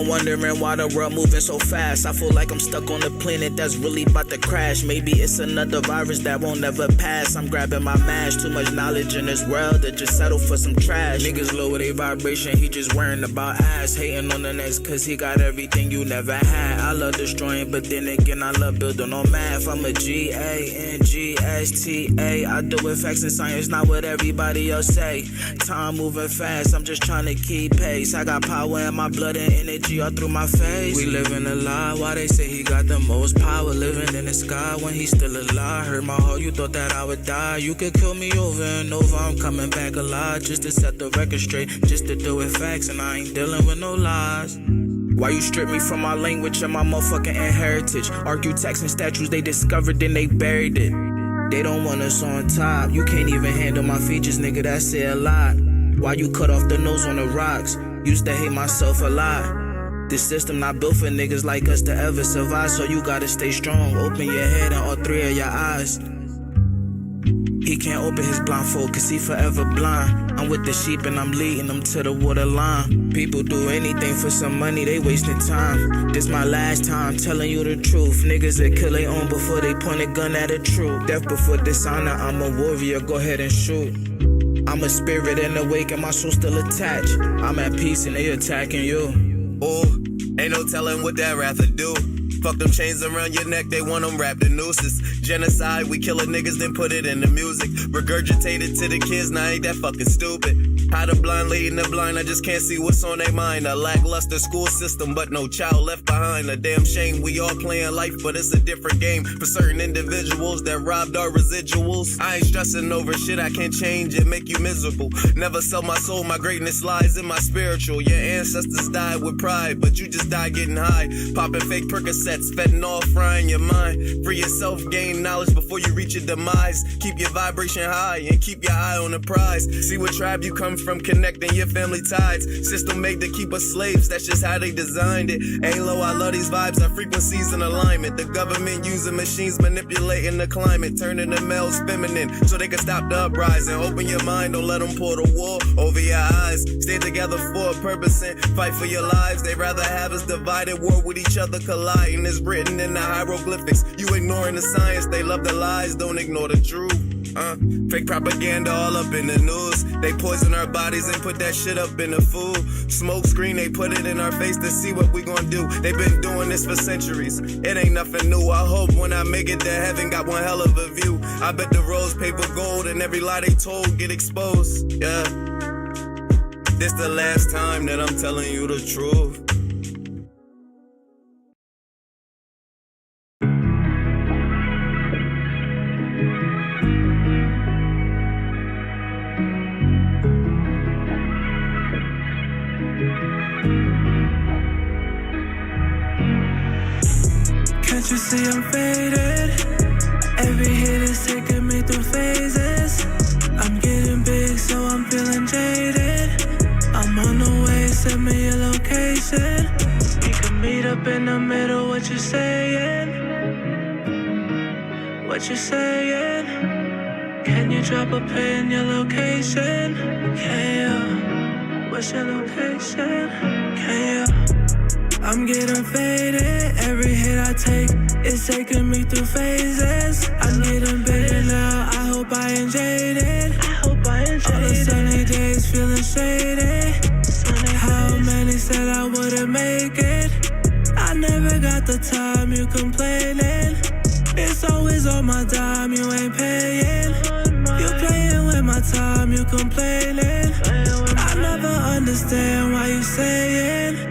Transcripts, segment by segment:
I'm wondering why the world moving so fast. I feel like I'm stuck on a planet that's really about to crash. Maybe it's another virus that won't ever pass. I'm grabbing my mash, too much knowledge in this world to just settle for some trash. Niggas lower their vibration, he just worrying about ass. Hating on the next cause he got everything you never had. I love destroying, but then again I love building on math. I'm a G-A-N-G-S-T-A. I do it facts and science, not what everybody else say. Time moving fast, I'm just trying to keep pace. I got power in my blood and energy all through my face. We living a lie, why they say he got the most power? Living in the sky when he's still alive. Hurt my heart, you thought that I would die. You could kill me over and over, I'm coming back alive. Just to set the record straight, just to do it facts, and I ain't dealing with no lies. Why you strip me from my language and my motherfucking heritage? Architects and statues they discovered, then they buried it. They don't want us on top. You can't even handle my features, nigga, that say a lot. Why you cut off the nose on the rocks? Used to hate myself a lot. This system not built for niggas like us to ever survive, so you gotta stay strong. Open your head and all three of your eyes. He can't open his blindfold cause he forever blind. I'm with the sheep and I'm leading them to the waterline. People do anything for some money, they wasting time. This my last time telling you the truth. Niggas that kill their own before they point a gun at a truth. Death before dishonor, I'm a warrior, go ahead and shoot. I'm a spirit and awake and my soul still attached. I'm at peace and they attacking you. Ooh, ain't no telling what that wrath would do. Fuck them chains around your neck, they want them wrapped in nooses. Genocide, we killing niggas, then put it in the music. Regurgitated to the kids, now ain't that fucking stupid. How the blind leading the blind, I just can't see what's on their mind. A lackluster school system, but no child left behind. A damn shame, we all playing life, but it's a different game. For certain individuals that robbed our residuals. I ain't stressing over shit, I can't change it, make you miserable. Never sell my soul, my greatness lies in my spiritual. Your ancestors died with pride, but you just died getting high. Popping fake Percocets, fentanyl frying your mind. Free yourself, gain knowledge before you reach your demise. Keep your vibration high and keep your eye on the prize. See what tribe you come from, connecting your family ties. System made to keep us slaves, that's just how they designed it. Halo, I love these vibes, our frequencies in alignment. The government using machines manipulating the climate, turning the males feminine so they can stop the uprising. Open your mind, don't let them pour the war over your eyes. Stay together for a purpose and fight for your lives. They rather have us divided, war with each other colliding. It's written in the hieroglyphics, you ignoring the science. They love the lies, don't ignore the truth. Fake propaganda all up in the news. They poison our bodies and put that shit up in the food. Smoke screen, they put it in our face to see what we gon' do. They been doing this for centuries, it ain't nothing new. I hope when I make it to heaven, got one hell of a view. I bet the rose paper gold and every lie they told get exposed. Yeah, this the last time that I'm telling you the truth. Can't you see I'm faded? Every hit is taking me through phases. I'm getting big, so I'm feeling jaded. I'm on the way, send me your location. We can meet up in the middle, what you saying? What you saying? Can you drop a pin, your location? Can you? What's your location? Can you? I'm getting faded, every hit I take is taking me through phases. I'm getting bigger now, I hope I ain't jaded. All the sunny days feeling shady. How many said I wouldn't make it? I never got the time, you complaining. It's always on my dime, you ain't paying. You playing with my time, you complaining. I never understand why you saying.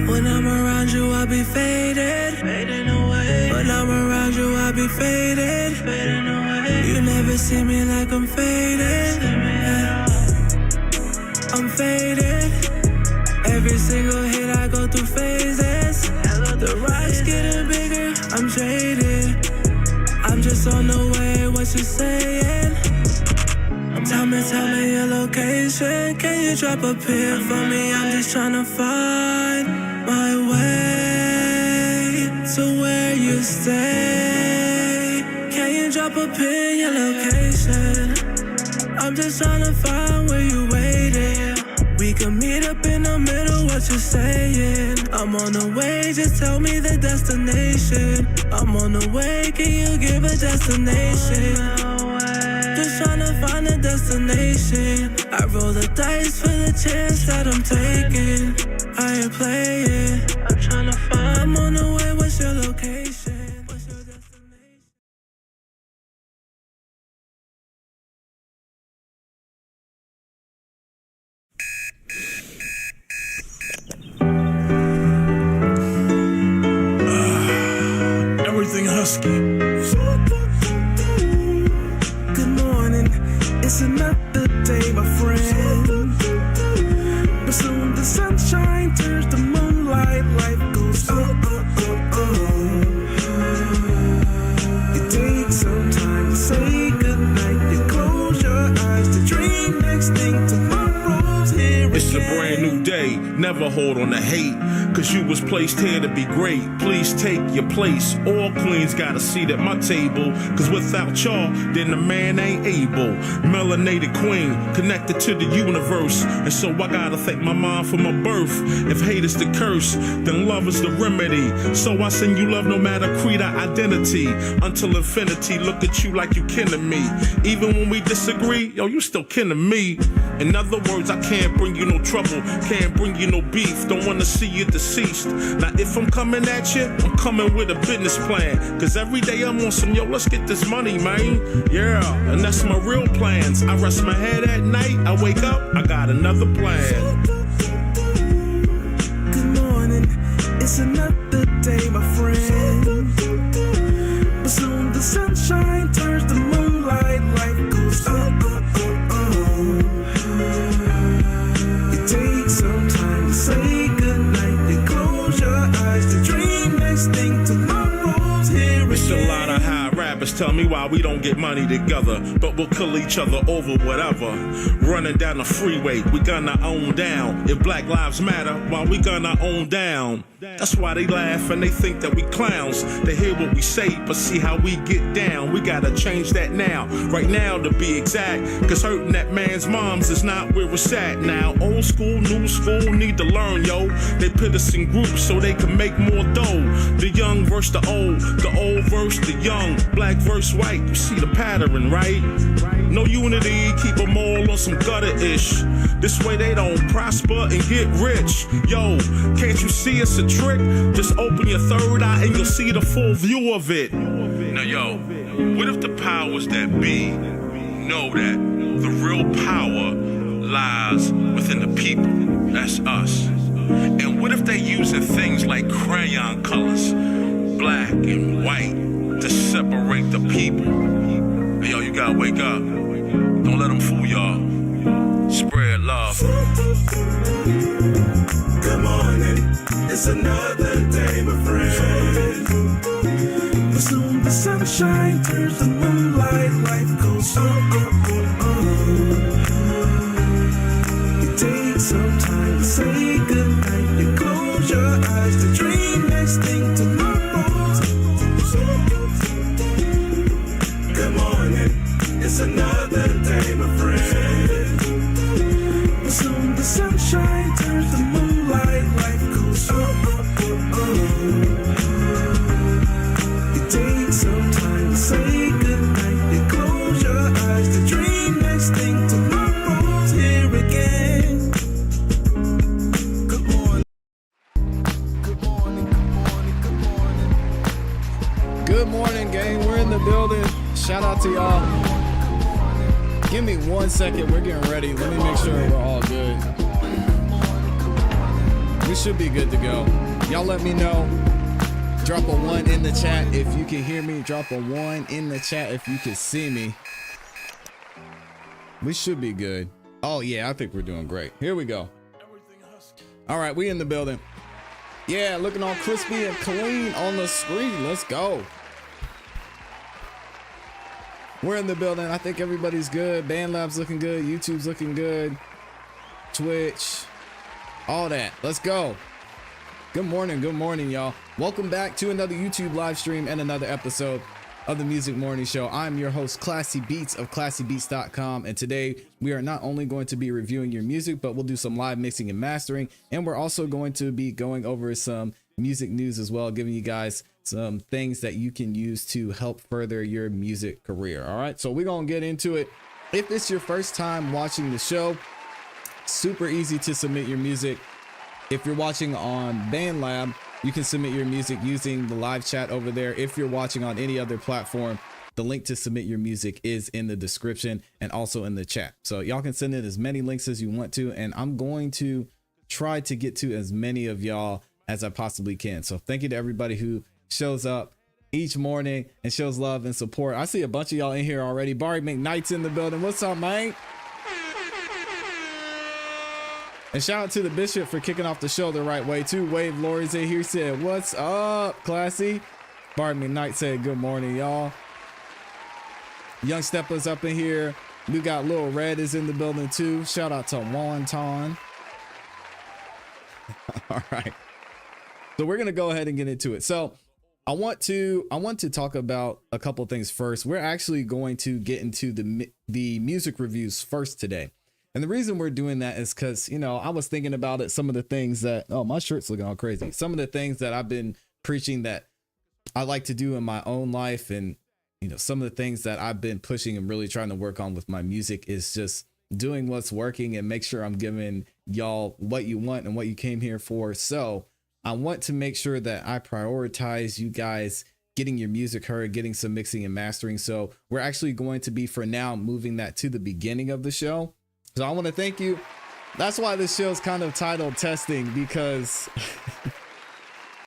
When I'm around you, I be faded, fading away. When I'm around you, I be faded, fading away. You never see me like I'm faded. Yeah. I'm faded. Every single hit I go through phases. The rocks getting bigger, I'm jaded. I'm just on the way, what you saying? Tell me your location. Can you drop a pin for me? I'm just tryna find my way to where you stay. Can you drop a pin, your location? I'm just tryna find where you waiting. We can meet up in the middle, what what you're saying. I'm on the way, just tell me the destination. I'm on the way, can you give a destination? Just tryna find a destination. I roll the dice for the chance that I'm taking. I ain't playing. I'm tryna find. I'm on the way, what's your location? What's your destination? Everything husky. Good morning, it's another day, my friend. But soon the sunshine turns to moonlight, life goes You take some time to say goodnight, you close your eyes to dream next thing tomorrow's here. It's a brand new day, never hold on to hate, cause you was placed here to be great. Please take your place, all queens got a seat at my table, cause without y'all, then the man ain't able. Melanated queen, connected to the universe, and so I gotta thank my mom for my birth. If hate is the curse, then love is the remedy. So I send you love no matter creed or identity, until infinity, look at you like you kin to me. Even when we disagree, yo, you still kin to me. In other words, I can't bring you no trouble, can't bring you no beef, don't wanna see you deceased. Now if I'm coming at you, I'm coming with a business plan, cause every day I'm on some, yo, let's get this money, man. Yeah, and that's my real plans. I rest my head at night, I wake up, I got another plan. Good morning, it's another day, my friend. But soon the sunshine turns to moonlight, life goes You take some time to say goodnight, you close your eyes to dream next thing tomorrow's here. It's a lot of high rappers tell me why we don't get money together, but we'll kill each other over whatever. Running down the freeway, we gonna own down. If Black Lives Matter, why we gonna own down? That's why they laugh and they think that we clowns. They hear what we say, but see how we get down. We gotta change that now, right now to be exact, cause hurting that man's moms is not where it's at now. Old school, new school, need to learn, yo. They put us in groups so they can make more dough. The young versus the old versus the young, black versus white, you see the pattern, right? No unity, keep them all on some gutter-ish. This way they don't prosper and get rich. Yo, can't you see it's a trick? Just open your third eye and you'll see the full view of it. Now yo, what if the powers that be know that the real power lies within the people? That's us. And what if they using things like crayon colors, black and white, to separate the people? Hey, yo, you gotta wake up. Don't let them fool y'all. Spread love. Good morning, it's another day, my friend. But soon the sunshine turns to moonlight, life goes You take some time to say goodnight, you close your eyes to dream next thing tomorrow's. Good morning, it's another day, my friend. But soon the sunshine turns to moonlight, life goes You take some time to say goodnight, you close your eyes to dream next thing tomorrow's here again. Good morning. Good morning, good morning, good morning. Good morning, gang. We're in the building. Shout out to y'all. Give me 1 second. We're getting ready. Let me make sure we're all good. We should be good to go. Y'all let me know. Drop a 1 in the chat if you can hear me. Drop a 1 in the chat if you can see me. We should be good. Oh, yeah. I think we're doing great. Here we go. All right. We in the building. Yeah. Looking all crispy and clean on the screen. Let's go. We're in the building. I think everybody's good. BandLab's looking good. YouTube's looking good. Twitch. All that. Let's go. Good morning, y'all. Welcome back to another YouTube live stream and another episode of the Music Morning Show. I'm your host, ClassE Beats of ClassEbeats.com, and today we are not only going to be reviewing your music, but we'll do some live mixing and mastering, and we're also going to be going over some music news as well, giving you guys some things that you can use to help further your music career. All right, so we're gonna get into it. If it's your first time watching the show, super easy to submit your music. If you're watching on BandLab, you can submit your music using the live chat over there. If you're watching on any other platform, the link to submit your music is in the description and also in the chat. So y'all can send in as many links as you want to, and I'm going to try to get to as many of y'all as I possibly can. So thank you to everybody who shows up each morning and shows love and support. I see a bunch of y'all in here already. Barry McKnight's in the building. What's up, man? And shout out to the Bishop for kicking off the show the right way too. Wave Lori's in here, said, "What's up, ClassE?" Barry McKnight said, "Good morning, y'all." Young Stepper's up in here. We got Lil Red is in the building too. Shout out to Wonton. All right. So we're gonna go ahead and get into it. So I want to talk about a couple things first. We're actually going to get into the music reviews first today. And the reason we're doing that is because, you know, I was thinking about it. Some of the things that, oh, my shirt's looking all crazy. Some of the things that I've been preaching that I like to do in my own life. And, you know, some of the things that I've been pushing and really trying to work on with my music is just doing what's working and make sure I'm giving y'all what you want and what you came here for. So I want to make sure that I prioritize you guys getting your music heard, getting some mixing and mastering. So we're actually going to be, for now, moving that to the beginning of the show. So I want to thank you. That's why this show is kind of titled Testing, because,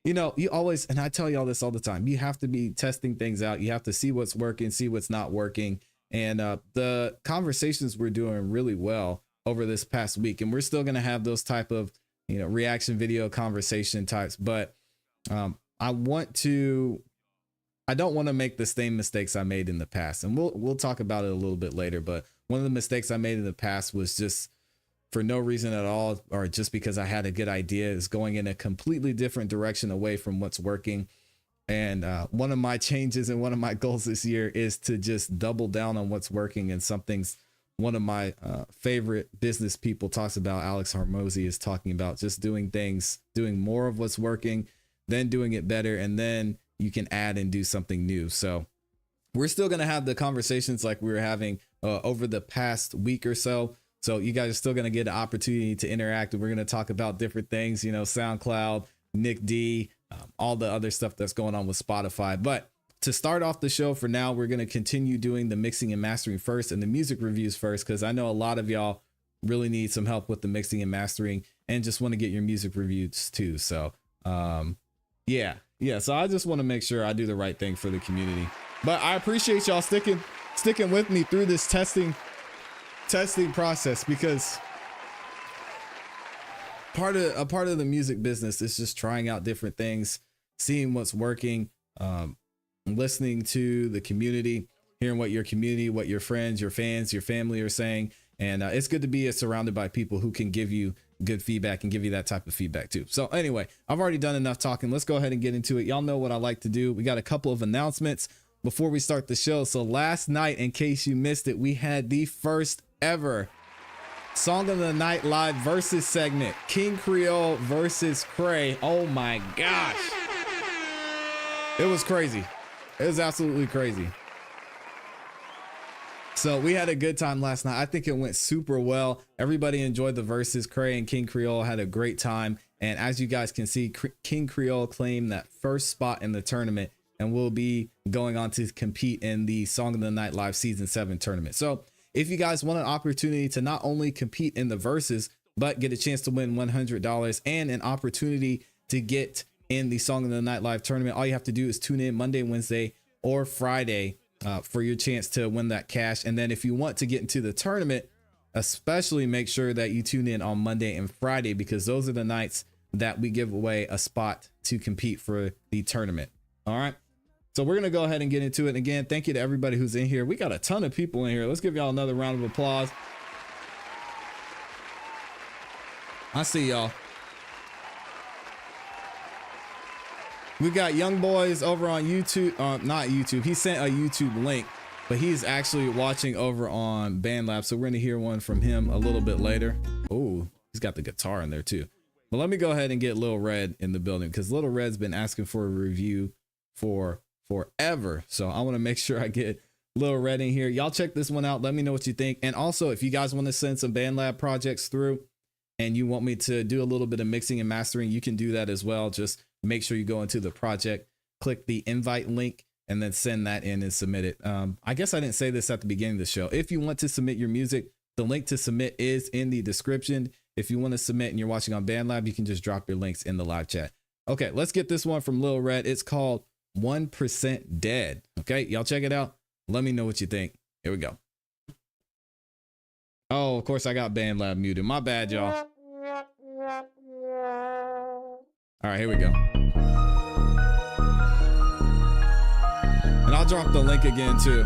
you know, you always, and I tell y'all this all the time, you have to be testing things out. You have to see what's working, see what's not working. And the conversations we're doing really well over this past week. And we're still going to have those type of, you know, reaction video conversation types. But I don't want to make the same mistakes I made in the past. And we'll talk about it a little bit later. But one of the mistakes I made in the past was just for no reason at all, or just because I had a good idea, is going in a completely different direction away from what's working. And one of my changes and one of my goals this year is to just double down on what's working. And something's one of my favorite business people talks about, Alex Hormozy, is talking about just doing more of what's working, then doing it better. And then you can add and do something new. So we're still going to have the conversations like we were having over the past week or so. So you guys are still going to get an opportunity to interact. And we're going to talk about different things, you know, SoundCloud, Nick D, all the other stuff that's going on with Spotify. But to start off the show for now, we're going to continue doing the mixing and mastering first and the music reviews first, because I know a lot of y'all really need some help with the mixing and mastering and just want to get your music reviews too. So yeah. So I just want to make sure I do the right thing for the community. But I appreciate y'all sticking with me through this testing process, because part of the music business is just trying out different things, seeing what's working, listening to the community, hearing what your community, what your friends, your fans, your family are saying. And it's good to be surrounded by people who can give you good feedback and give you that type of feedback too. So anyway, I've already done enough talking. Let's go ahead and get into it. Y'all know what I like to do. We got a couple of announcements before we start the show. So last night, in case you missed it, we had the first ever Song of the Night live versus segment, King Creole versus Cray. Oh my gosh. It was crazy. It was absolutely crazy. So we had a good time last night. I think it went super well. Everybody enjoyed the verses. Cray and King Creole had a great time. And as you guys can see, King Creole claimed that first spot in the tournament and will be going on to compete in the Song of the Night Live Season 7 tournament. So if you guys want an opportunity to not only compete in the verses, but get a chance to win $100 and an opportunity to get in the Song of the Night Live tournament, all you have to do is tune in Monday, Wednesday, or Friday for your chance to win that cash. And then if you want to get into the tournament, especially make sure that you tune in on Monday and Friday, because those are the nights that we give away a spot to compete for the tournament. All right. So we're going to go ahead and get into it. And again, thank you to everybody who's in here. We got a ton of people in here. Let's give y'all another round of applause. I see y'all. We got Young Boys over on YouTube. Not YouTube. He sent a YouTube link, but he's actually watching over on BandLab. So we're going to hear one from him a little bit later. Oh, he's got the guitar in there too. But let me go ahead and get Lil Red in the building because Lil Red's been asking for a review for forever. So I want to make sure I get Lil Red in here. Y'all check this one out. Let me know what you think. And also, if you guys want to send some BandLab projects through and you want me to do a little bit of mixing and mastering, you can do that as well. Just make sure you go into the project, click the invite link, and then send that in and submit it. I guess I didn't say this at the beginning of the show. If you want to submit your music, the link to submit is in the description. If you want to submit and you're watching on BandLab, you can just drop your links in the live chat. Okay, let's get this one from Lil Red. It's called 1% Dead. Okay, y'all check it out. Let me know what you think. Here we go. Oh, of course I got BandLab muted. My bad, y'all. All right, here we go. And I'll drop the link again too.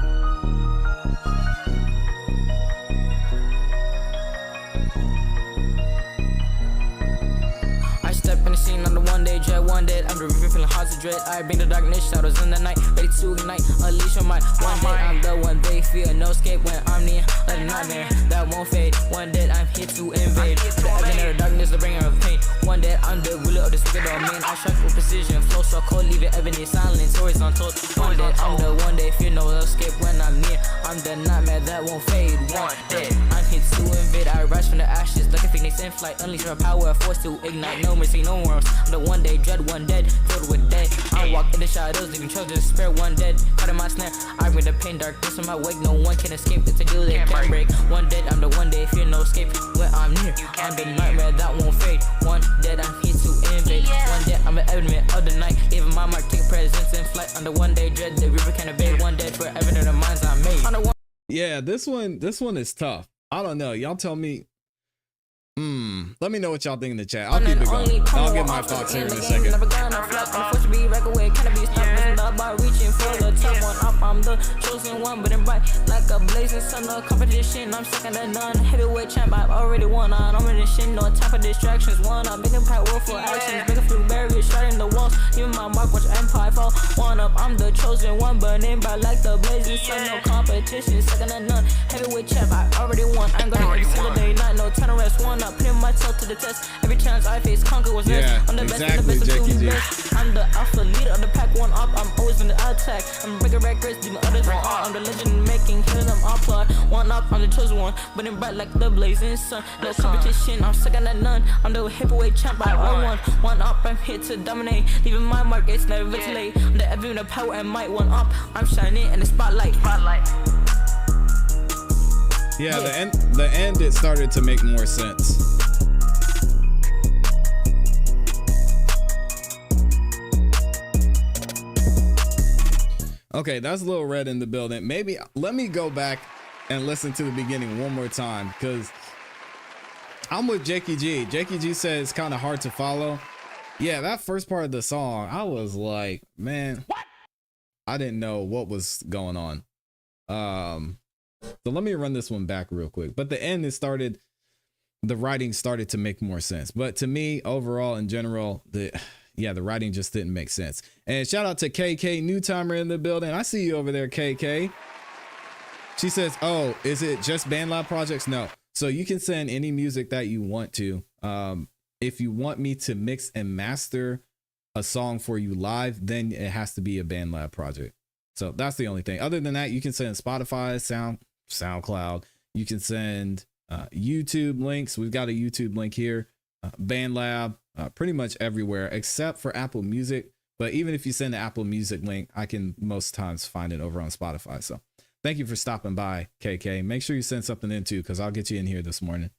Step in the scene on the one day jet, one day I'm the river feeling hard to dread. I bring the darkness, shadows in the night, ready to ignite, unleash your mind. One day I'm the one they fear, no escape when I'm near, like a nightmare that won't fade. One day I'm here to invade, the element of the darkness, the bringer of pain. One day I'm the ruler of this wicked domain. I strike with precision, flow so cold, leave it ebony silent, horizontal. One day I'm the one day fear, no escape when I'm near. I'm the nightmare that won't fade. One day I'm here to invade, I rise from the ashes, like a phoenix in flight, unleash my power, force to ignite. No mercy, no worms. I'm the one day dread, one dead, filled with dead. I walk in the shadows, leaving trails to despair. One dead, caught in my snare. I bring the pain, darkness in my wake. No one can escape. It's a deal they can't break. One dead, I'm the one day, fear no escape. When I'm near, I'm the nightmare that won't fade. One dead, I'm here to invade. One dead, I'm an element of the night. Even my mark, take presence in flight. I'm the one day dread, the river can't obey. One dead, forever in the minds I made. I'm the one. Yeah, this one is tough. I don't know. Y'all tell me. Let me know what y'all think in the chat. I'll keep it going. I'll get my thoughts here in a second. Never gonna flop. I'm forced to be back away. Can't be stopped. Wasn't about reaching for the top one up. I'm the chosen one, but in bright like a blazing sun. No competition. I'm second to none. Heavyweight champ. I've already won. I'm on the shit. No time for distractions. One up. Making power for actions. Making through barriers. Shutting the walls. Even my mark. Watch empire fall. One up. I'm the chosen one, burning bright like the blazing sun. No competition. Second to none. Heavyweight champ. I already won. I'm gonna every single day, night. No time to rest. One up. Putting myself to the test. Every challenge I face, conquer was next. I'm the best of the best of two best. I'm the alpha leader of the pack, one up. I'm always in the attack. I'm breaking records, leaving others on all. I'm the legend making, killing them all plot. One up, I'm the chosen one, burning bright like the blazing sun. No competition, I'm second to none. I'm the heavyweight champ, I won one. One up, I'm here to dominate. Leaving my mark, it's never too late. I'm the element of power and might. One up, I'm shining in the spotlight. Yeah, the end it started to make more sense. Okay, that's Lil Red in the building. Maybe let me go back and listen to the beginning one more time because I'm with Jakey G. Jakey G said it's kind of hard to follow. Yeah, that first part of the song, I was like, man, what? I didn't know what was going on. So let me run this one back real quick. But the end, the writing started to make more sense. But to me, overall, in general, the writing just didn't make sense. And shout out to KK New Timer in the building. I see you over there, KK. She says, oh, is it just BandLab projects? No. So you can send any music that you want to. If you want me to mix and master a song for you live, then it has to be a BandLab project. So that's the only thing. Other than that, you can send Spotify, SoundCloud. You can send YouTube links. We've got a YouTube link here. BandLab, pretty much everywhere except for Apple Music. But even if you send the Apple Music link, I can most times find it over on Spotify. So thank you for stopping by, KK. Make sure you send something in too, because I'll get you in here this morning.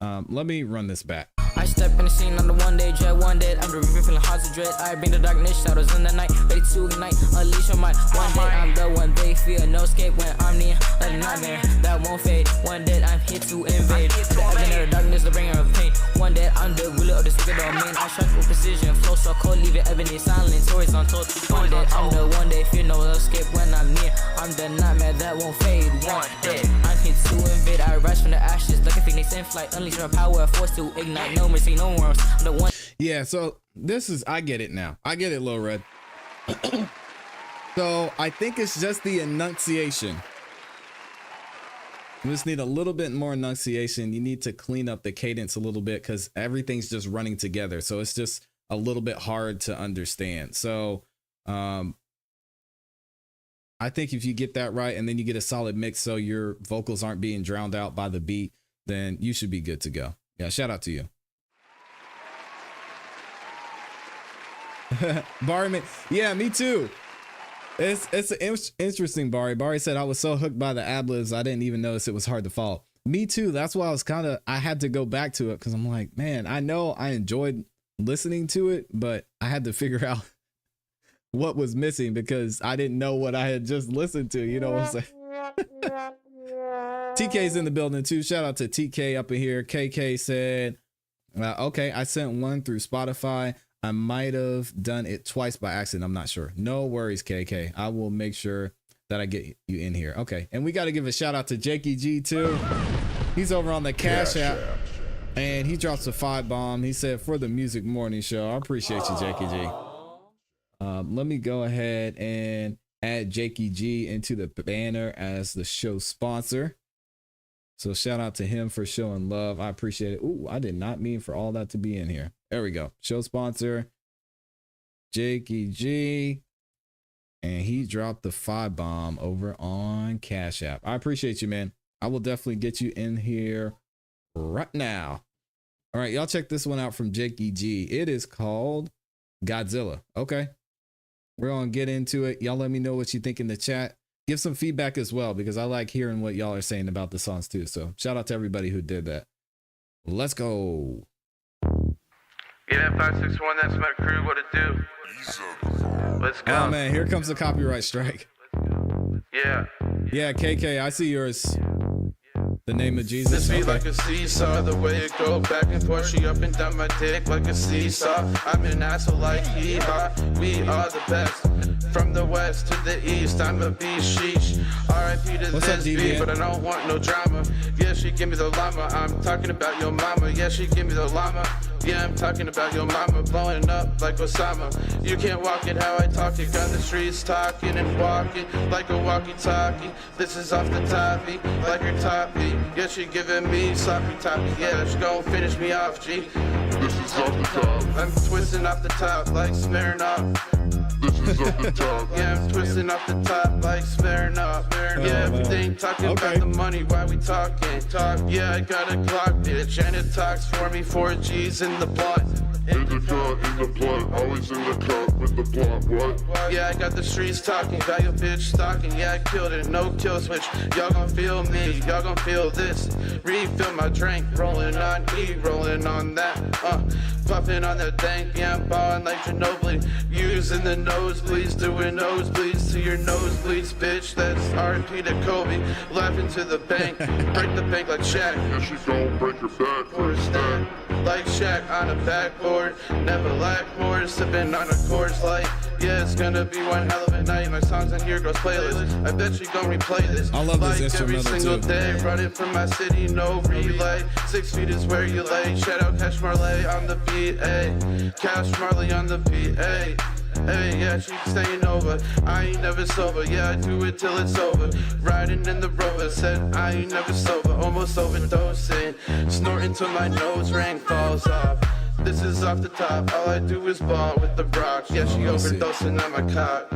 Let me run this back. I step in the scene on the one day jet, one dead. I'm the river feeling hard to dread. I bring the darkness, shadows in the night, ready to ignite, unleash your mind. One day I'm the one they fear, no escape when I'm near, like a nightmare that won't fade. One day I'm here to invade, the element of the darkness, the bringer of pain. One day I'm the ruler of this wicked domain. I strike with precision, flow so cold, leave it ebony silent, horizontal. One day I'm the one day fear, no escape when I'm near. I'm the nightmare that won't fade. One day I'm here to invade. I rise from the ashes, like a phoenix in flight, unleash my power, force to ignite. No mercy, no worms. I'm the one. Yeah, so I get it now. I get it, Lil Red. So I think it's just the enunciation. You just need a little bit more enunciation. You need to clean up the cadence a little bit because everything's just running together. So it's just a little bit hard to understand. So I think if you get that right and then you get a solid mix so your vocals aren't being drowned out by the beat, then you should be good to go. Yeah, shout out to you. Barry, man. Yeah, me too. It's interesting, Barry. Barry said, I was so hooked by the ad-libs, I didn't even notice it was hard to follow. Me too. That's why I had to go back to it because I'm like, man, I know I enjoyed listening to it, but I had to figure out what was missing because I didn't know what I had just listened to. You know what I'm saying? TK's in the building too. Shout out to TK up in here. KK said, okay, I sent one through Spotify. I might have done it twice by accident. I'm not sure. No worries, KK. I will make sure that I get you in here. Okay. And we got to give a shout out to Jakey G too. He's over on the Cash App and he drops a 5 bomb. He said, for the Music Morning Show. I appreciate you, Jakey G. Let me go ahead and add Jakey G into the banner as the show sponsor. So shout out to him for showing love. I appreciate it. Ooh, I did not mean for all that to be in here. There we go. Show sponsor, Jakey G. And he dropped the 5 bomb over on Cash App. I appreciate you, man. I will definitely get you in here right now. All right, y'all check this one out from Jakey G. It is called Godzilla. Okay. We're going to get into it. Y'all let me know what you think in the chat. Give some feedback as well, because I like hearing what y'all are saying about the songs too. So shout out to everybody who did that. Let's go. Yeah, 561, that's my crew. What it do? Let's go. Oh man, here comes the copyright strike. Yeah. Yeah, KK, I see yours. The name of Jesus. This beat like a seesaw, the way it go back and forth. She up and down my dick like a seesaw. I'm an asshole like hee-haw. We are the best. From the west to the east, I'm a beast, sheesh. R.I.P. to this beat, but I don't want no drama. Yeah, she give me the llama. I'm talking about your mama. Yeah, she give me the llama. Yeah, I'm talking about your mama blowing up like Osama. You can't walk it how I talk it. Got the streets talking and walking like a walkie-talkie. This is off the toppy, like her toppy. Yeah, she giving me sloppy toppy. Yeah, she gon' finish me off, G. This is off the top. I'm twisting off the top like Smirnoff. This is off the top. Yeah, I'm twisting off the top like Smirnoff. Yeah, everything talking about the money. Why we talking? Talk. Yeah, I got a Glock, bitch, and it talks for me. 4 G's in the blunt. In the cut, in the blunt, always in the cup with the blunt. What? Yeah, I got the streets talking, got your bitch stalking. Yeah, I killed it, no kill switch. Y'all gon' feel me, y'all gon' feel this. Refill my drink, rolling on E, rolling on that. Puffing on that dank, yeah, I'm ballin' like Ginobili. Using the nosebleeds, doing nosebleeds to your nosebleeds, bitch. That's R.I.P. to Kobe. Laughing to the bank, break the bank like Shaq. Yeah, she gon' break her back for a stack. Like Shaq on a backboard, never lack more. Sipping on a Coors Light. Yeah, it's gonna be one hell of a night. My songs on your girl's playlist. I bet you gon' replay this. I love this like every instrumental single day. Running from my city, no relay. 6 feet is where you lay. Shout out Cash Marley on the beat, ayy. Cash Marley on the beat, ayy. Hey, yeah, she's staying over. I ain't never sober. Yeah, I do it till it's over. Riding in the Rover, said I ain't never sober. Almost overdosing. Snorting till my nose ring falls off. This is off the top. All I do is ball with the rocks. Yeah, she overdosing on my cock.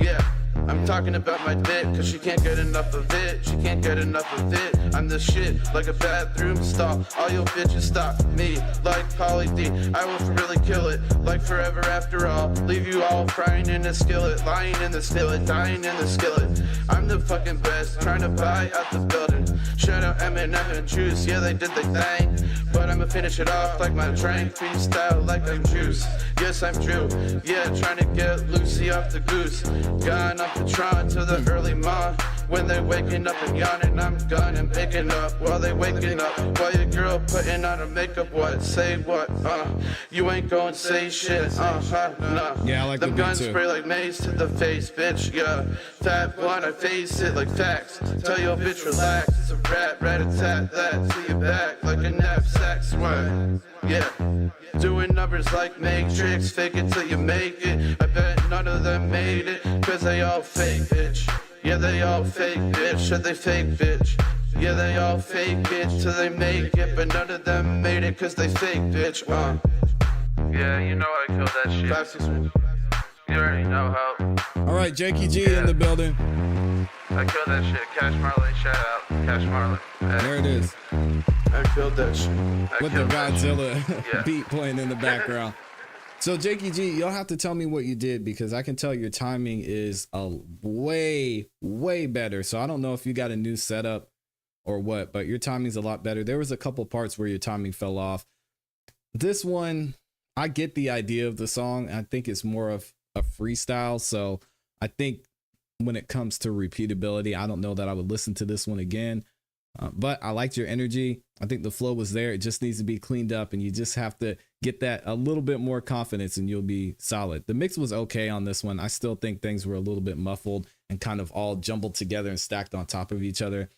Yeah. I'm talking about my dick, cause she can't get enough of it. She can't get enough of it. I'm the shit, like a bathroom stall. All your bitches stop me, like Pauly D. I will really kill it, like forever after all. Leave you all frying in the skillet, lying in the skillet, dying in the skillet. I'm the fucking best, trying to buy out the building. Shout out Eminem and Juice, yeah, they did their thing. But I'ma finish it off like my drink, freestyle like I'm Juice. Yes, I'm Drew, yeah, trying to get Lucy off the goose. Gone off the Tron to the early morn. When they waking up and yawning, I'm gone and picking up while they waking up. While your girl putting on her makeup, what? Say what? You ain't gonna say shit. Nah. Yeah, I like them the beat guns too. spray like mace to the face, bitch. Yeah, fat blunt, I face it like facts. Tell your bitch relax. It's a rat-a-tat that to your back like a knapsack. Swear. Yeah, doing numbers like Matrix, fake it till you make it. I bet none of them made it, cause they all fake, bitch. Yeah, they all fake, bitch. Yeah, they fake, bitch. Yeah, they all fake it till they make it, but none of them made it cause they fake, bitch. Yeah, you know I killed that shit. 5, 6, 1. You already know how. All right, Jakey G in the building. I killed that shit. Cash Marley, shout out. Cash Marley. There it is. I killed that shit. With the Godzilla beat playing in the background. So Jakey G, you'll have to tell me what you did because I can tell your timing is way better. So I don't know if you got a new setup or what, but your timing's a lot better. There was a couple parts where your timing fell off. This one, I get the idea of the song. I think it's more of a freestyle. So I think when it comes to repeatability, I don't know that I would listen to this one again. But I liked your energy. I think the flow was there. It just needs to be cleaned up, and you just have to get that a little bit more confidence and you'll be solid. The mix was okay on this one. I still think things were a little bit muffled and kind of all jumbled together and stacked on top of each other.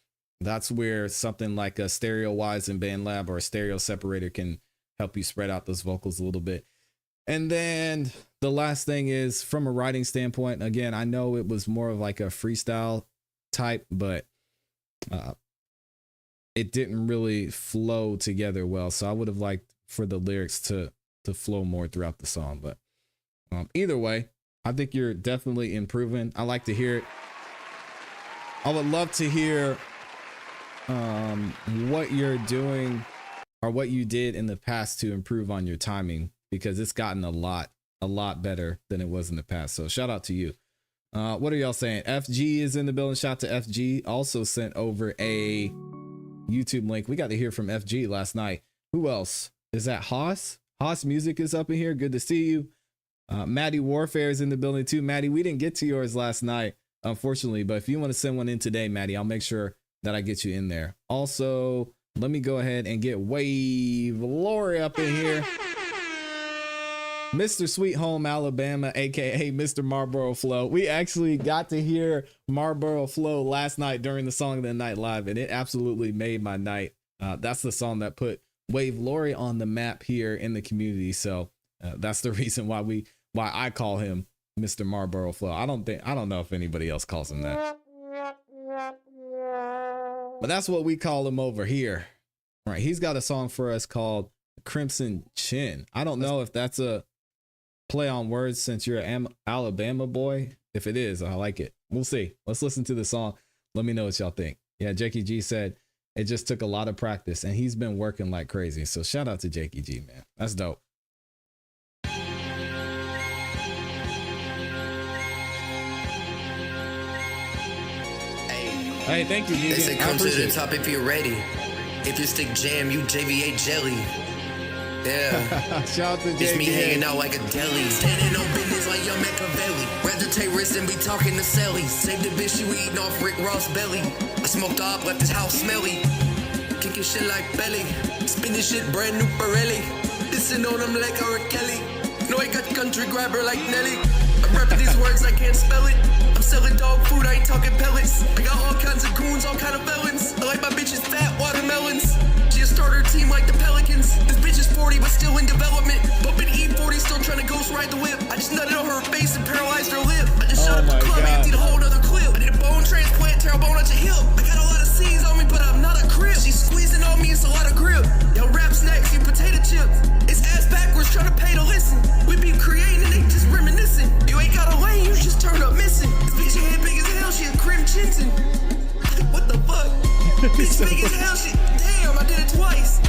That's where something like a Stereo Wise and BandLab or a stereo separator can help you spread out those vocals a little bit. And then the last thing is from a writing standpoint, again, I know it was more of like a freestyle type, but it didn't really flow together well. So I would have liked for the lyrics to flow more throughout the song. But either way, I think you're definitely improving. I like to hear it. I would love to hear what you're doing or what you did in the past to improve on your timing, because it's gotten a lot better than it was in the past. So shout out to you. What are y'all saying? FG is in the building. Shout out to FG. Also sent over a YouTube link. We got to hear from FG last night. Who else? Is that Haas? Haas Music is up in here. Good to see you. Maddie Warfare is in the building too. Maddie, we didn't get to yours last night, unfortunately, but if you want to send one in today, Maddie, I'll make sure that I get you in there. Also, let me go ahead and get Wave Lori up in here. Mr. Sweet Home Alabama, aka Mr. Marlboro Flow. We actually got to hear Marlboro Flow last night during the Song of the Night Live, and it absolutely made my night. That's the song that put Wave Lori on the map here in the community. So that's the reason why I call him Mr. Marlboro Flow. I don't know if anybody else calls him that, but that's what we call him over here. All right, he's got a song for us called Crimson Chin. I don't know if that's a play on words since you're an Alabama boy. If it is, I like it. We'll see. Let's listen to the song. Let me know what y'all think. Yeah, Jakey G said it just took a lot of practice and he's been working like crazy. So shout out to Jakey G, man. That's dope. Hey, thank you, G. They say come to the top if you're ready. If you stick jam, you JVA jelly. Yeah. Shout out to It's JVA. me hanging out like a deli. Standing on business like young Machiavelli. Rather take risks than be talking to Sally. Save the bitch you eating off Rick Ross belly. I smoked up, left his house smelly. Kicking shit like belly. Spinning shit brand new Pirelli. Listen on them like R. Kelly. No, I got country grabber like Nelly. I'm rapping these words, I can't spell it. I'm selling dog food, I ain't talking pellets. I got all kinds of goons, all kind of felons. I like my bitches fat watermelons. She a starter team like the Pelicans. This bitch is 40 but still in development. Bumping E40, still trying to ghost ride the whip. I just nutted on her face and paralyzed her lip. I just shot up the club, emptied a whole nother clip. I need a bone transplant, tear a bone out your hip. I got a lot of C's on me, but I'm not a crib. She's squeezing on me, it's a lot of grip. Yo, rap snacks, you potato chips. It's ass backwards, trying to pay to listen. We be creating and they just reminiscing. You ain't got a lane, you just turned up missing. This bitch head big as hell, she a Crim Chinton. What the fuck? Bitch big as hell, she. Damn, I did it twice.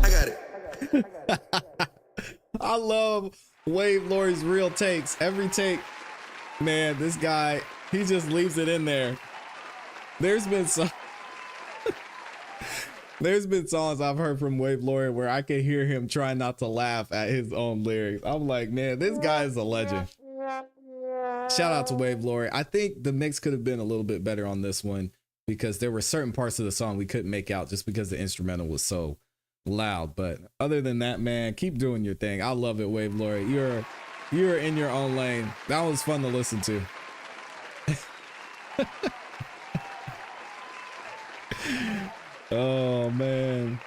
I got it. I love Wave Lori's real takes. Every take, man, this guy, he just leaves it in there. There's been songs I've heard from Wave Lori where I can hear him trying not to laugh at his own lyrics. I'm like, man, this guy is a legend. Shout out to Wave Lori. I think the mix could have been a little bit better on this one because there were certain parts of the song we couldn't make out just because the instrumental was so loud. But other than that, man, keep doing your thing. I love it, Wave Lori. You're in your own lane. That was fun to listen to. Oh man.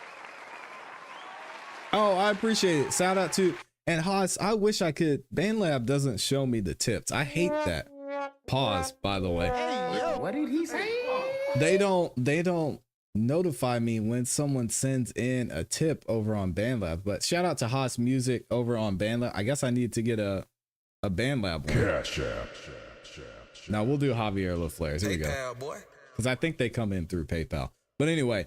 Oh, I appreciate it. Shout out to and Haas. I wish I could. BandLab doesn't show me the tips. I hate that. Pause, by the way. What did he say? They don't notify me when someone sends in a tip over on BandLab. But shout out to Haas Music over on BandLab. I guess I need to get a BandLab one. Cash app. Now we'll do Javier LaFleurs. Here we go. Because I think they come in through PayPal. But anyway,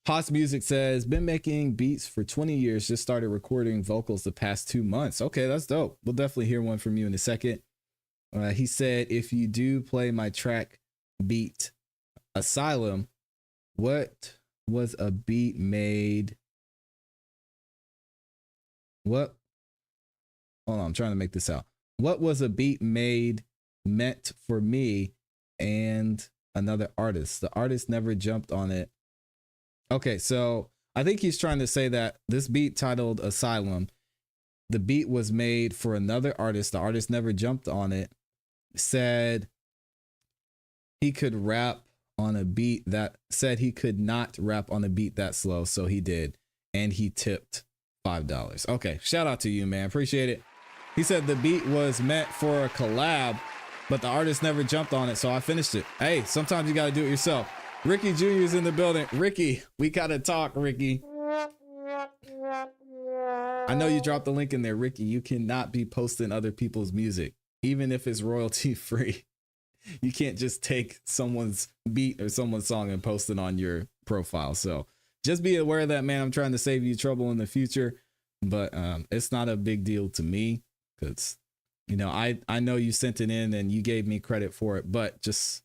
Haas Music says, been making beats for 20 years, just started recording vocals the past 2 months. Okay, that's dope. We'll definitely hear one from you in a second. He said, if you do play my track beat Asylum, what was a beat made? What? Hold on, I'm trying to make this out. What was a beat made meant for me and another artist? The artist never jumped on it. Okay, so I think he's trying to say that this beat titled Asylum, the beat was made for another artist. The artist never jumped on it. Said he could rap on a beat that said he could not rap on a beat that slow. So he did. And he tipped $5. Okay, shout out to you, man. Appreciate it. He said the beat was meant for a collab, but the artist never jumped on it. So I finished it. Hey, sometimes you got to do it yourself. Ricky Jr. is in the building. Ricky, we got to talk, Ricky. I know you dropped the link in there, Ricky. You cannot be posting other people's music, even if it's royalty free. You can't just take someone's beat or someone's song and post it on your profile. So just be aware of that, man. I'm trying to save you trouble in the future, but it's not a big deal to me because, you know, I know you sent it in and you gave me credit for it, but just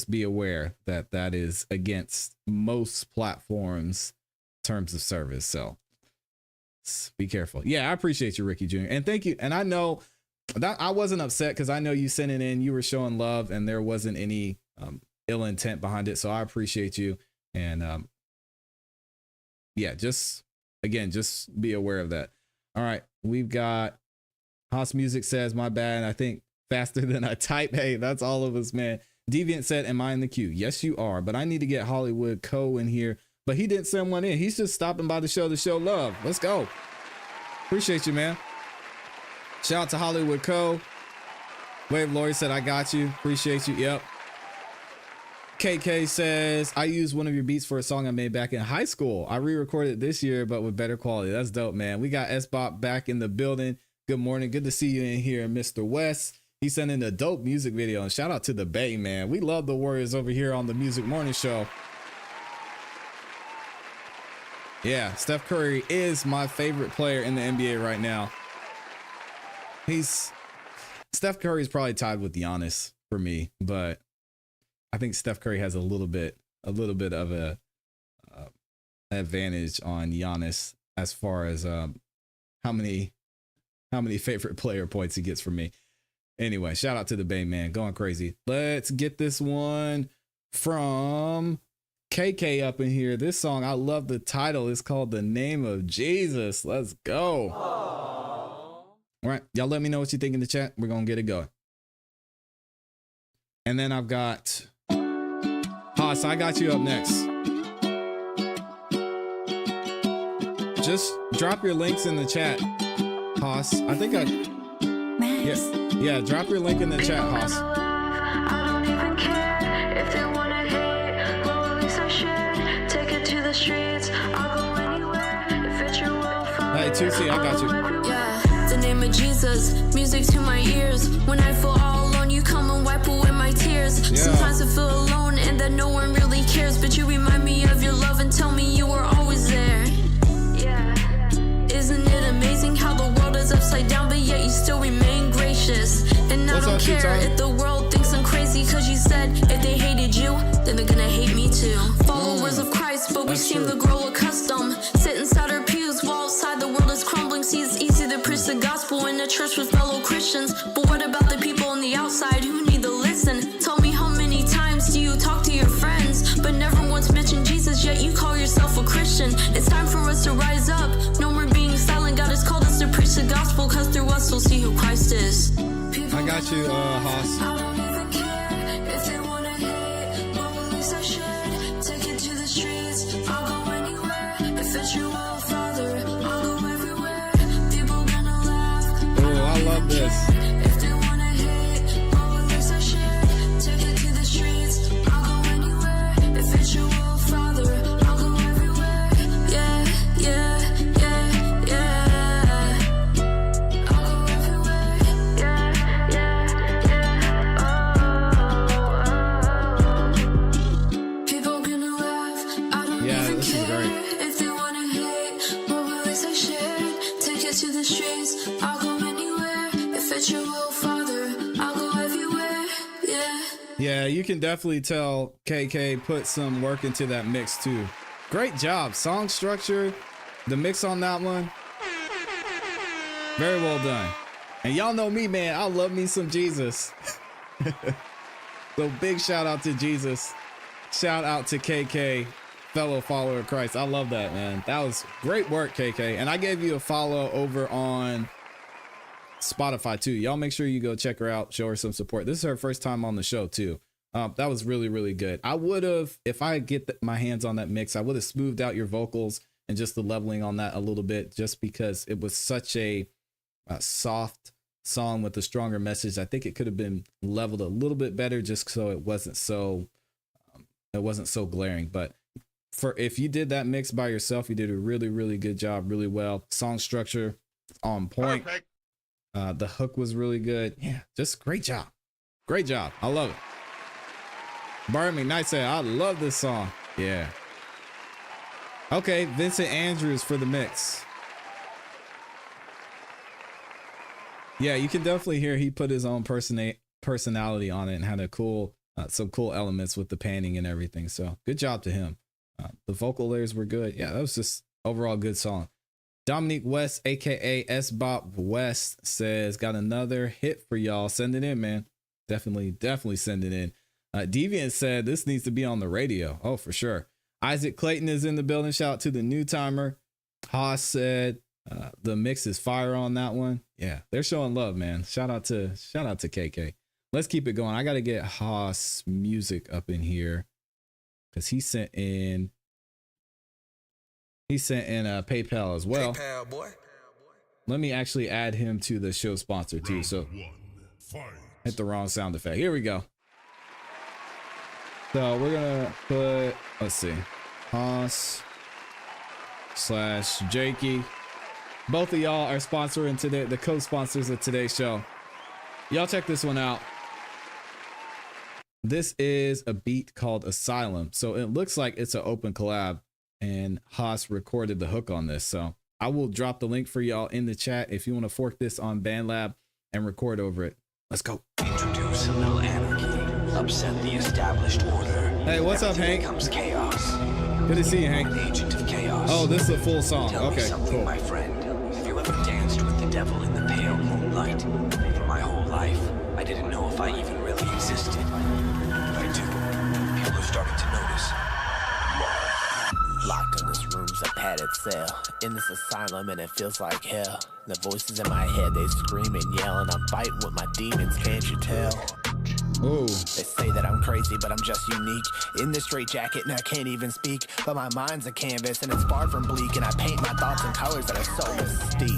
be aware that that is against most platforms' terms of service. So be careful. Yeah, I appreciate you, Ricky Jr. And thank you. And I know that I wasn't upset because I know you sent it in, you were showing love and there wasn't any ill intent behind it. So I appreciate you. And yeah, just be aware of that. All right. We've got Haas Music says, my bad. I think faster than I type. Hey, that's all of us, man. Deviant said, am I in the queue? Yes, you are. But I need to get Hollywood Co. in here. But he didn't send one in. He's just stopping by the show to show love. Let's go. Appreciate you, man. Shout out to Hollywood Co. Wave Lori said, I got you. Appreciate you. Yep. KK says, I used one of your beats for a song I made back in high school. I re-recorded it this year, but with better quality. That's dope, man. We got S-Bop back in the building. Good morning. Good to see you in here, Mr. West. He sent in a dope music video, and shout out to the Bay, man. We love the Warriors over here on the Music Morning Show. Yeah, Steph Curry is my favorite player in the NBA right now. Steph Curry is probably tied with Giannis for me, but I think Steph Curry has a little bit of a advantage on Giannis as far as how many favorite player points he gets from me. Anyway, shout out to the Bay, man, going crazy. Let's get this one from KK up in here. This song, I love the title. It's called The Name of Jesus. Let's go. Aww. All right, y'all let me know what you think in the chat. We're going to get it going. And then I've got Haas, I got you up next. Just drop your links in the chat, Haas. I think yeah, drop your link in the chat, Haas. I don't even care if they wanna hate. Well, at least I should take it to the streets. I'll go anywhere if it's your will. Hey, 2C, I got you. Yeah, the name of Jesus, music to my ears. When I feel all alone, you come and wipe away my tears. Yeah. Sometimes I feel alone and that no one really cares, but you remind me of your love and tell me you were always there. Yeah, isn't it amazing how the world is upside down, but yet you still remain gracious? And I don't care if the world thinks I'm crazy, cause you said if they hated you, then they're gonna hate me too. Followers of Christ, but we seem to grow accustomed. Sit inside our pews while outside the world is crumbling. See, it's easy to preach the gospel in a church with fellow Christians, but what about the people in the gospel, cause through us we'll see who Christ is. I got you, Haas. I don't even care if they wanna hate, but at least I should take it to the streets. I'll go anywhere if it's your will, Father. I'll go everywhere. People gonna laugh. Oh, I love this. If they wanna hate, but at least I should take it to the streets. I'll go anywhere if it's your will, Father. I'll go everywhere. Yeah, yeah, yeah, yeah. I'll go everywhere. Yeah, yeah, yeah. Oh. People gonna laugh. I don't Yeah, even this is care great. if they wanna hate, but at least I should take it to the streets. I'll go anywhere if it's your will, Father. I'll go everywhere. Yeah. Yeah, you can definitely tell KK put some work into that mix too. Great job. Song structure, the mix on that one. Very well done. And y'all know me, man. I love me some Jesus. So big shout out to Jesus. Shout out to KK, fellow follower of Christ. I love that, man. That was great work, KK. And I gave you a follow over on Spotify too. Y'all make sure you go check her out, show her some support. This is her first time on the show too. That was really, really good. I would have, if I get my hands on that mix, I would have smoothed out your vocals and just the leveling on that a little bit, just because it was such a soft song with a stronger message. I think it could have been leveled a little bit better, just so it wasn't so glaring. But for if you did that mix by yourself, you did a really, really good job, really well. Song structure on point. Perfect. The hook was really good. Yeah, just great job. Great job. I love it. Byron McKnight said, I love this song. Yeah. Okay, Vincent Andrews for the mix. Yeah, you can definitely hear he put his own personality on it and had a cool, some cool elements with the panning and everything. So good job to him. The vocal layers were good. Yeah, that was just overall good song. Dominique West, aka S Bop West, says, got another hit for y'all. Send it in, man. Definitely send it in. Deviant said this needs to be on the radio. Oh, for sure. Isaac Clayton is in the building. Shout out to the new timer. Haas said the mix is fire on that one. Yeah, they're showing love, man. Shout out to KK. Let's keep it going. I got to get Haas music up in here because he sent in PayPal as well. PayPal, boy. Let me actually add him to the show sponsor too. So hit the wrong sound effect. Here we go. So we're gonna put, let's see, Haas / Jakey. Both of y'all are sponsoring today, the co-sponsors of today's show. Y'all check this one out. This is a beat called Asylum. So it looks like it's an open collab, and Haas recorded the hook on this. So I will drop the link for y'all in the chat if you want to fork this on BandLab and record over it. Let's go. Introduce a little anarchy. Upset the established order. Hey, what's up, Hank? Becomes chaos. Good to see you, Hank. I'm an agent of chaos. Oh, this is a full song. Tell me Okay, something, cool. my friend. Have you ever danced with the devil in the pale moonlight? For my whole life, I didn't know if I even really existed. I do. People are starting to notice. Locked in this room's a padded cell. In this asylum and it feels like hell. The voices in my head, they scream and yell, and I'm fighting with my demons, can't you tell? Ooh. They say that I'm crazy, but I'm just unique. In this straitjacket and I can't even speak. But my mind's a canvas and it's far from bleak. And I paint my thoughts in colors that are so mystique.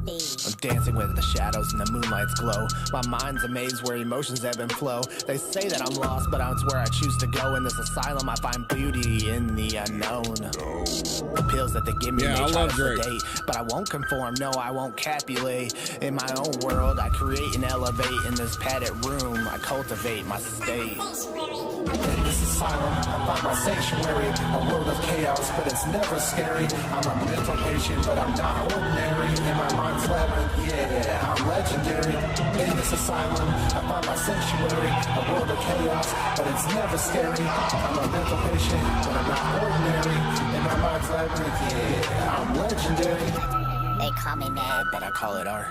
I'm dancing with the shadows and the moonlight's glow. My mind's a maze where emotions ebb and flow. They say that I'm lost, but it's where I choose to go. In this asylum, I find beauty in the unknown. The pills that they give me, Yeah, they I try love to Drake. sedate. But I won't conform, no, I won't capulate. In my own world, I create and elevate. In this padded room, I cultivate my state. In this asylum, I find my sanctuary, a world of chaos, but it's never scary. I'm a mental patient, but I'm not ordinary. In my mind's labyrinth, yeah, I'm legendary. In this asylum, I find my sanctuary, a world of chaos, but it's never scary. I'm a mental patient, but I'm not ordinary. In my mind's labyrinth, yeah, I'm legendary. They call me mad, but I call it art.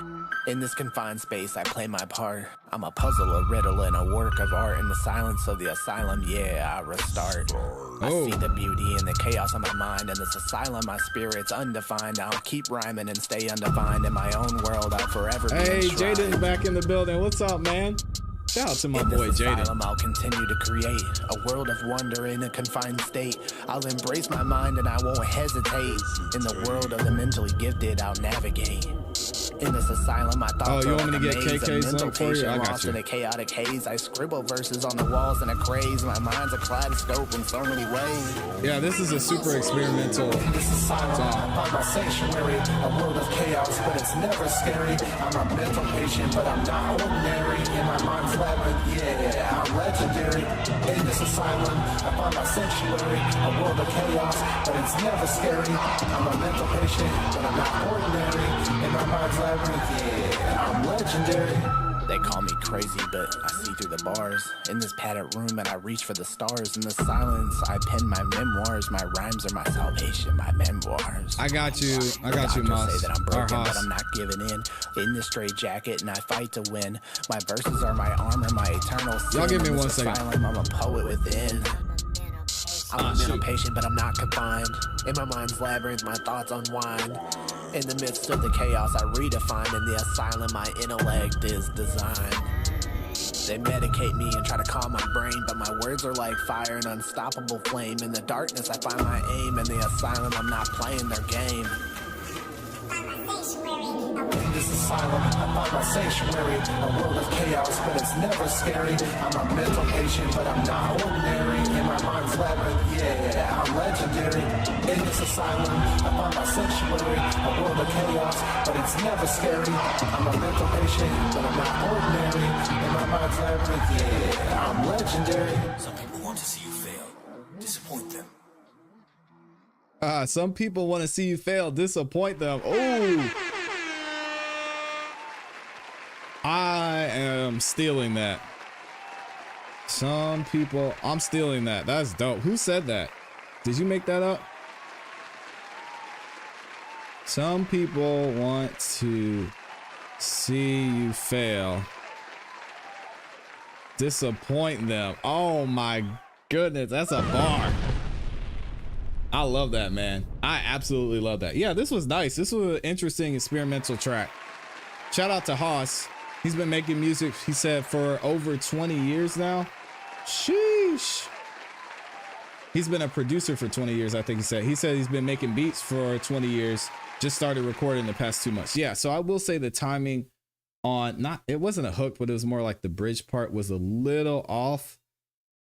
In this confined space, I play my part. I'm a puzzle, a riddle, and a work of art. In the silence of the asylum, yeah, I restart. I see the beauty in the chaos of my mind. In this asylum, my spirit's undefined. I'll keep rhyming and stay undefined. In my own world, I'll forever be Hey, enshrined. Jaden's back in the building. What's up, man? Shout out to my boy Jaden. Asylum, I'll continue to create a world of wonder in a confined state. I'll embrace my mind and I won't hesitate. In the world of the mentally gifted, I'll navigate. In this asylum, I thought you want me to get KK's KK's link for you? I got lost you. in a chaotic haze. I scribble verses on the walls in a craze. My mind's a kaleidoscope in so many ways. Yeah, this is a super experimental In this asylum, I song. find my sanctuary, a world of chaos, but it's never scary. I'm a mental patient, but I'm not ordinary. In my mind's labyrinth, yeah, I'm legendary. In this asylum, I find my sanctuary, a world of chaos, but it's never scary. I'm a mental patient, but I'm not ordinary. In my mind's labyrinth, yeah, I'm legendary. They call me crazy, but I see through the bars. In this padded room, and I reach for the stars. In the silence, I pen my memoirs. My rhymes are my salvation, my memoirs. I got you. I The got you, doctors Moss. say that I'm Or broken, but Haas. I'm not giving in this straight jacket, and I fight to win. My verses are my armor, my eternal sin. Y'all give me In this 1 second. asylum, I'm a poet within. I'm a mental patient, but I'm not confined. In my mind's labyrinth, my thoughts unwind. In the midst of the chaos, I redefine. In the asylum, my intellect is designed. They medicate me and try to calm my brain, but my words are like fire, an unstoppable flame. In the darkness, I find my aim. In the asylum, I'm not playing their game. In this asylum, I find my sanctuary, a world of chaos, but it's never scary. I'm a mental patient, but I'm not ordinary. In my mind's labyrinth, yeah, I'm legendary. In this asylum, I find my sanctuary, a world of chaos, but it's never scary. I'm a mental patient, but I'm not ordinary. In my mind's labyrinth, yeah, I'm legendary. Some people want to see you fail. Disappoint them. Some people want to see you fail, disappoint them. Oh, I am stealing that. Some people, I'm stealing that. That's dope. Who said that? Did you make that up? Some people want to see you fail, disappoint them. Oh my goodness, that's a bar. I love that, man. I absolutely love that. Yeah, this was nice. This was an interesting experimental track. Shout out to Haas. He's been making music, he said, for over 20 years now. Sheesh. He's been a producer for 20 years, I think he said. He said he's been making beats for 20 years. Just started recording the past 2 months. Yeah, so I will say the timing on, it wasn't a hook, but it was more like the bridge part was a little off.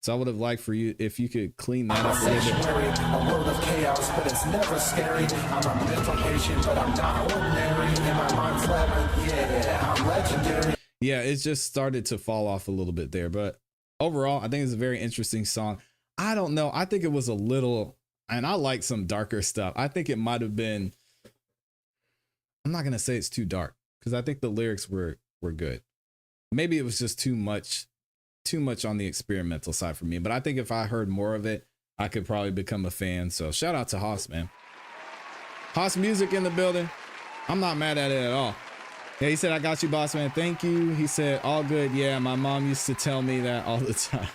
So I would have liked for you if you could clean that I'm a up a little bit. sanctuary, a world of chaos, but it's never scary. I'm a mental patient, but I'm not ordinary. In my mind's labyrinth, yeah, I'm legendary. Yeah, it just started to fall off a little bit there, but overall, I think it's a very interesting song. I don't know. I think it was a little, and I like some darker stuff. I think it might have been, I'm not going to say it's too dark because I think the lyrics were good. Maybe it was just too much on the experimental side for me, but I think if I heard more of it, I could probably become a fan. So shout out to Haas, man. Haas Music in the building. I'm not mad at it at all. Yeah, he said, I got you, boss man. Thank you. He said, all good. Yeah, my mom used to tell me that all the time.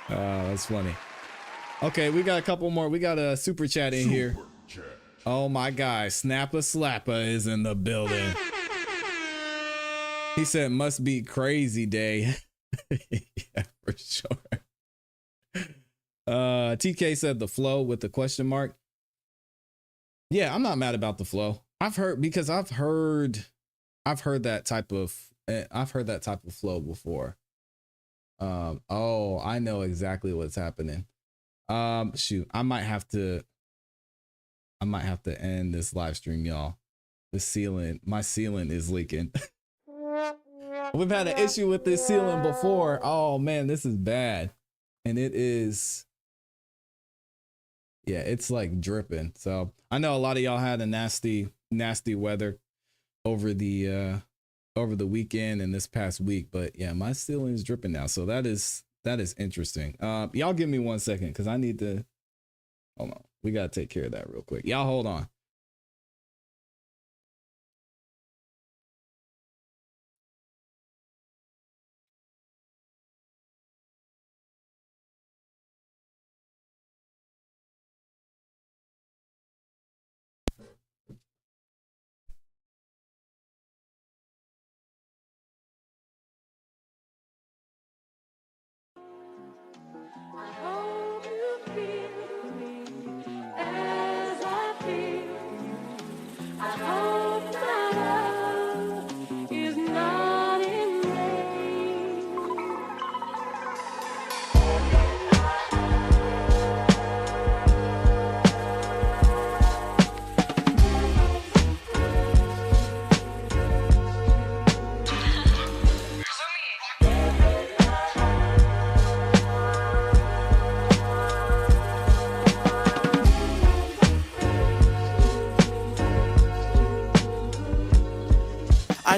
That's funny. Okay, we got a couple more. We got a super chat in here. Oh my guy, Snappa Slappa is in the building. He said, must be crazy day. Yeah, for sure. TK said the flow with the question mark. Yeah, I'm not mad about the flow. I've heard that type of flow before. Oh, I know exactly what's happening. Shoot, I might have to end this live stream, y'all. My ceiling is leaking. We've had an issue with this ceiling before. Oh man, this is bad. And it is, yeah, it's like dripping. So I know a lot of y'all had a nasty weather over the weekend and this past week, but yeah, my ceiling is dripping now. So that is interesting. Y'all give me 1 second because I need to, hold on. We got to take care of that real quick. Y'all hold on.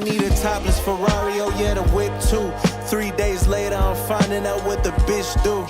I need a topless Ferrari, oh yeah, the whip too. 3 days later, I'm finding out what the bitch do.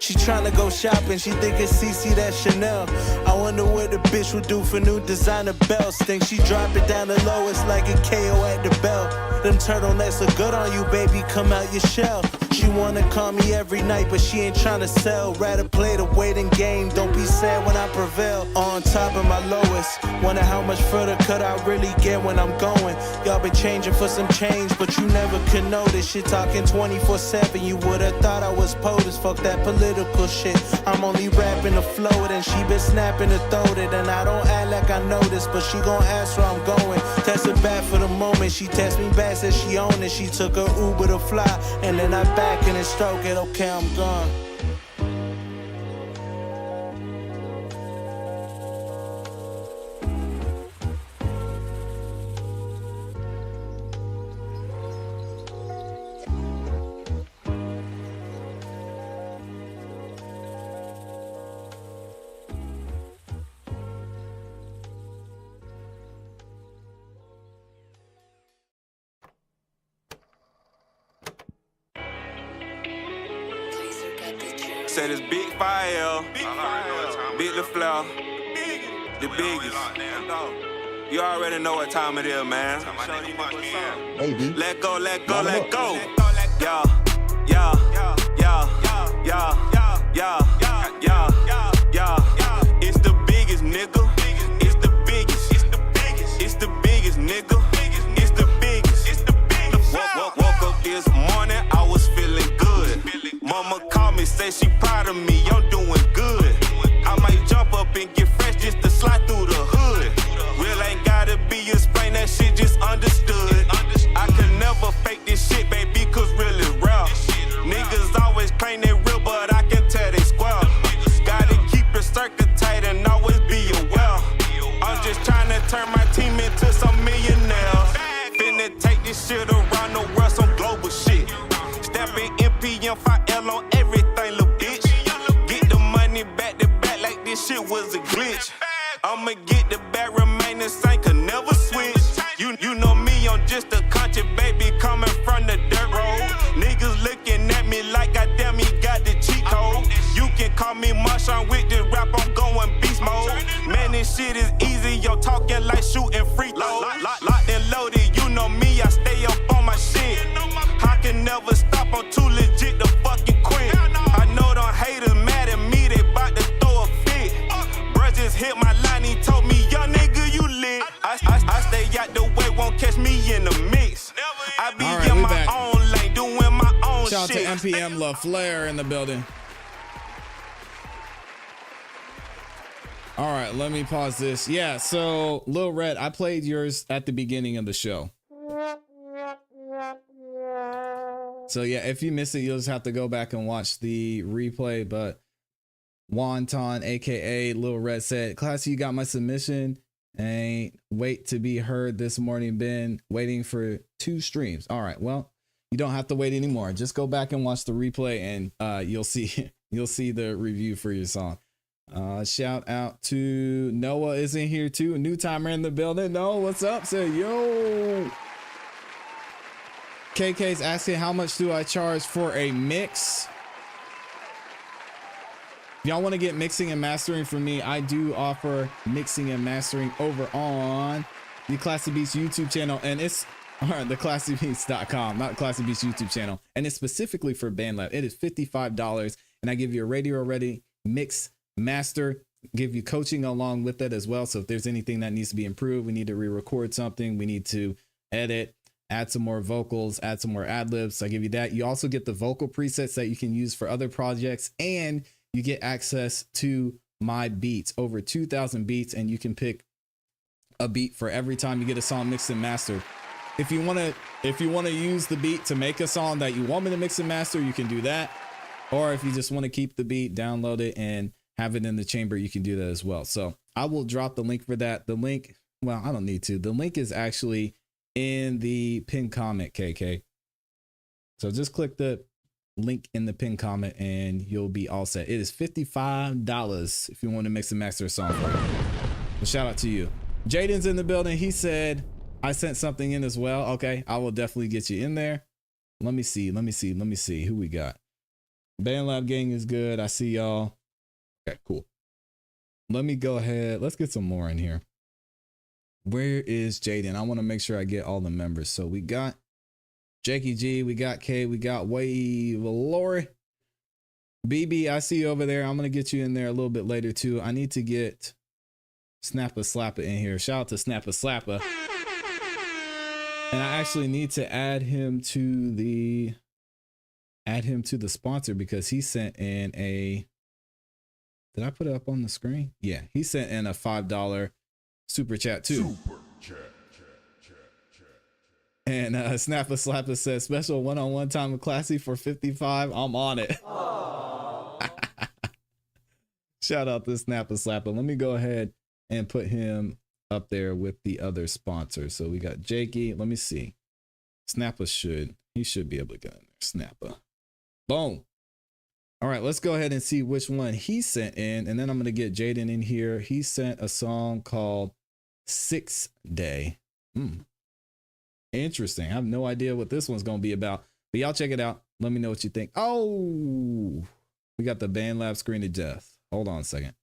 She tryna go shopping, she think it's CC, that Chanel. I wonder what the bitch would do for new designer belts. Think she drop it down the lowest like a KO at the belt. Them turtlenecks look good on you, baby, come out your shell. She wanna call me every night, but she ain't tryna sell. Rather play the waiting game, don't be sad when I prevail. On top of my lowest, wonder how much further could I really get when I'm going. Y'all been changing for some change, but you never could notice. Shit talking 24/7, you would've thought I was POTUS. Fuck that political shit, I'm only rapping to flow it. And she been snapping to throw it, and I don't act like I know this, but she gon' ask where I'm going. Test her back for the moment, she text me back, said she own it. She took her Uber to fly, and then I back and stroke it, okay, I'm gone. Said it's Big Fire, Big the Flow, the biggest. You already know what time it is, man. Let go, let go, let go. Yeah, yeah, yeah, yeah, yeah, yeah, yeah. It's the biggest, nigga. It's the biggest. It's the biggest. It's the biggest, nigga. It's the biggest. It's the biggest. Woke up this morning, I was feeling good. Mama called me, say she proud of me, I'm doing good. I might jump up and get fresh just to slide through the hood. Real ain't gotta be explained, that shit just understood. I could never fake this shit, baby, cause real is real. Niggas always claim they real, but I can tell they square. Gotta keep your circle tight and always be aware. I'm just trying to turn my team into some millionaires. Finna take this shit around the world, some global shit. Stepping MPM 5L on everything, little bitch. Get the money back to back like this shit was a glitch. I'ma get the back, remain the same, could never switch. You know me, I'm just a country baby coming from the dirt road. Niggas looking at me like I damn he got the cheat code. You can call me Marshawn with this rap, I'm going beast mode. Man, this shit is easy, yo, talking like shooting free throws. Locked and loaded, you know me, I stay up on my shit. I can never stop, I'm too legit to fucking quit. I know them haters mad at me, they bout to throw a fit. Bruh just hit my line, he told me, young nigga, you lit. I stay out the way, won't catch me in the mix. I be right, in we my back. own lane, doing my own Shout shit. out to MPM La Flair in the building. All right, let me pause this. Yeah, so Lil Red, I played yours at the beginning of the show. So yeah, if you missed it, you'll just have to go back and watch the replay. But Wonton, aka Lil Red, said, "ClassE, you got my submission. Ain't wait to be heard this morning. Been waiting for 2 streams. All right, well, you don't have to wait anymore. Just go back and watch the replay, and you'll see the review for your song." Shout out to Noah is in here too. A new timer in the building. Noah, what's up? Say yo. KK's asking, how much do I charge for a mix? If y'all want to get mixing and mastering from me, I do offer mixing and mastering over on the ClassE Beats YouTube channel, and it's the ClassEbeats.com, not ClassE Beats YouTube channel, and it's specifically for BandLab. It is $55, and I give you a radio ready mix master, give you coaching along with it as well. So if there's anything that needs to be improved, we need to re-record something, we need to edit, add some more vocals, add some more ad-libs, I give you that. You also get the vocal presets that you can use for other projects, and you get access to my beats, over 2,000 beats, and you can pick a beat for every time you get a song mixed and mastered. If you want to use the beat to make a song that you want me to mix and master, you can do that. Or if you just want to keep the beat, download it and have it in the chamber, you can do that as well. So I will drop the link for that. The link, well, I don't need to. The link is actually in the pinned comment, KK. So just click the link in the pinned comment and you'll be all set. It is $55 if you want to mix and master a song for you. So shout out to you. Jaden's in the building. He said, I sent something in as well. Okay, I will definitely get you in there. Let me see who we got. BandLab gang is good. I see y'all. Okay, cool. Let me go ahead. Let's get some more in here. Where is Jaden? I want to make sure I get all the members. So we got Jakey G, we got K, we got Wave Lori. BB, I see you over there. I'm going to get you in there a little bit later too. I need to get Snappa Slappa in here. Shout out to Snappa Slappa. And I actually need to add him to the sponsor because he sent in a, did I put it up on the screen? Yeah, he sent in a $5 super chat too. And Snappa Slappa says special one-on-one time with ClassE for 55. I'm on it. Shout out to Snappa Slappa. Let me go ahead and put him up there with the other sponsors. So we got Jakey. Let me see. Snappa he should be able to get in there. Snappa. Boom. All right, let's go ahead and see which one he sent in. And then I'm going to get Jaden in here. He sent a song called 6 Day. Interesting. I have no idea what this one's going to be about, but y'all check it out. Let me know what you think. Oh, we got the BandLab screen to death. Hold on a second.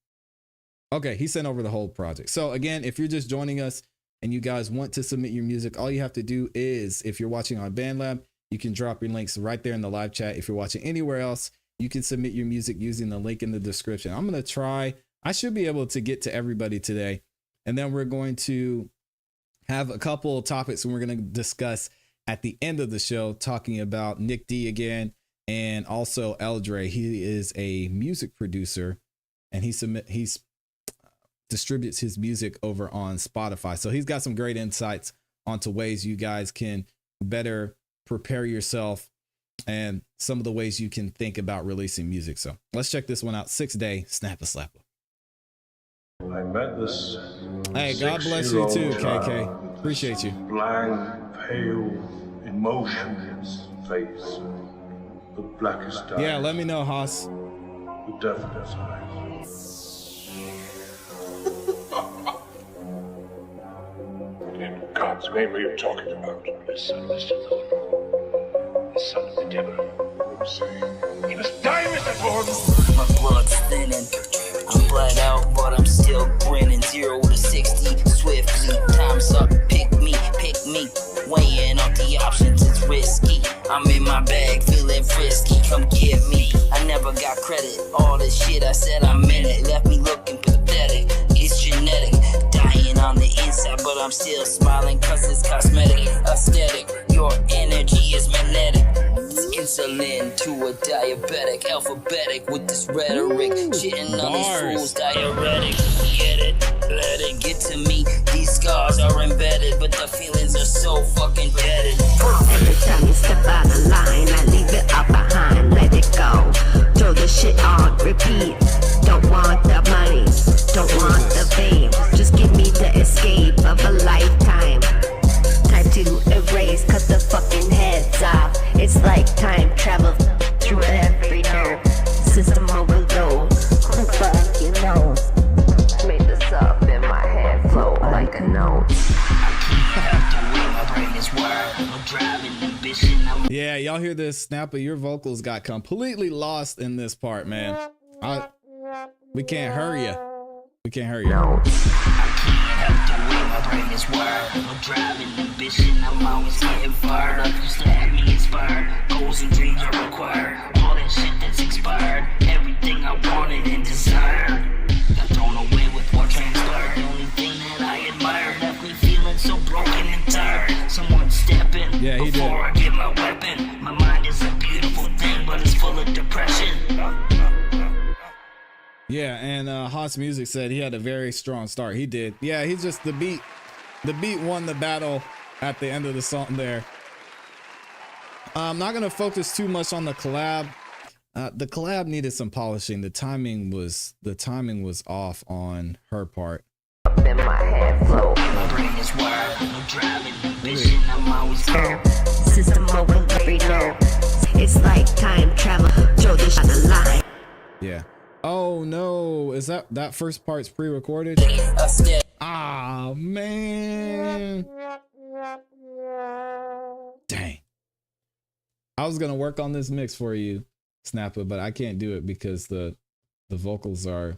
Okay, he sent over the whole project. So again, if you're just joining us and you guys want to submit your music, all you have to do is, if you're watching on BandLab, you can drop your links right there in the live chat. If you're watching anywhere else, you can submit your music using the link in the description. I'm going to try. I should be able to get to everybody today. And then we're going to have a couple of topics and we're going to discuss at the end of the show, talking about Nick D again, and also Eldre. He is a music producer and he distributes his music over on Spotify. So he's got some great insights onto ways you guys can better prepare yourself and some of the ways you can think about releasing music. So let's check this one out. 6 Day, Snappa Slappa. I met this. Hey, God bless you too, KK. Appreciate you. Blank, pale, emotionless face. The blackest eyes. Yeah, let me know, Haas. The deafest eyes. In God's name are you talking about? Listen, Lord. The son of the devil. He must die, Mr. Gordon. My blood's thinning. I'm bled out, but I'm still grinning. 0 to 60 swiftly. Time's up. Pick me. Weighing up the options, it's risky. I'm in my bag, feeling frisky. Come get me. I never got credit. All the shit I said, I meant it. Left me looking pathetic. It's genetic. Dying on the inside, but I'm still smiling, cause it's cosmetic. Aesthetic. Your energy is magnetic. Insulin to a diabetic, alphabetic with this rhetoric. Shitting on these fools, diuretic. Get it, let it get to me. These scars are embedded, but the feelings are so fucking deaded. Every time you step out of line, I leave it all behind, let it go. Throw the shit on repeat. Don't want the money, don't want the fame. Just give me the escape of a lifetime. Time to erase, cut the fucking heads off. It's like time travel through every nerve. System overload. Who fucking knows? Made this up in my head, flow like a note. Yeah, y'all hear this, Snappa? Your vocals got completely lost in this part, man. We can't hurry you. We can't hurry you. No. My brain is wired. No driving ambition. I'm always getting fired up. Just to have me inspired. Goals and dreams are required. All that shit that's expired. Everything I wanted and desired. Got thrown away with what transpired. The only thing that I admired left me feeling so broken and tired. Someone step in before I get my weapon. My mind is a beautiful thing, but it's full of depression. Yeah, and Haas Music said he had a very strong start. He did. Yeah, he's just the beat won the battle at the end of the song there. I'm not gonna focus too much on the collab. The collab needed some polishing. The timing was off on her part. In my head flow. My brain is wired. No driving ambition. I'm always cold. System overload. It's like time travel. Throw this on the line. Yeah. Oh no, is that first part's pre-recorded? Ah man. I was gonna work on this mix for you, Snapper, but I can't do it because the vocals are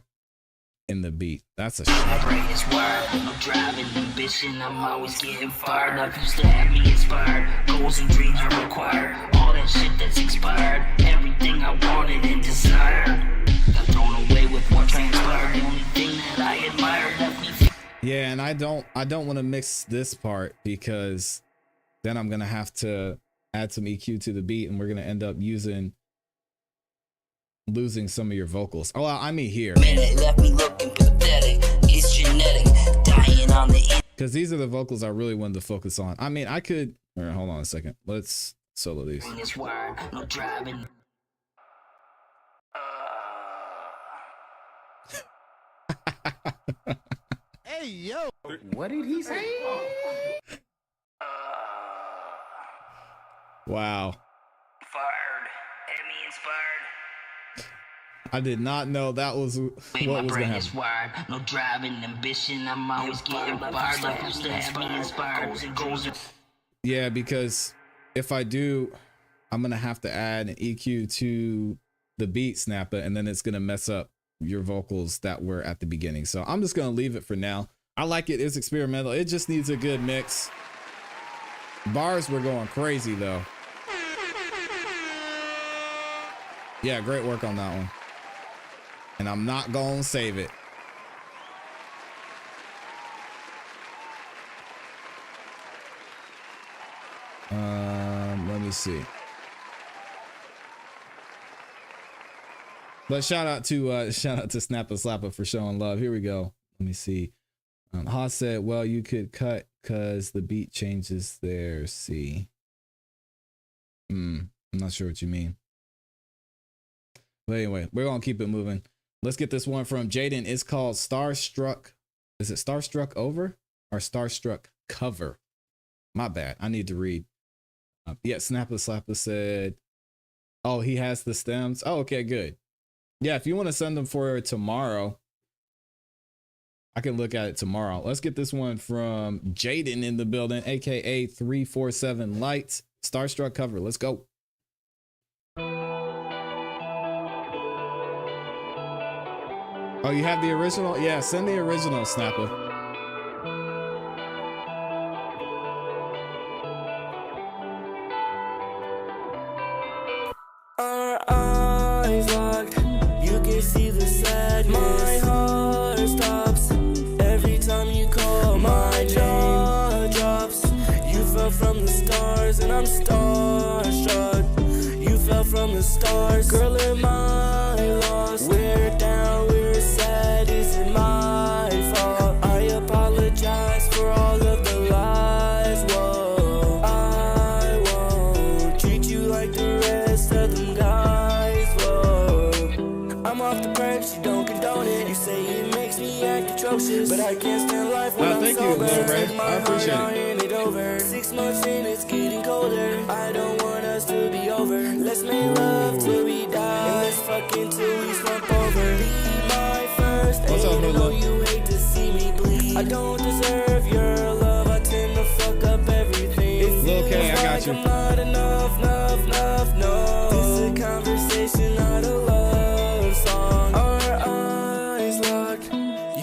in the beat. That's a shame. My brain is wired, I'm driving ambition, I'm always getting fired up. Used to have me inspired, goals and dreams are required. All that shit that's expired, everything I wanted and desired got thrown away with what transpired. The only thing that I admired left me. Yeah, and I don't want to mix this part because then I'm gonna have to add some EQ to the beat, and we're gonna end up losing some of your vocals. Oh, I mean here. Minute left me looking pathetic. It's genetic, dying on the because these are the vocals I really wanted to focus on. I mean, I could. All right, hold on a second. Let's solo these. It's wired, no driving. Hey, yo. What did he say? Wow. Fired. Had me inspired. I did not know that was what was gonna happen. Wired, no driving ambition. I'm always getting fired up. Used to have me inspired. Yeah, because if I do, I'm gonna have to add an EQ to the beat, Snapper, and then it's gonna mess up your vocals that were at the beginning. So I'm just gonna leave it for now. I like it. It's experimental. It just needs a good mix. Bars were going crazy though. Yeah, great work on that one. And I'm not gonna save it. Let me see. But shout out to Snapper Slapper for showing love. Here we go. Let me see. Haas said, well, you could cut because the beat changes there. See. I'm not sure what you mean. But anyway, we're gonna keep it moving. Let's get this one from Jaden. It's called Starstruck. Is it Starstruck Over or Starstruck Cover? My bad. I need to read. Yeah, Snapper Slapper said, oh, he has the stems. Oh, okay, good. Yeah, if you want to send them for tomorrow, I can look at it tomorrow. Let's get this one from Jaden in the building, aka 347 Lights. Starstruck Cover. Let's go. Oh, you have the original? Yeah, send the original, Snapper. Our eyes locked, you can see the sadness. My heart stops every time you call. My jaw drops. You fell from the stars and I'm starstruck. You fell from the stars, girl. Am I lost? We're down, we're sad. Is it my fault? I apologize for all of the lies. Whoa, I won't treat you like the rest of them guys. Whoa, I'm off the perks, you don't condone it. You say it makes me act atrocious, but I can't stand life when I'm sober. Take my heart out and it over. 6 months in, it's getting colder. I don't want us to be over. Let's make love till we die, and let's fuck until we slump over. Be my first, and I know you hate to see me bleed. I don't deserve your love, I tend to fuck up everything. It feels like I'm not enough, no. This is a conversation, not a love song. Our eyes locked,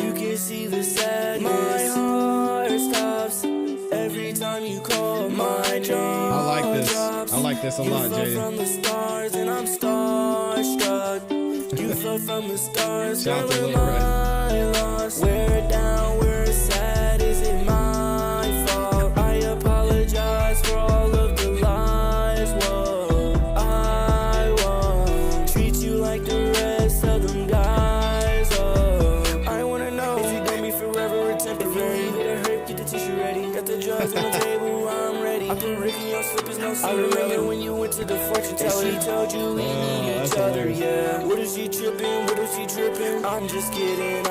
you can see the sadness. My heart stops every time you call. My jaw I like this. I like this a lot, Jaden. You fell from the stars and I'm starstruck. You fell from the stars, shout out to girl, Little Red. am I lost? We're down, we're sad, is it my fault? I apologize for all of the lies. Whoa, I won't treat you like the rest of them guys. Oh, I wanna know, is it gonna be forever or temporary? If you need it to hurt, get the tissue ready. Got the drugs on the table, I'm ready. I put Rick in your slippers, no I remember when you went to the fortune teller. She told you we need each other, yeah. What is she tripping? What is she tripping? I'm just kidding.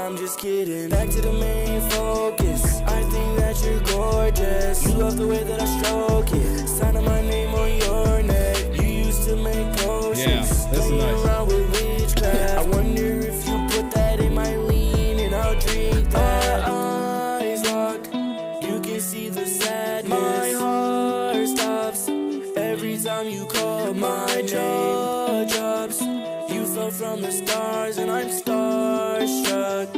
Back to the main focus. I think that you're gorgeous. You love the way that I stroke it. Signing my name on your neck. You used to make potions. Yeah, this is nice. Around with witchcraft. I wonder if you put that in my lean and I'll drink that. Our eyes locked. You can see the sadness. My heart stops every time time you call my jaw drops. You fell from the stars and I'm starstruck.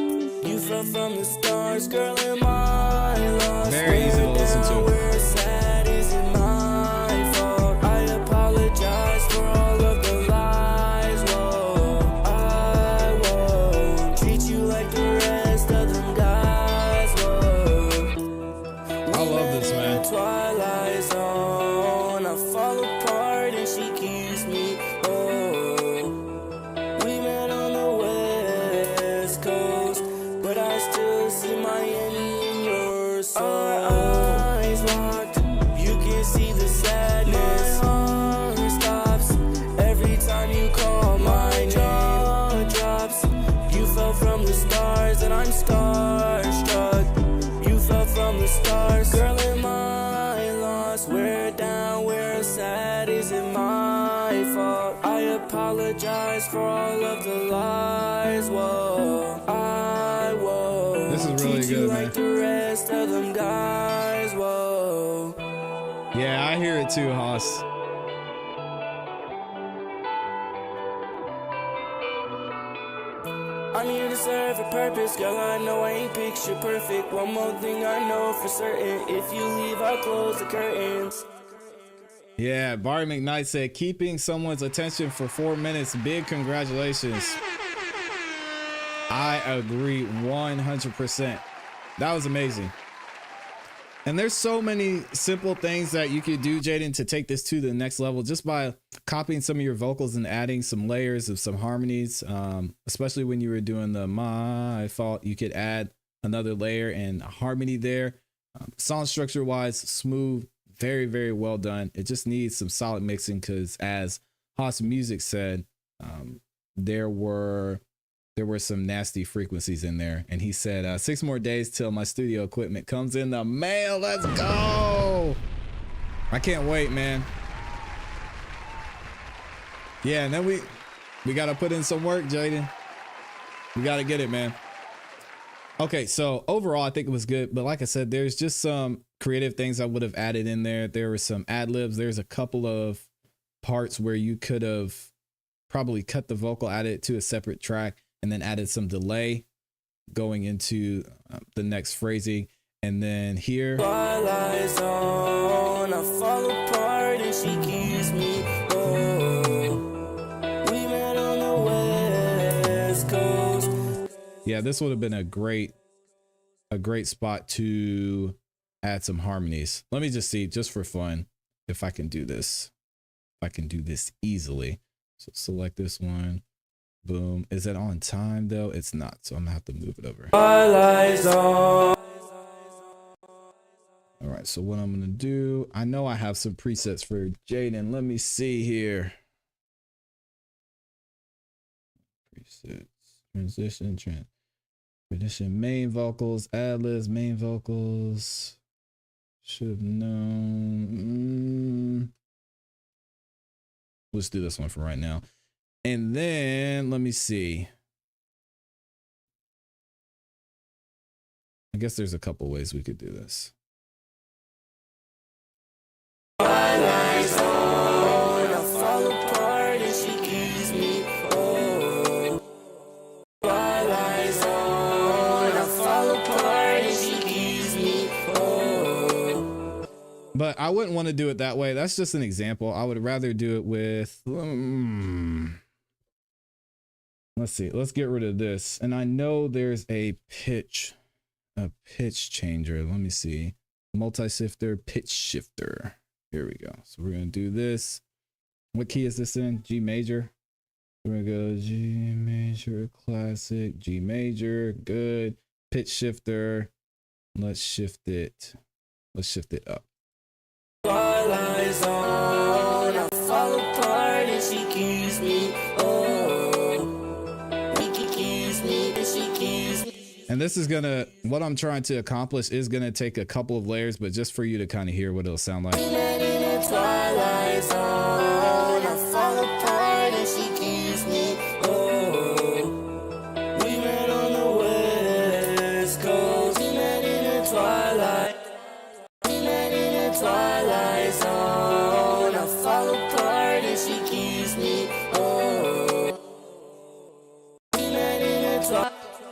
You fell from the stars, girl, am I lost? Very easy to listen to. We're sad, is it my fault? I apologize for all of the lies. Whoa, I won't treat you like the rest of them guys. Whoa, I love this, man. Twilight Zone, I fall apart and she keeps me. Oh, we met on the West Coast, but I still see Miami in your soul. Our eyes locked, you can see the sadness. My heart stops every time you call my name. Jaw drops, you fell from the stars and I'm starstruck. You fell from the stars, girl, am I lost? We're down, we're sad, is it my fault? I apologize for all of the lies. Whoa, I won't This is really treat you good, like man. the rest of them guys. Whoa. Yeah, I hear it too, Haas. I'm here to serve a purpose, girl, I know I ain't picture perfect. One more thing I know for certain, if you leave, I'll close the curtains. Yeah, Barry McKnight said, keeping someone's attention for 4 minutes, big congratulations. I agree 100%. That was amazing. And there's so many simple things that you could do, Jaden, to take this to the next level just by copying some of your vocals and adding some layers of some harmonies. Especially when you were doing the My Fault, you could add another layer and harmony there. Song structure wise, smooth, very, very well done. It just needs some solid mixing because, as Haas Music said, there were some nasty frequencies in there. And he said, 6 more days till my studio equipment comes in the mail. Let's go. I can't wait, man. Yeah, and then we got to put in some work, Jaden. We got to get it, man. Okay, so overall, I think it was good. But like I said, there's just some creative things I would have added in there. There were some ad libs. There's a couple of parts where you could have probably cut the vocal, added it to a separate track, and then added some delay going into the next phrasing. And then here. Twilight Zone, I fall apart and she keeps me. Oh, we met on the West Coast. Yeah, this would have been a great spot to add some harmonies. Let me just see, just for fun, if I can do this. If I can do this easily. So select this one. Boom. Is it on time though? It's not, so I'm gonna have to move it over. Twilight Zone. All right, so what I'm gonna do, I know I have some presets for Jaden. Let me see here. Presets, transition, main vocals, ad-libs, main vocals. Should have known. Let's do this one for right now. And then let me see. I guess there's a couple ways we could do this. Twilight Zone, I fall apart and she keeps me. Oh, Twilight Zone, I fall apart and she keeps me. Oh. But I wouldn't want to do it that way. That's just an example. I would rather do it with. Let's see. Let's get rid of this. And I know there's a pitch changer. Let me see. Multi-shifter, pitch shifter. Here we go. So we're going to do this. What key is this in? G major. We're going to go G major, classic, G major. Good. Pitch shifter. Let's shift it. Let's shift it up. Twilight Zone, I fall apart and she keeps me. Oh, she keeps me and she keeps me. And this is gonna, what I'm trying to accomplish is gonna take a couple of layers, but just for you to kind of hear what it'll sound like. We met in a Twilight Zone, I fall apart and she keeps me. Oh, we met on the West Coast. We met in a Twilight. We met in a Twilight Zone, I fall apart.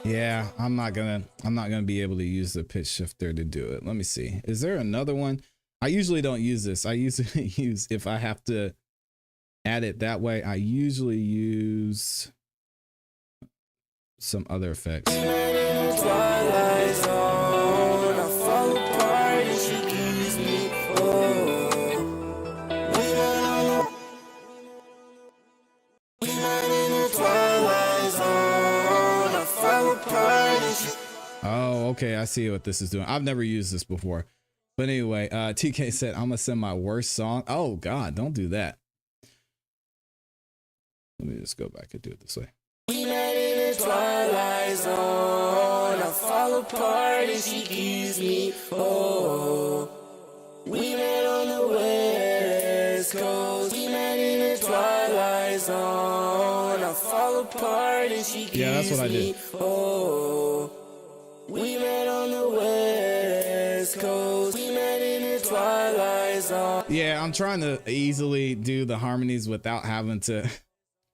Yeah, I'm not gonna be able to use the pitch shifter to do it. Let me see. Is there another one? I usually don't use this. I usually use, if I have to add it that way, I usually use some other effects. Oh, okay. I see what this is doing. I've never used this before. But anyway, TK said, I'm gonna send my worst song. Oh God, don't do that. Let me just go back and do it this way. We met in the twilight zone. I fall apart and she gives me oh. We met on the west coast. We met in the twilight zone. I fall apart and she gives me that's what I did. Oh. We met on the west coast. We met in the twilight zone. Yeah, I'm trying to easily do the harmonies without having to.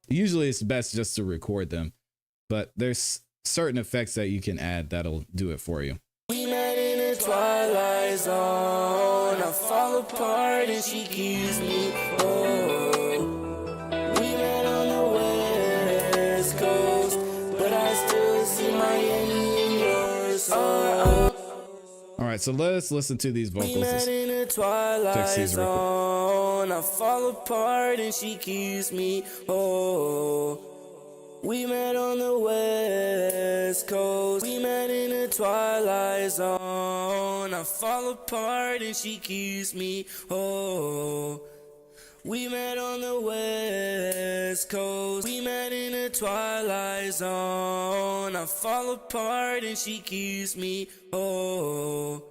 Usually it's best just to record them, but there's certain effects that you can add that'll do it for you. We met in the twilight zone. I fall apart and she gives me oh. We met on the west coast, but I still see Miami in yours. All right, so let's listen to these vocals. We met in the twilight zone. I fall apart and she gives me oh. We met on the west coast. We met in the twilight zone. I fall apart and she gives me oh. We met on the west coast. We met in the twilight zone. I fall apart and she gives me oh.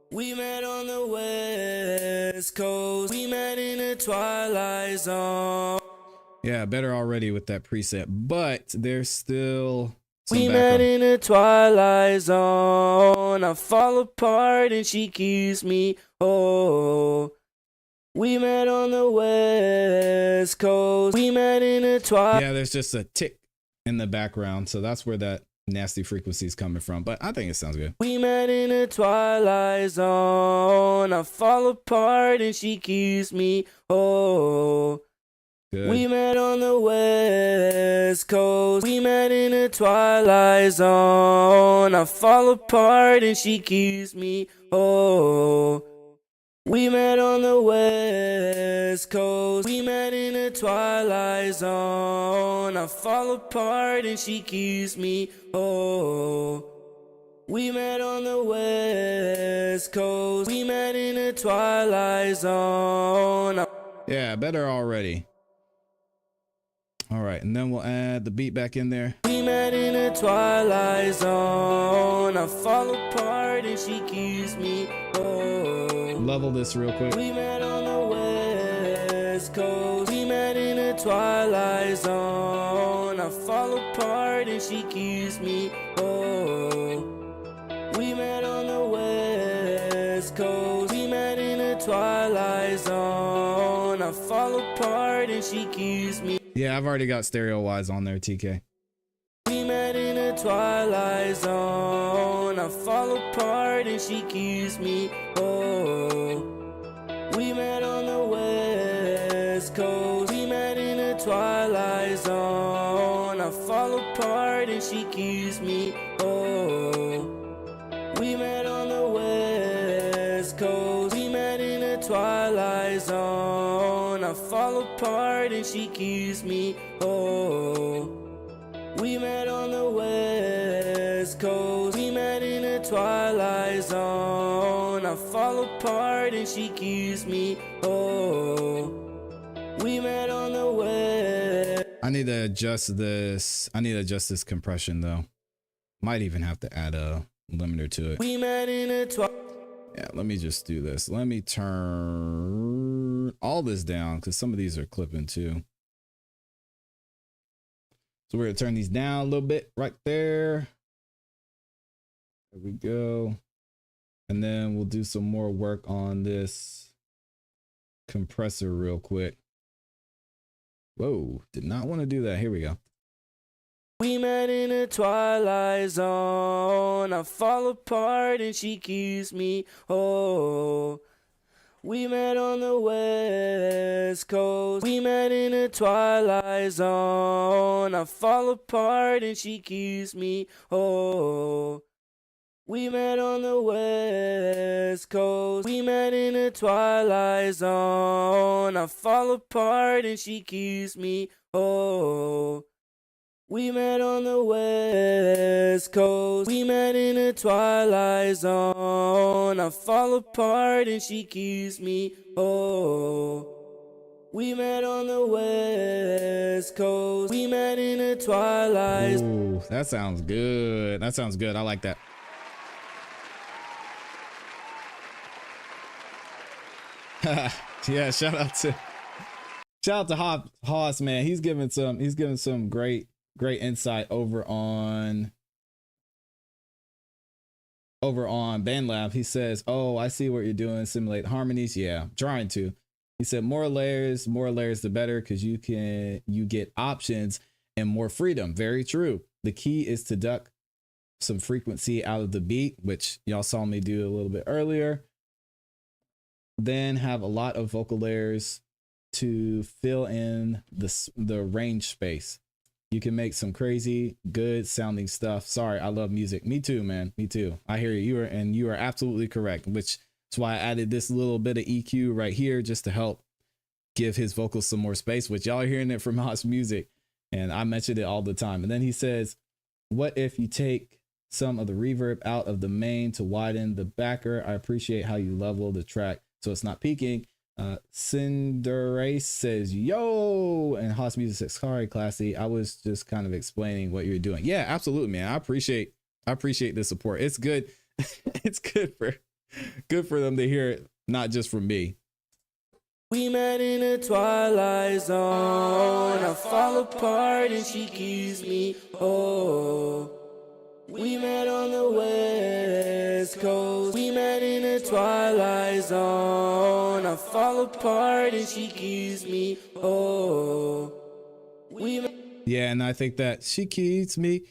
We met on the west coast. We met in the twilight zone. Yeah, better already with that preset, but there's still some we background. met in the twilight zone. I fall apart and she gives me oh. We met on the west coast. We met in the twilight. Yeah, there's just a tick in the background, so that's where that nasty frequency is coming from, but I think it sounds good. We met in the twilight zone. I fall apart and she gives me oh. Good. We met on the west coast. We met in the twilight zone. I fall apart and she gives me oh. We met on the west coast. We met in the twilight zone. I fall apart and she gives me oh. We met on the west coast. We met in the twilight zone. Yeah, better already. All right, and then we'll add the beat back in there. We met in the twilight zone. I fall apart and she gives me oh. Level this real quick. We met on the west coast. We met in the twilight zone. I fall apart and she gives me oh. We met on the west coast. We met in the twilight zone. I fall apart and she gives me. Yeah, I've already got stereo wise on there, TK. We met in the twilight zone. I fall apart and she gives me oh. We met on the west coast. We met in the twilight zone. I fall apart and she gives me oh. We met on the west coast. We met in the twilight zone. I fall apart and she gives me oh. We met on the west coast. We met in the twilight zone. I fall apart and she gives me oh. We met on the west. I need to adjust this. I need to adjust this compression though. Might even have to add a limiter to it. We met in the twilight. Yeah, let me just do this. Let me turn all this down because some of these are clipping too. So we're gonna turn these down a little bit right there. There we go. And then we'll do some more work on this compressor real quick. Whoa, did not want to do that. Here we go. We met in a twilight zone. I fall apart and she keeps me. Oh, we met on the West Coast. We met in a twilight zone. I fall apart and she keeps me. Oh, we met on the West Coast. We met in a twilight zone. I fall apart and she keeps me. Oh, we met on the West Coast. We met in a twilight zone. I fall apart and she keeps me. Oh, we met on the West Coast. We met in a twilight. Ooh, that sounds good. That sounds good. I like that. Yeah, shout out to Haas, man. He's giving some great insight over on BandLab. He says, "Oh, I see what you're doing. Simulate harmonies." Yeah, I'm trying to. He said, more layers the better, because you get options and more freedom. Very true. The key is to duck some frequency out of the beat, which y'all saw me do a little bit earlier. Then have a lot of vocal layers to fill in the range space. You can make some crazy good sounding stuff. Sorry, I love music. Me too, man. Me too. I hear you. You are absolutely correct, which is why I added this little bit of EQ right here just to help give his vocals some more space, which y'all are hearing it from Haas Music, and I mentioned it all the time. And then he says, what if you take some of the reverb out of the main to widen the backer? I appreciate how you level the track so it's not peaking. Cinderace says, yo, and Haas Music says, sorry, ClassE. I was just kind of explaining what you're doing. Yeah, absolutely, man. I appreciate the support. It's good. It's good for them to hear it, not just from me. We met in a twilight zone. I fall apart and she keeps me. Oh, we met on the West Coast. We met in a twilight zone. I fall apart and she keeps me. Oh, yeah, and I think that she keeps me.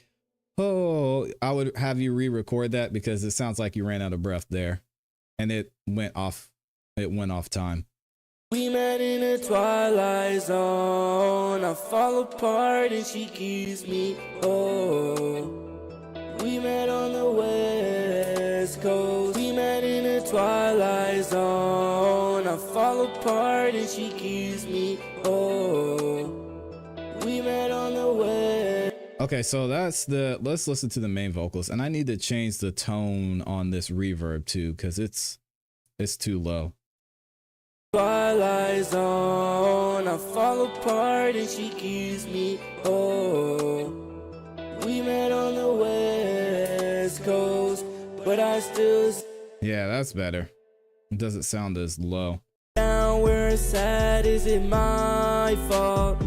Oh, I would have you re-record that because it sounds like you ran out of breath there, and it went off time. We met in a twilight zone. I fall apart and she keeps me. Oh, we met on the West Coast. We met in a twilight zone. I fall apart and she keeps me. Oh, we met on the West. Okay, so let's listen to the main vocals, and I need to change the tone on this reverb too, because it's too low. Twilight zone, I fall apart and she keeps me. Oh, we met on the West Coast, but I still. Yeah, that's better. It doesn't sound as low. Down where it's sad, is it my fault?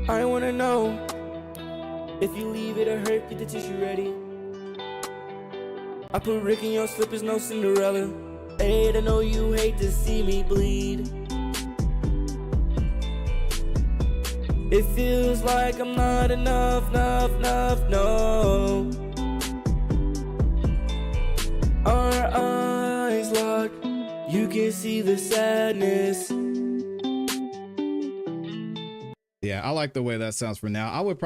I wanna know if you leave it or hurt, get the tissue ready. I put Rick in your slippers, no Cinderella. Hey, I know you hate to see me bleed. It feels like I'm not enough, no. Our eyes lock, you can see the sadness. Yeah, I like the way that sounds for now. I'm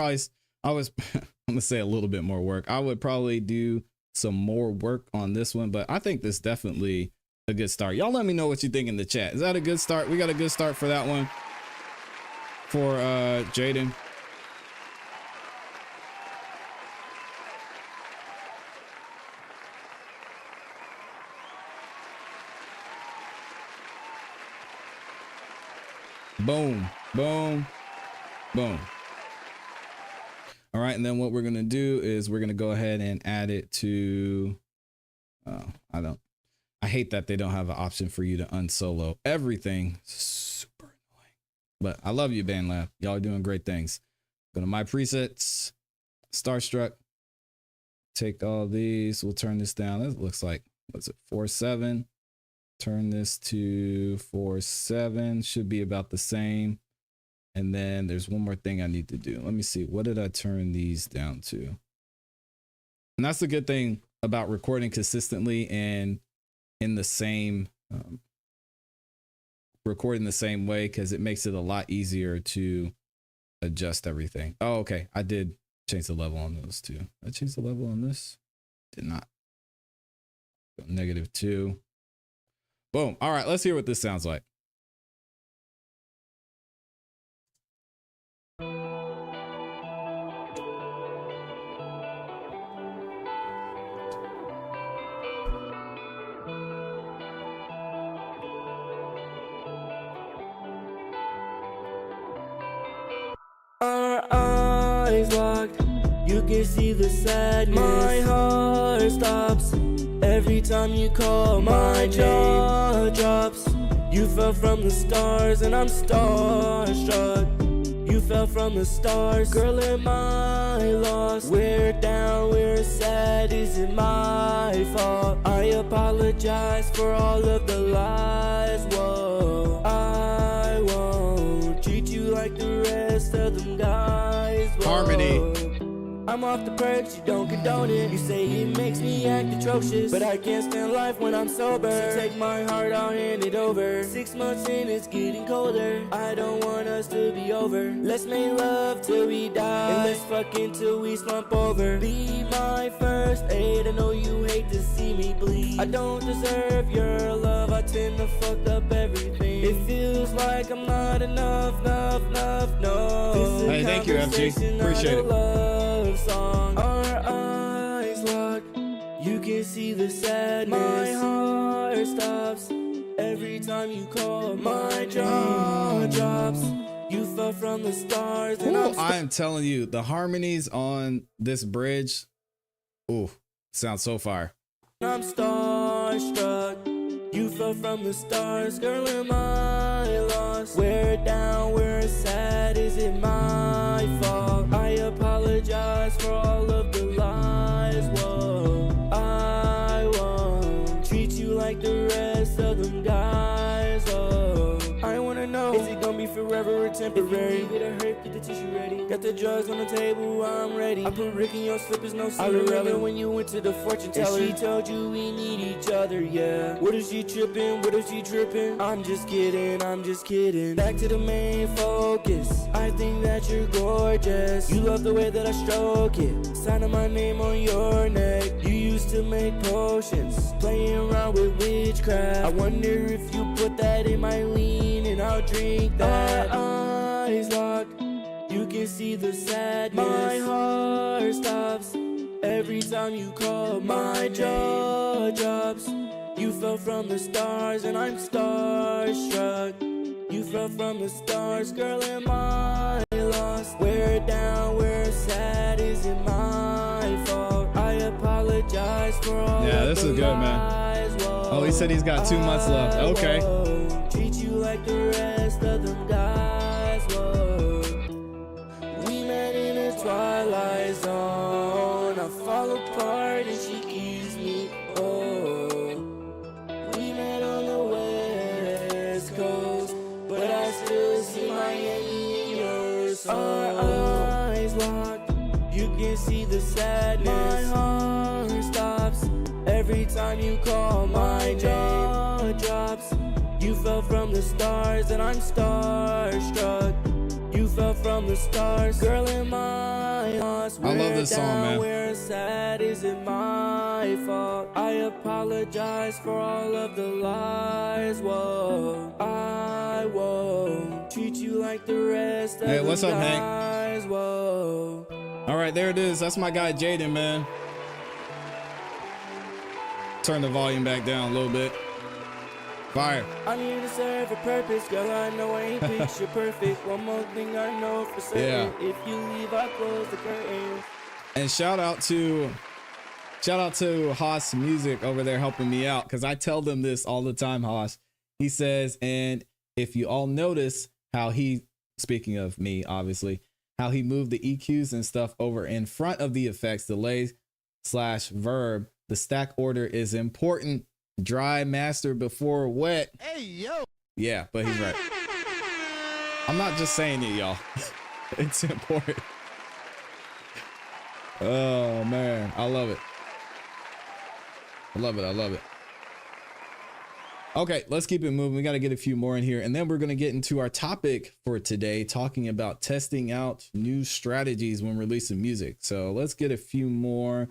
gonna say a little bit more work. I would probably do some more work on this one, but I think this definitely a good start. Y'all let me know what you think in the chat. Is that a good start? We got a good start for that one for Jaden. Boom, boom, boom. All right, and then what we're gonna do is we're gonna go ahead and add it to, I hate that they don't have an option for you to unsolo everything. Super annoying. But I love you, BandLab. Y'all are doing great things. Go to my presets, Starstruck. Take all these. We'll turn this down. It looks like what's it, 4.7. Turn this to 4.7. Should be about the same. And then there's one more thing I need to do. Let me see. What did I turn these down to? And that's the good thing about recording consistently and in the same, recording the same way, because it makes it a lot easier to adjust everything. Oh, okay. I did change the level on those too. I changed the level on this. Did not. -2. Boom. All right. Let's hear what this sounds like. Our eyes locked, you can see the sadness. My heart stops every time you call my jaw drops. You fell from the stars and I'm starstruck. You fell from the stars, girl, am I lost? We're down, we're sad, is it my fault? I apologize for all of the lies, whoa. I won't treat you like the rest of them guys, whoa. Harmony. I'm off the perks, you don't condone it. You say it makes me act atrocious, but I can't stand life when I'm sober. So take my heart, I'll hand it over. 6 months in, it's getting colder. I don't want us to be over. Let's make love till we die, and let's fuck until we slump over. Be my first aid, I know you hate to see me bleed. I don't deserve your love, I tend to fuck up everything. It feels like I'm not enough, no. This is hey, thank you, FG. Appreciate it. Song. Our eyes locked, you can see the sadness. My heart stops every time you call. My jaw drops. You fell from the stars, and I am telling you, the harmonies on this bridge, ooh, sounds so fire. I'm starstruck. You fell from the stars, girl, am I lost? We're down, we're sad, is it my fault? I apologize for all of the lies, whoa. I won't treat you like the rest of them guys, oh. I wanna know, is it gonna be forever or temporary? If you leave it or hurt, get the tissue ready. Got the drugs on the table, I'm ready. I put Rick in your slippers, no I remember when you went to the fortune teller, and she told you we need each other, yeah. What if she tripping? What if she tripping? I'm just kidding, I'm just kidding. Back to the main focus. I think that you're gorgeous. You love the way that I stroke it. Signing my name on your neck. You used to make potions, playing around with witchcraft. I wonder if you put that in my lean, and I'll drink that. Our eyes locked, you can see the sadness. My heart stops every time you call. My jaw drops. You fell from the stars, and I'm starstruck. You fell from the stars, girl, am I lost? We're down, we're sad, is it my fault? I apologize for all yeah, of this the is good, man. lies, whoa. Oh, he said he's got 2 months left. Okay. Whoa. Treat you like the rest of them guys, whoa. We met in a twilight zone. I fall apart and she keeps me, oh. We met on the West Coast, but I still see Miami in your soul. Our eyes locked, you can see the sadness. My heart stops every time you call. My jaw drops. You fell from the stars, and I'm starstruck. You fell from the stars, girl, am I lost? I love this song, man. We're sad, is it my fault? I apologize for all of the lies, whoa. I won't treat you like the rest of Hey, what's the up, Hank? guys, whoa. All right, there it is. That's my guy Jaden, man. Turn the volume back down a little bit. Fire. I'm here to serve a purpose, girl. I know I ain't picture perfect. One more thing I know for certain. Yeah. If you leave, I close the curtains. And shout out to Haas Music over there helping me out, because I tell them this all the time, Haas. He says, and if you all notice how he, speaking of me, obviously, how he moved the EQs and stuff over in front of the effects, delay / verb, The stack order is important. Dry master before wet. Hey, yo. Yeah, but he's right. I'm not just saying it, y'all. It's important. Oh, man. I love it. I love it. I love it. Okay, let's keep it moving. We got to get a few more in here. And then we're going to get into our topic for today, talking about testing out new strategies when releasing music. So let's get a few more.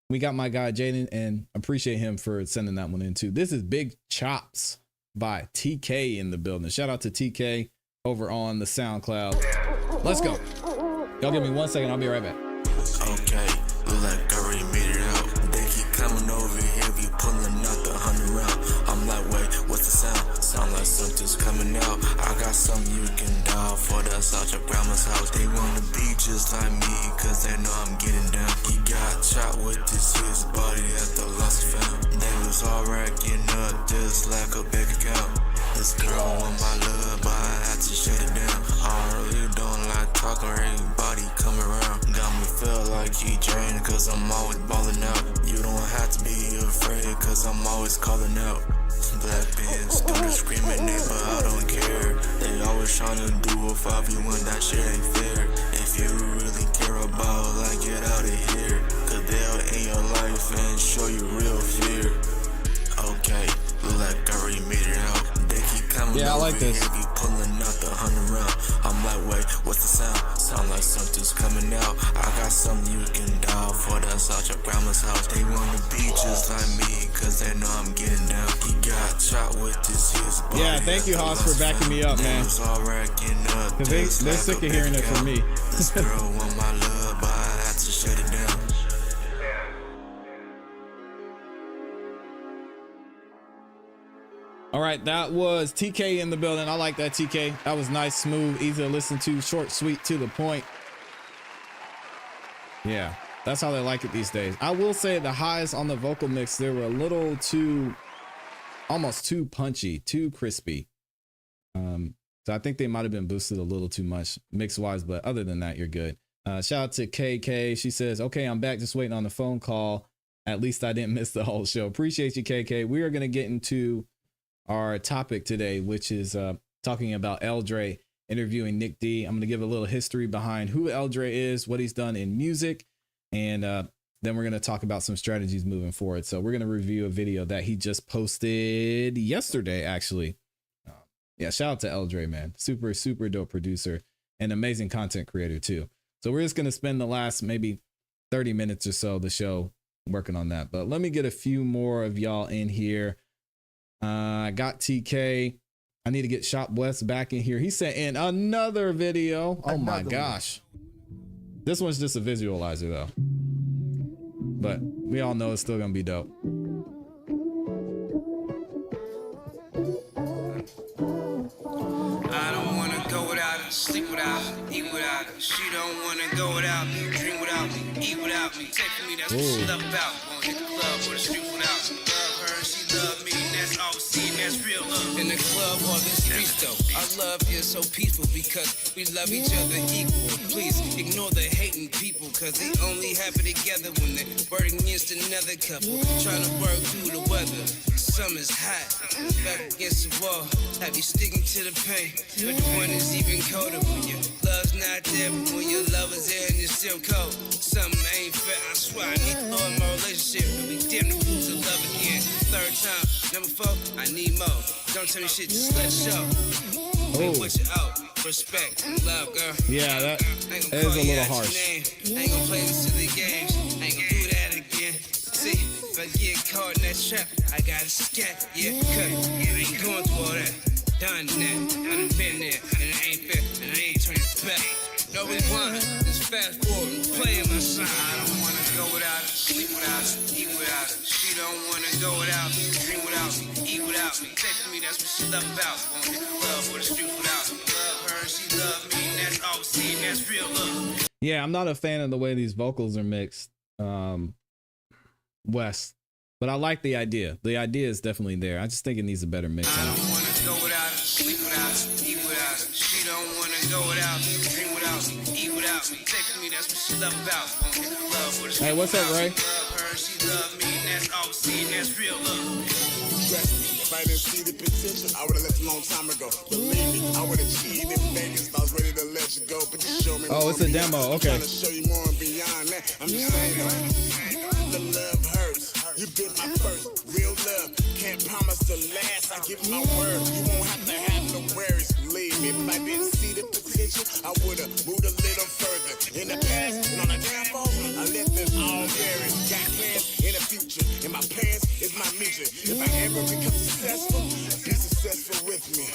We got my guy, Jaden, and appreciate him for sending that one in too. This is Big Chops by TK in the building. Shout out to TK over on the SoundCloud. Let's go. Y'all give me 1 second. I'll be right back. Okay, look like I already made it out. They keep coming over here, we pulling out the 100 round. I'm like, wait, what's the sound? Sound like something's coming out. I got something you can dial for, that's out your grandma's house. They wanna be just like me, cause they know I'm getting down. He got shot with his body at the lost found. They was all racking up just like a bank account. This girl want my love, but I had to shut it down. I really don't like talking, everybody come around. Got me feel like he drained, cause I'm always balling out. You don't have to be afraid, cause I'm always calling out. Black bands, don't discriminate, but I don't care. They always trying to do a 5v1, that shit ain't fair. If you really care about life, get out of here. Cause they'll end your life and show you real fear. Okay, look like I already made it out. They keep coming I like this. Here, be pulling out the 100 round. I'm like, wait, what's the sound? Sound like something's coming out. I got something you can dial for, that's out your grandma's house. They wanna be just like me, cause they know I'm getting down. He got shot with his body. Yeah, thank you, Haas, for backing me up, man. Cause they're sick of hearing it from me. This girl want my love, but I had to shut it down. All right, that was TK in the building. I like that, TK. That was nice, smooth, easy to listen to, short, sweet, to the point. Yeah, that's how they like it these days. I will say the highs on the vocal mix, they were a little too, almost too punchy, too crispy. So I think they might have been boosted a little too much mix-wise, but other than that, you're good. Shout out to KK. She says, okay, I'm back, just waiting on the phone call. At least I didn't miss the whole show. Appreciate you, KK. We are going to get into our topic today, which is talking about Eldre interviewing Nick D. I'm going to give a little history behind who Eldre is, what he's done in music, and then we're going to talk about some strategies moving forward. So we're going to review a video that he just posted yesterday, actually. Yeah, shout out to Eldre, man. Super, super dope producer and amazing content creator too. So we're just going to spend the last maybe 30 minutes or so of the show working on that. But let me get a few more of y'all in here. I got TK. I need to get Shop West back in here. He sent in another video. Oh my gosh. This one's just a visualizer though. But we all know it's still gonna be dope. I don't wanna go without her, sleep without her, eat without her. She don't wanna go without me, dream without me, eat without me. Take for me, that's what she love about. Won't hit the club or the street without me. Love her, she love me, that's all we see, that's real love. In the club or the streets though, our love is so peaceful because we love each other equal. Please ignore the hating people, cause they only happy together when they work against another couple. Trying to work through the weather. Summer's hot, back against the wall. Have you sticking to the pain? But the one is even colder when your love's not there, but when your love is there and you're still cold. Something ain't fair, I swear I need to love my relationship. But we damn to lose the love again. Third time, number 4, I need more. Don't tell me shit, just let it show. Hey, what you out? Respect, love, girl. Yeah, that is a little harsh. Ain't gonna play this silly games. Ain't gonna do that again. See, if I get caught in that trap, I gotta scat. Yeah, cut it. I ain't going through all that. Done that. I done been there, and it ain't fair, and I ain't turning back. No rewind, just fast forward and play in my side. I don't wanna go without her, sleep without her, eat without her. She don't wanna go without me, dream without me, eat without me. Take for me, that's what she love about. Won't hit the club or the street without me. Love her, she love me, and that's all we see, and that's real love. Yeah, I'm not a fan of the way these vocals are mixed, West, but I like the idea. The idea is definitely there. I just think it needs a better mix. I don't wanna go without her, sleep without her, eat without her. She don't wanna go without me, dream without me, eat without me. Take for me, that's what she love about. Won't hit the club or the street. Hey, what's up, Ray? Love her, she love me, that's all we see, and that's real love. Trust me, if I didn't see the potential, I would've left a long time ago. Believe me, I would've cheated in Vegas if I was ready to let you go. But you show me. Oh, it's a demo. Okay. I'm trying to show you more and beyond that. I'm just saying, the love hurts. You've been my first real love. Can't promise the last. I give my word. You won't have to have no worries. Believe me, if I didn't see the potential, I would've moved a little further. In the past and on the downfall, I left them all buried. Got plans in the future, and my plans is my mission. If I ever become successful, be successful with me.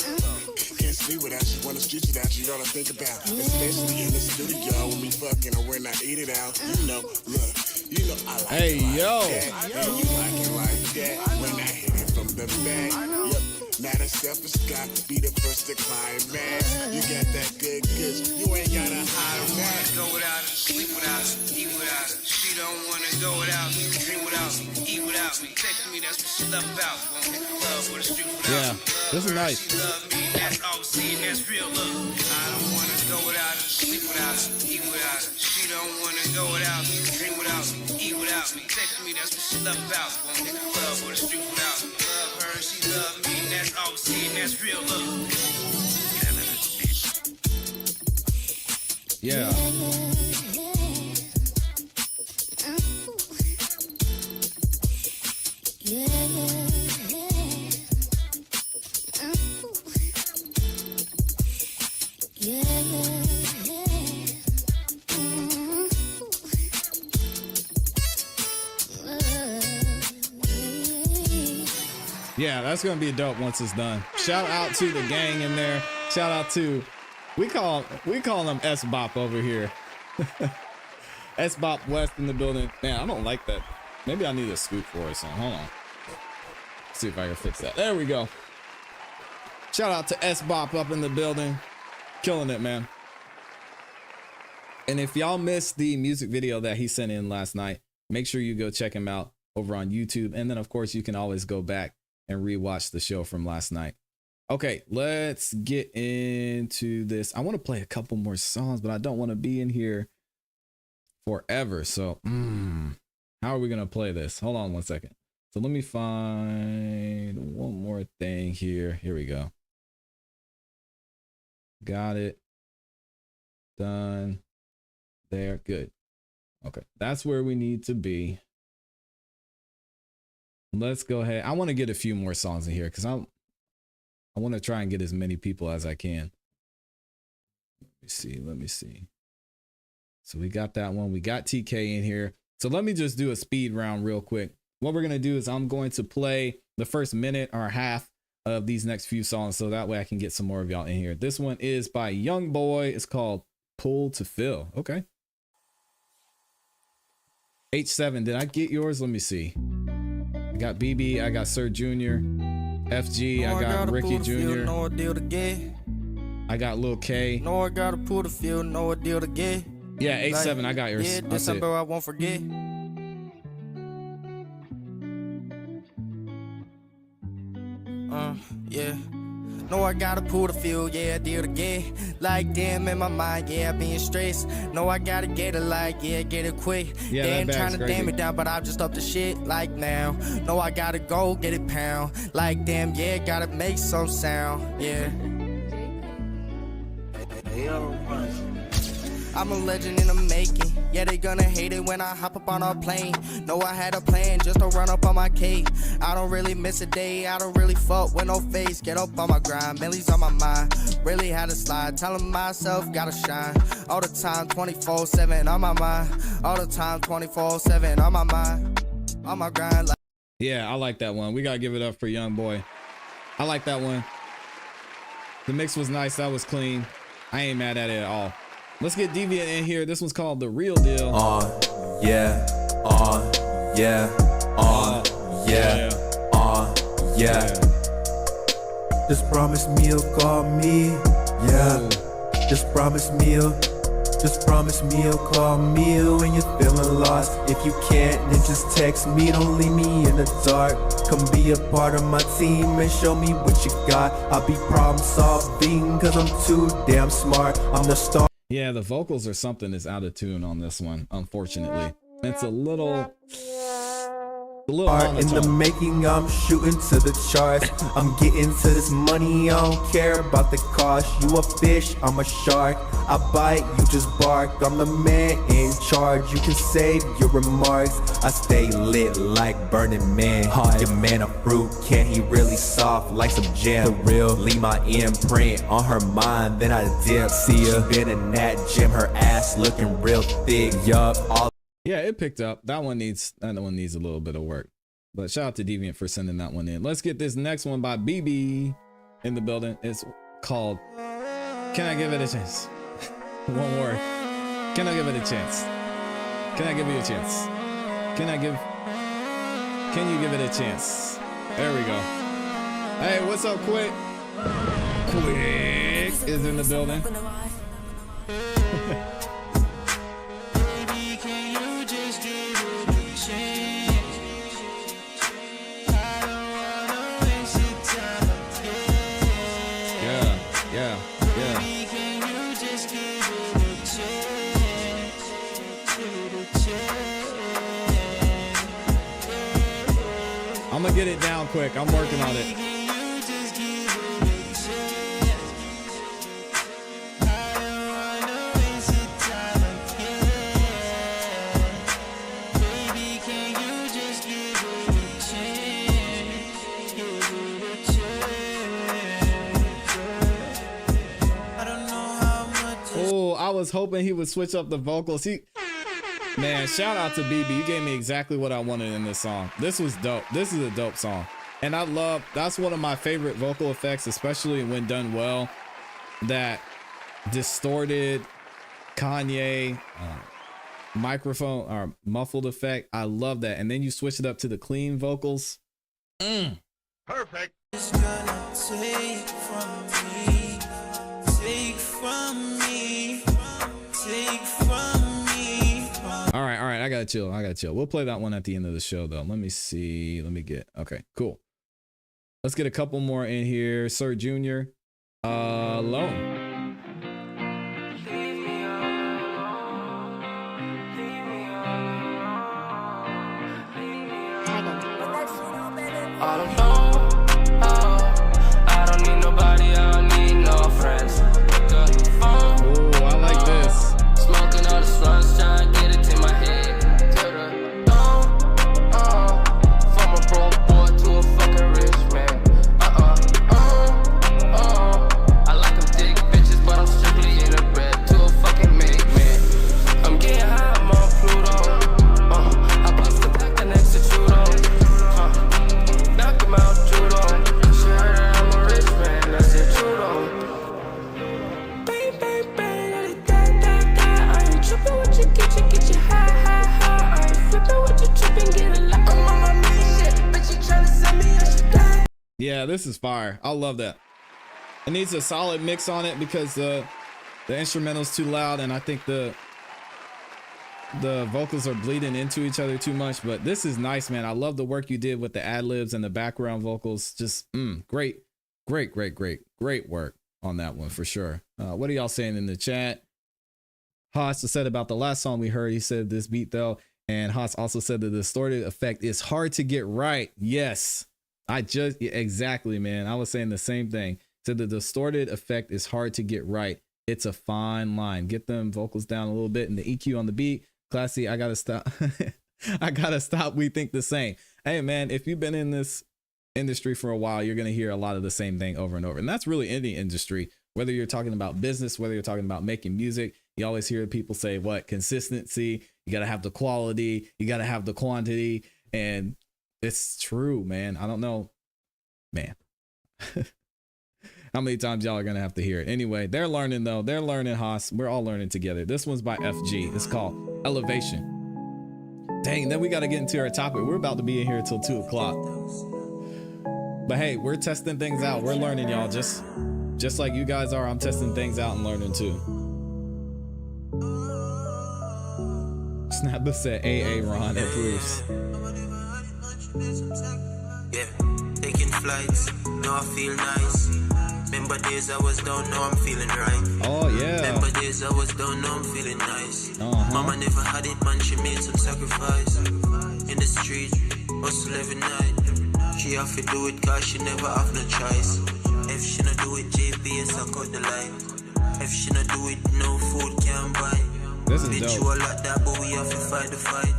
Can't sleep without you, wanna street you out, you all I think about. Especially in the studio when we fucking or when I eat it out. You know, look, you know I like hey, it like yo. that. And you like it like that. When I hit it from the back, yep. Not a selfish guy, be the first to climax. You got that good goods, you ain't gotta hide that. Go without it, sleep without it, eat without it. She don't wanna go without me, dream without me, eat without me. Text me, that's what she love about. Won't hit the club or the street without yeah, me. This is nice. She love me, that's all we see, and that's real love. I don't wanna go without it, sleep without it, eat without it. She don't wanna go without me, dream without me, eat without me. Text me, that's what she love about. Won't hit the club or the street without me. Love her, she love me, and that's all we see, and that's real love. Yeah. Yeah, that's gonna be dope once it's done. Shout out to the gang in there. Shout out to we call them S-Bop over here. S-Bop West in the building. Man, I don't like that. Maybe I need a scoop for it. So hold on. Let's see if I can fix that. There we go. Shout out to S-Bop up in the building. Killing it, man. And if y'all missed the music video that he sent in last night, make sure you go check him out over on YouTube. And then of course you can always go back and rewatch the show from last night. Okay, let's get into this. I want to play a couple more songs, but I don't want to be in here forever. So, how are we going to play this? Hold on one second. So let me find one more thing here. Here we go. Got it. Done. There. Good. Okay, that's where we need to be. Let's go ahead. I want to get a few more songs in here because I want to try and get as many people as I can. Let me see. So we got that one. We got TK in here. So let me just do a speed round real quick. What we're going to do is I'm going to play the first minute or half of these next few songs so that way I can get some more of y'all in here. This one is by Young Boy. It's called Pull to Fill. Okay. H7, did I get yours? Let me see. I got BB, I got Sir Jr., FG, I got Ricky Jr., know a deal to get. I got Lil K. No, I gotta pull the field, know a deal to get. Yeah, H7, like, I got yours. Yeah, December I won't forget. Yeah. No, I gotta pull the field, yeah, deal to get. Like, damn, in my mind, yeah, being stressed. No, I gotta get it, like, yeah, get it quick. Yeah, they ain't trying to crazy. damn it down, but I'm just up the shit, like now. No, I gotta go get it pound. Like, damn, yeah, gotta make some sound, yeah. I'm a legend in the making. Yeah, they gonna hate it when I hop up on a plane. No, I had a plan just to run up on my cake. I don't really miss a day. I don't really fuck with no face. Get up on my grind. Millie's on my mind. Really had to slide. Telling myself, gotta shine. All the time, 24/7 on my mind. All the time, 24/7 on my mind. On my grind. Like yeah, I like that one. We gotta give it up for Young Boy. I like that one. The mix was nice. That was clean. I ain't mad at it at all. Let's get Deviant in here. This one's called The Real Deal. Yeah. Just promise me you'll call me. Yeah. Just promise me you'll call me when you're feeling lost. If you can't, then just text me. Don't leave me in the dark. Come be a part of my team and show me what you got. I'll be problem solving cause I'm too damn smart. I'm the star. Yeah, the vocals are something that's out of tune on this one, unfortunately. It's a little In the making, I'm shooting to the charts. I'm getting to this money, I don't care about the cost. You a fish, I'm a shark. I bite, you just bark. I'm the man in charge. You can save your remarks. I stay lit like Burning Man. Your man a fruit, can he really soft like some jam? For real, leave my imprint on her mind, then I dip. See her, she been in that gym, her ass looking real thick. Yup, all. Yeah, it picked up. That one needs a little bit of work. But shout out to Deviant for sending that one in. Let's get this next one by BB in the building. It's called Can I Give It a Chance? One word. Can I give it a chance? Can I give you a chance? Can you give it a chance? There we go. Hey, what's up, Quick? Quick is in the building. I'm gonna get it down quick. I'm working on it. Oh, I was hoping he would switch up the vocals. Man, shout out to BB. You gave me exactly what I wanted in this song. This was dope. This is a dope song. And that's one of my favorite vocal effects, especially when done well. That distorted Kanye microphone or muffled effect. I love that. And then you switch it up to the clean vocals. Perfect. It's gonna take from me, take from me, take from me. All right. I gotta chill. We'll play that one at the end of the show, though. Let me see. Okay, cool. Let's get a couple more in here. Sir Junior, Alone. All alone, I don't need nobody, I don't need no friends. Oh, I like this. Smoking all the slugs, trying to get it to my head. From a broke boy to a fucking rich man. I like them thick bitches, but I'm strictly in a bed to a fucking make man. I'm getting high, I'm on Pluto. I bust the back the next to Trudeau. Knock him out, Trudeau. She heard that I'm a rich man, I said Trudeau. Bang, bang, bang, I ain't tripping with you, get you high. I ain't flipping with you, tripping, get a lot. I'm on my main shit, bitch, you tryna send me, I should die. Yeah, this is fire. I love that. It needs a solid mix on it because the instrumental's too loud, and I think the vocals are bleeding into each other too much. But this is nice, man. I love the work you did with the ad-libs and the background vocals. Just great work on that one for sure. What are y'all saying in the chat? Haas said about the last song we heard, he said this beat though, and Haas also said the distorted effect is hard to get right. Yes, exactly, man. I was saying the same thing. So the distorted effect is hard to get right. It's a fine line. Get them vocals down a little bit and the EQ on the beat. ClassE, I gotta stop. I gotta stop. We think the same. Hey man, if you've been in this industry for a while, you're gonna hear a lot of the same thing over and over. And that's really any industry, whether you're talking about business, whether you're talking about making music. You always hear people say what? Consistency. You gotta have the quality. You gotta have the quantity. And it's true, man. I don't know, man. How many times y'all are gonna have to hear it? Anyway, they're learning though. They're learning, Haas. We're all learning together. This one's by FG. It's called Elevation. Dang, then we gotta get into our topic. We're about to be in here until 2 o'clock. But hey, we're testing things out. We're learning, y'all. Just like you guys are, I'm testing things out and learning too. Snapper said AA Ron approves. Yeah, taking flights. Now I feel nice. Remember days I was down, now I'm feeling right. Oh yeah. Remember days I was down, now I'm feeling nice. Mama never had it, man, she made some sacrifice. In the street, Hustle every night. She have to do it cause she never have no choice. If she not do it, JPS I cut the light. If she not do it, no food can buy. This is Bitch, dope. you a lot that, but we have to fight the fight.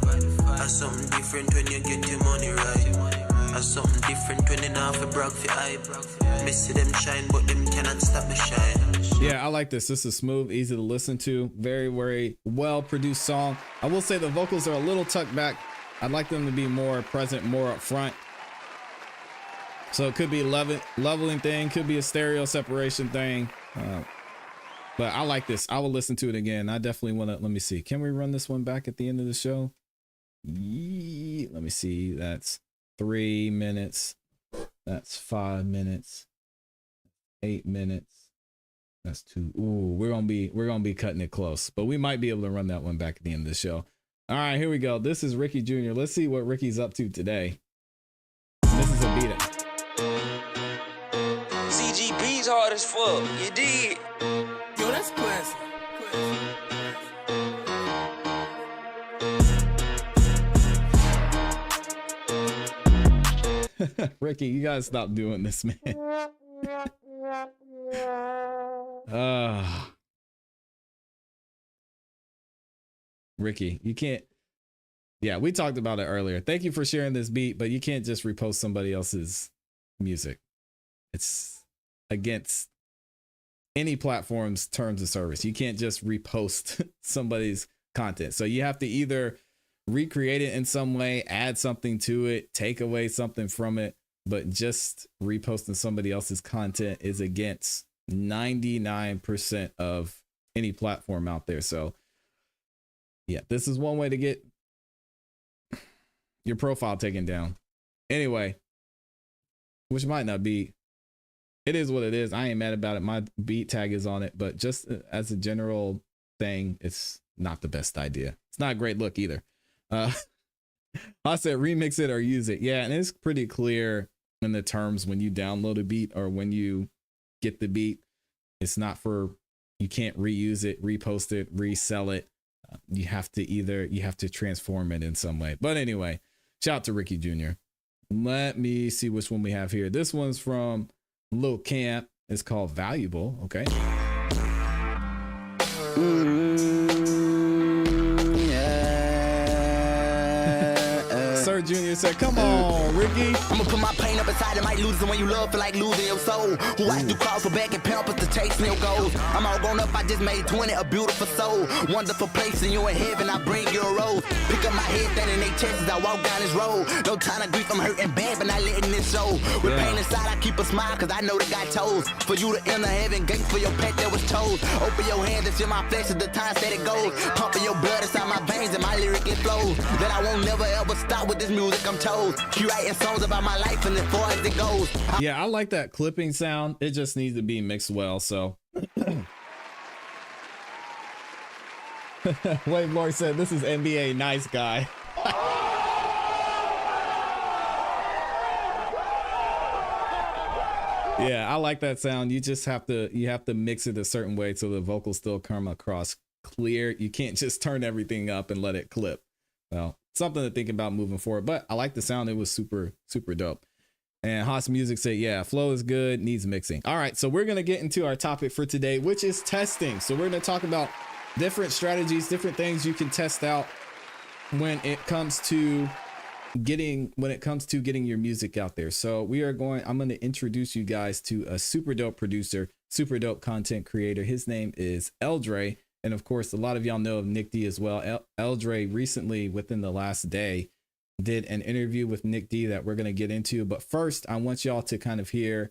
That's something different when you get your money right. That's something different when you not have a brag for hype. Me see them shine, but them cannot stop me shine. Yeah, I like this. This is smooth, easy to listen to. Very, very well produced song. I will say the vocals are a little tucked back. I'd like them to be more present, more up front. So it could be leveling thing, could be a stereo separation thing. But I like this. I will listen to it again. I definitely want to. Let me see. Can we run this one back at the end of the show? Yeah, let me see. That's 3 minutes. That's 5 minutes. 8 minutes. That's 2. Ooh, we're gonna be cutting it close, but we might be able to run that one back at the end of the show. All right, here we go. This is Ricky Jr. Let's see what Ricky's up to today. This is a beat it. CGB's hard as fuck. You did. Yo, that's classic. Ricky, you gotta stop doing this, man. Ricky, you can't. Yeah, we talked about it earlier. Thank you for sharing this beat, but you can't just repost somebody else's music. It's against any platform's terms of service. You can't just repost somebody's content. So you have to either recreate it in some way, add something to it, take away something from it, but just reposting somebody else's content is against 99% of any platform out there. So yeah, this is one way to get your profile taken down. Anyway, which might not be, it is what it is. I ain't mad about it. My beat tag is on it, but just as a general thing, it's not the best idea. It's not a great look either. I said remix it or use it. Yeah, and it's pretty clear in the terms when you download a beat or when you get the beat. It's not for, you can't reuse it, repost it, resell it. You have to transform it in some way. But anyway, shout out to Ricky Jr. Let me see which one we have here. This one's from Lil Camp. It's called Valuable. Okay. Sir Junior said, come on, Ricky. I'ma put my pain up inside and might lose it when you love feel like losing your soul. Who watch you crawl for back and pampers to chase new goals. I'm all grown up, I just made 20, a beautiful soul. Wonderful place and you in heaven, I bring you a rose. Pick up my head, standing in they chests as I walk down this road. No time to grief, I'm hurting bad, but not letting it show. With pain inside, I keep a smile, cause I know that God chose. For you to enter heaven, gate for your pet that was chose. Open your hands and feel my flesh as the time said it goes. Pumping your blood inside my veins and my lyric it flows. That I won't never ever stop with this music, I'm told. She writing songs about my life and as far as it goes. Yeah, I like that clipping sound. It just needs to be mixed well, so. Wave Lord said, this is NBA nice guy. Yeah, I like that sound. You just have to mix it a certain way so the vocals still come across clear. You can't just turn everything up and let it clip. Well, something to think about moving forward, but I like the sound. It was super, super dope. And Haas Music said, yeah, flow is good, needs mixing. All right, so we're going to get into our topic for today, which is testing. So we're going to talk about different strategies, different things you can test out when it comes to getting your music out there. So I'm going to introduce you guys to a super dope producer, super dope content creator. His name is Eldre. And of course, a lot of y'all know of Nick D as well. Eldre recently, within the last day, did an interview with Nick D that we're going to get into. But first, I want y'all to kind of hear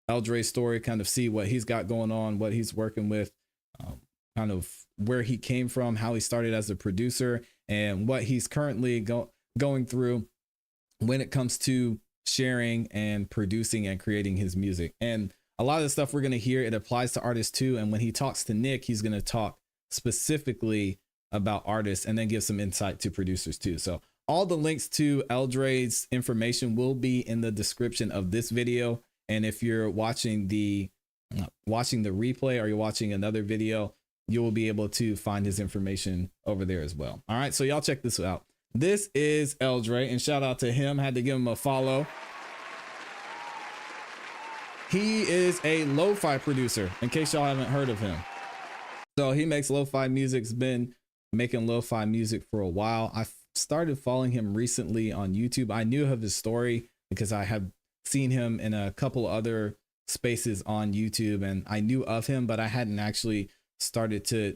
Eldre's story, kind of see what he's got going on, what he's working with, kind of where he came from, how he started as a producer, and what he's currently going through when it comes to sharing and producing and creating his music. And a lot of the stuff we're going to hear, it applies to artists too. And when he talks to Nick, he's going to talk specifically about artists and then give some insight to producers too. So all the links to Eldre's information will be in the description of this video. And if you're watching the replay or you're watching another video, you will be able to find his information over there as well. All right, so y'all check this out. This is Eldre, and shout out to him. Had to give him a follow. He is a lo-fi producer, in case y'all haven't heard of him. So he makes lo-fi music. He's been making lo-fi music for a while. I started following him recently on YouTube. I knew of his story because I have seen him in a couple other spaces on YouTube, and I knew of him, but I hadn't actually started to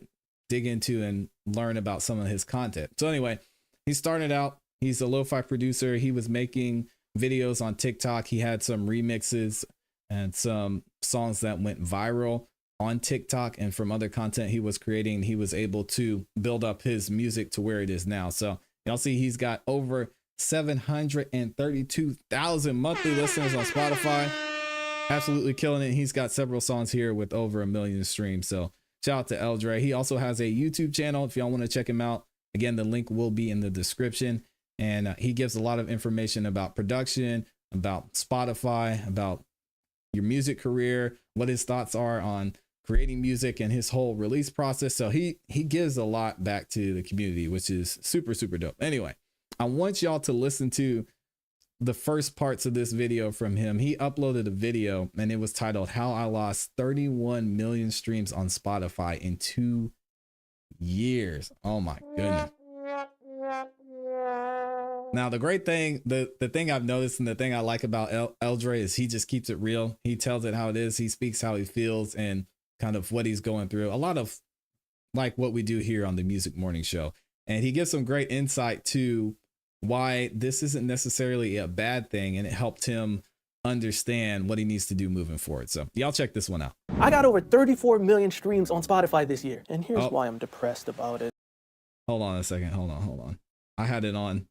dig into and learn about some of his content. So anyway, he started out, he's a lo-fi producer. He was making videos on TikTok. He had some remixes and some songs that went viral on TikTok, and from other content he was creating, he was able to build up his music to where it is now. So y'all see he's got over 732,000 monthly listeners on Spotify. Absolutely killing it. He's got several songs here with over 1 million streams. So shout out to Eldre. He also has a YouTube channel if y'all want to check him out. Again, the link will be in the description. And he gives a lot of information about production, about Spotify, about your music career, what his thoughts are on creating music and his whole release process. So he gives a lot back to the community, which is super, super dope. Anyway, I want y'all to listen to the first parts of this video from him. He uploaded a video and it was titled How I Lost 31 Million Streams on Spotify in 2 years. Oh my goodness. Now, the great thing, the thing I've noticed and the thing I like about Eldre is he just keeps it real. He tells it how it is. He speaks how he feels and kind of what he's going through. A lot of like what we do here on the Music Morning Show. And he gives some great insight to why this isn't necessarily a bad thing, and it helped him understand what he needs to do moving forward. So y'all check this one out. I got over 34 million streams on Spotify this year, and here's why I'm depressed about it. Hold on a second. Hold on. I had it on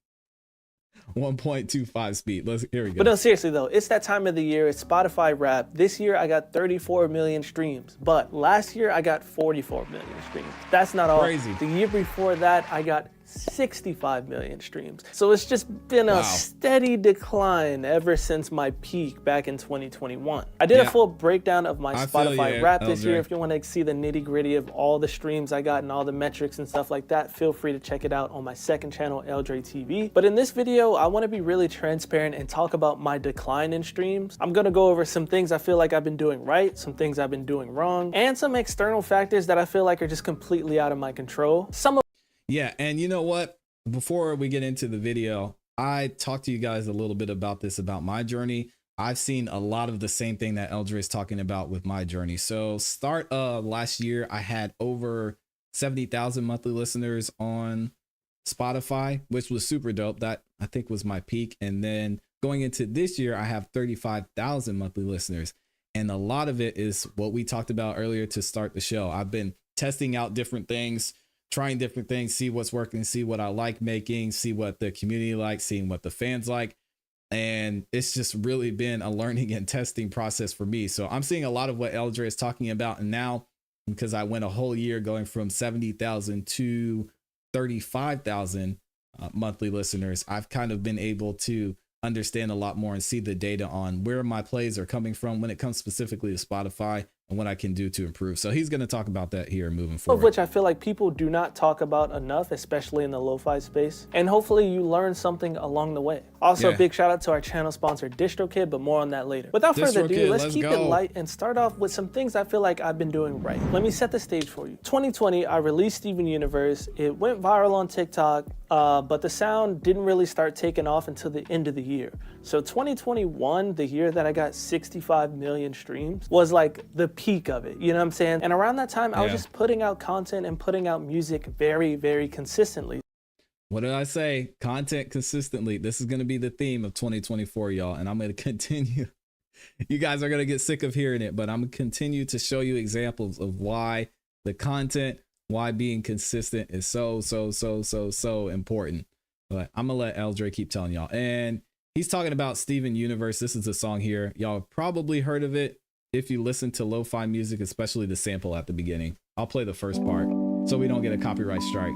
1.25 speed. Here we go. But no, seriously though, it's that time of the year. It's Spotify Wrapped. This year I got 34 million streams, but last year I got 44 million streams. That's not all. Crazy. The year before that I got 65 million streams. So it's just been a steady decline ever since my peak back in 2021. I did a full breakdown of my Spotify Wrapped this year. If you want to see the nitty gritty of all the streams I got and all the metrics and stuff like that, feel free to check it out on my second channel, Eldre TV. But in this video, I want to be really transparent and talk about my decline in streams. I'm going to go over some things I feel like I've been doing right, some things I've been doing wrong, and some external factors that I feel like are just completely out of my control. Yeah, and you know what? Before we get into the video, I talked to you guys a little bit about this, about my journey. I've seen a lot of the same thing that Eldre is talking about with my journey. So start of last year, I had over 70,000 monthly listeners on Spotify, which was super dope. That I think was my peak. And then going into this year, I have 35,000 monthly listeners. And a lot of it is what we talked about earlier to start the show. I've been testing out different things, trying different things, see what's working, see what I like making, see what the community likes, seeing what the fans like. And it's just really been a learning and testing process for me. So I'm seeing a lot of what Eldre is talking about. And now, because I went a whole year going from 70,000 to 35,000 monthly listeners, I've kind of been able to understand a lot more and see the data on where my plays are coming from when it comes specifically to Spotify and what I can do to improve. So he's going to talk about that here moving forward. Of which I feel like people do not talk about enough, especially in the lo-fi space. And hopefully you learn something along the way. Also, a big shout out to our channel sponsor, DistroKid, but more on that later. Without further ado, let's keep it light and start off with some things I feel like I've been doing right. Let me set the stage for you. 2020, I released Steven Universe. It went viral on TikTok, but the sound didn't really start taking off until the end of the year. So 2021, the year that I got 65 million streams, was like the peak of it, you know what I'm saying? And around that time, I was just putting out content and putting out music very, very consistently. What did I say? Content consistently. This is going to be the theme of 2024, y'all. And I'm going to continue. You guys are going to get sick of hearing it, but I'm going to continue to show you examples of why the content, why being consistent is so important. But I'm going to let Eldre keep telling y'all. And he's talking about Steven Universe. This is a song here. Y'all have probably heard of it if you listen to lo-fi music, especially the sample at the beginning. I'll play the first part so we don't get a copyright strike.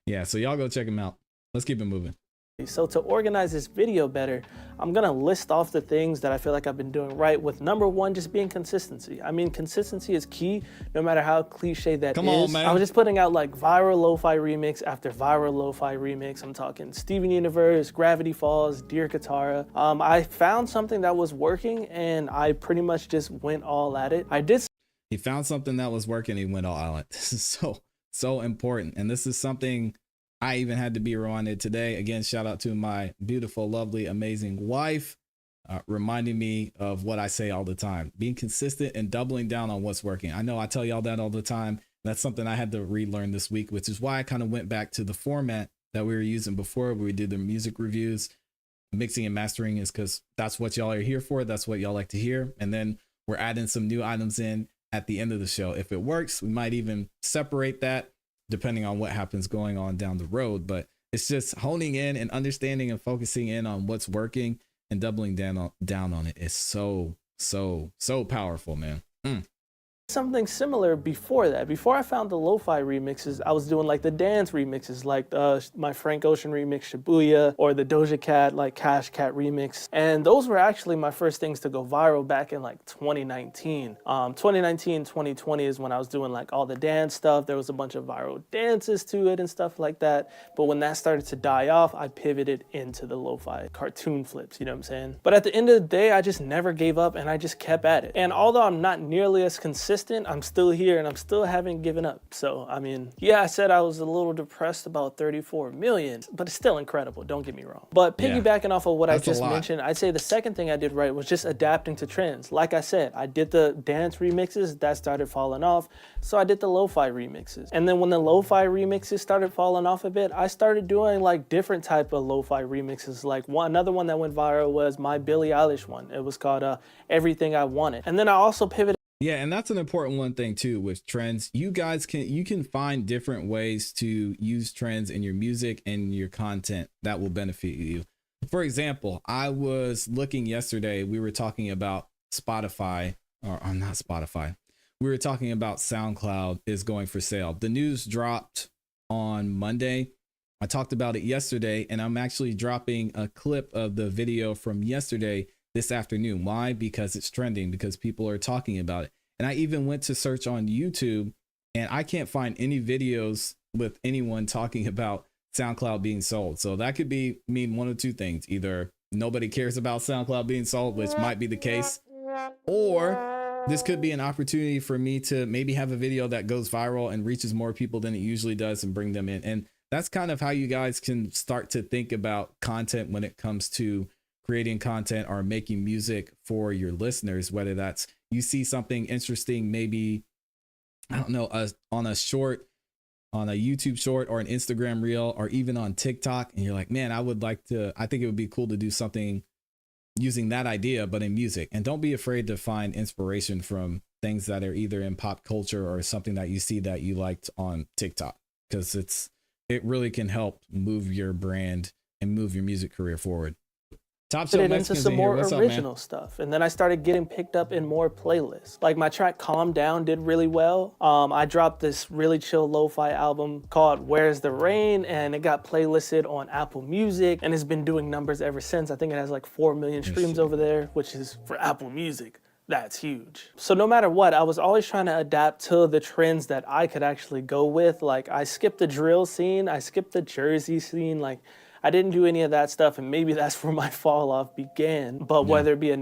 Yeah, so y'all go check him out. Let's keep it moving. So to organize this video better, I'm gonna list off the things that I feel like I've been doing right, with number one just being consistency. I mean, consistency is key, no matter how cliche that Come is. on, man. I was just putting out like viral lo-fi remix after viral lo-fi remix. I'm talking Steven Universe, Gravity Falls, Dear Katara. I found something that was working and I pretty much just went all at it. He found something that was working, he went all out. This is so important. And this is something I even had to be reminded today. Again, shout out to my beautiful, lovely, amazing wife, reminding me of what I say all the time, being consistent and doubling down on what's working. I know I tell y'all that all the time. That's something I had to relearn this week, which is why I kind of went back to the format that we were using before, where we did the music reviews. Mixing and mastering is because that's what y'all are here for. That's what y'all like to hear. And then we're adding some new items in at the end of the show. If it works, we might even separate that depending on what happens going on down the road. But it's just honing in and understanding and focusing in on what's working and doubling down on it is so powerful, man. Something similar before that. Before I found the lo-fi remixes, I was doing like the dance remixes, like my Frank Ocean remix Shibuya, or the Doja Cat like Cash Cat remix, and those were actually my first things to go viral back in like 2019. 2020 is when I was doing like all the dance stuff. There was a bunch of viral dances to it and stuff like that, but when that started to die off, I pivoted into the lo-fi cartoon flips, you know what I'm saying? But at the end of the day, I just never gave up and I just kept at it. And although I'm not nearly as consistent, I'm still here and I'm still haven't given up. So, I mean, yeah, I said I was a little depressed about 34 million, but it's still incredible, don't get me wrong. But piggybacking off of what I just mentioned, I'd say the second thing I did right was just adapting to trends. Like I said, I did the dance remixes, that started falling off, so I did the lo-fi remixes. And then when the lo-fi remixes started falling off a bit, I started doing like different type of lo-fi remixes. Like another one that went viral was my Billie Eilish one. It was called Everything I Wanted. And then I also pivoted. Yeah, and that's an important one thing too with trends. You guys can find different ways to use trends in your music and your content that will benefit you. For example, I was looking yesterday, we were talking about Spotify, or not Spotify. We were talking about SoundCloud is going for sale. The news dropped on Monday. I talked about it yesterday, and I'm actually dropping a clip of the video from yesterday this afternoon. Why? Because it's trending, because people are talking about it. And I even went to search on YouTube and I can't find any videos with anyone talking about SoundCloud being sold. So that could mean one of two things. Either nobody cares about SoundCloud being sold, which might be the case, or this could be an opportunity for me to maybe have a video that goes viral and reaches more people than it usually does and bring them in. And that's kind of how you guys can start to think about content when it comes to creating content or making music for your listeners, whether that's you see something interesting, maybe, I don't know, on a YouTube short or an Instagram reel or even on TikTok. And you're like, man, I think it would be cool to do something using that idea, but in music. And don't be afraid to find inspiration from things that are either in pop culture or something that you see that you liked on TikTok, because it really can help move your brand and move your music career forward. Top Shelf into some more original stuff, and then I started getting picked up in more playlists. Like my track Calm Down did really well. I dropped this really chill lo-fi album called Where's the Rain, and it got playlisted on Apple Music and it's been doing numbers ever since. I think it has like 4 million streams over there, which is, for Apple Music, that's huge. So no matter what, I was always trying to adapt to the trends that I could actually go with. Like I skipped the drill scene, I skipped the Jersey scene, like I didn't do any of that stuff, and maybe that's where my fall off began. But whether it be a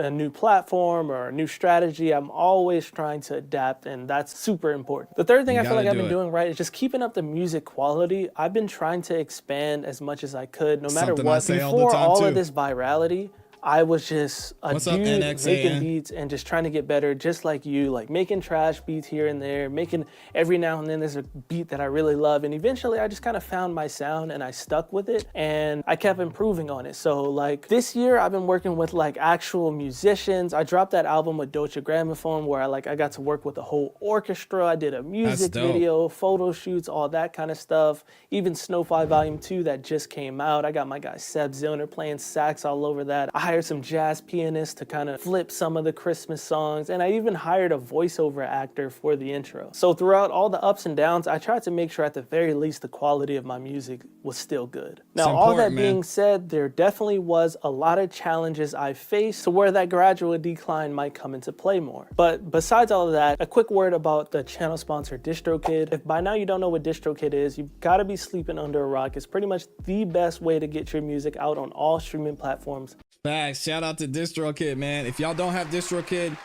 new platform or a new strategy, I'm always trying to adapt, and that's super important. The third thing I feel like I've been doing right is just keeping up the music quality. I've been trying to expand as much as I could, no matter what. Before all of this virality, I was just a dude making beats and just trying to get better, just like you, like making trash beats here and there, making every now and then there's a beat that I really love. And eventually I just kind of found my sound and I stuck with it and I kept improving on it. So like this year I've been working with like actual musicians. I dropped that album with Deutsche Grammophon where I got to work with the whole orchestra. I did a music video, photo shoots, all that kind of stuff. Even Snowfly Volume 2 that just came out. I got my guy Seb Zillner playing sax all over that. I hired some jazz pianists to kind of flip some of the Christmas songs, and I even hired a voiceover actor for the intro. So throughout all the ups and downs, I tried to make sure at the very least the quality of my music was still good. Now, all that being said, there definitely was a lot of challenges I faced to where that gradual decline might come into play more. But besides all of that, a quick word about the channel sponsor DistroKid. If by now you don't know what DistroKid is, you've got to be sleeping under a rock. It's pretty much the best way to get your music out on all streaming platforms. Facts. Shout out to DistroKid, man. If y'all don't have DistroKid,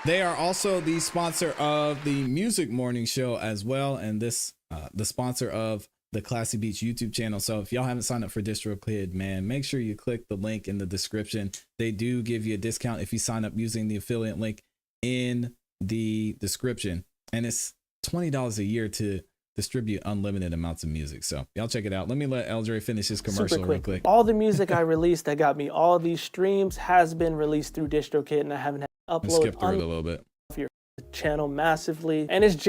they are also the sponsor of the Music Morning Show as well, and this the sponsor of the ClassE Beats YouTube channel. So if y'all haven't signed up for DistroKid, man, make sure you click the link in the description. They do give you a discount if you sign up using the affiliate link in the description, and it's $20 a year to distribute unlimited amounts of music. So y'all check it out. Let me let Eldre finish his commercial real quick. All the music I released that got me all these streams has been released through DistroKid, and I haven't had to upload. Skip through it a little bit. Your channel massively, and it's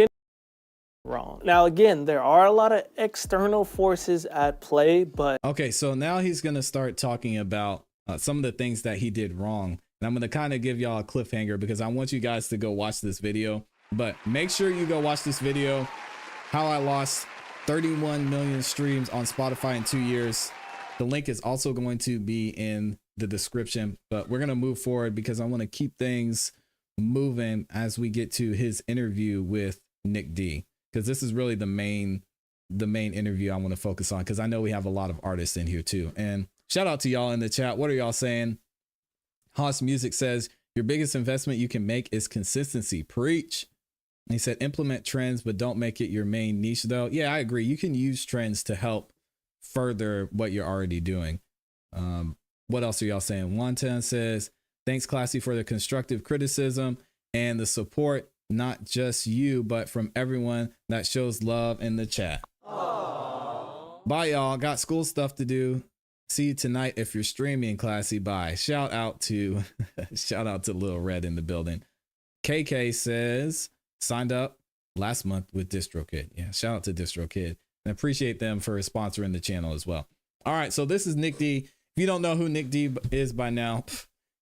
wrong. Now again, there are a lot of external forces at play, but okay, so now he's gonna start talking about some of the things that he did wrong, and I'm gonna kind of give y'all a cliffhanger because I want you guys to go watch this video. But make sure you go watch this video, how I lost 31 million streams on Spotify in 2 years. The link is also going to be in the description, but we're gonna move forward because I want to keep things moving as we get to his interview with Nick D, because this is really the main interview I want to focus on, because I know we have a lot of artists in here too. And shout out to y'all in the chat. What are y'all saying? Haas Music says your biggest investment you can make is consistency. Preach. And he said implement trends, but don't make it your main niche though. Yeah, I agree. You can use trends to help further what you're already doing. What else are y'all saying? Wantan says, thanks ClassE for the constructive criticism and the support, not just you, but from everyone that shows love in the chat. Aww. Bye y'all, got school stuff to do. See you tonight if you're streaming, ClassE. Bye. Shout out to Lil Red in the building. KK says, signed up last month with DistroKid. Yeah, shout out to DistroKid, and appreciate them for sponsoring the channel as well. All right, so this is Nick D. If you don't know who Nick D is by now,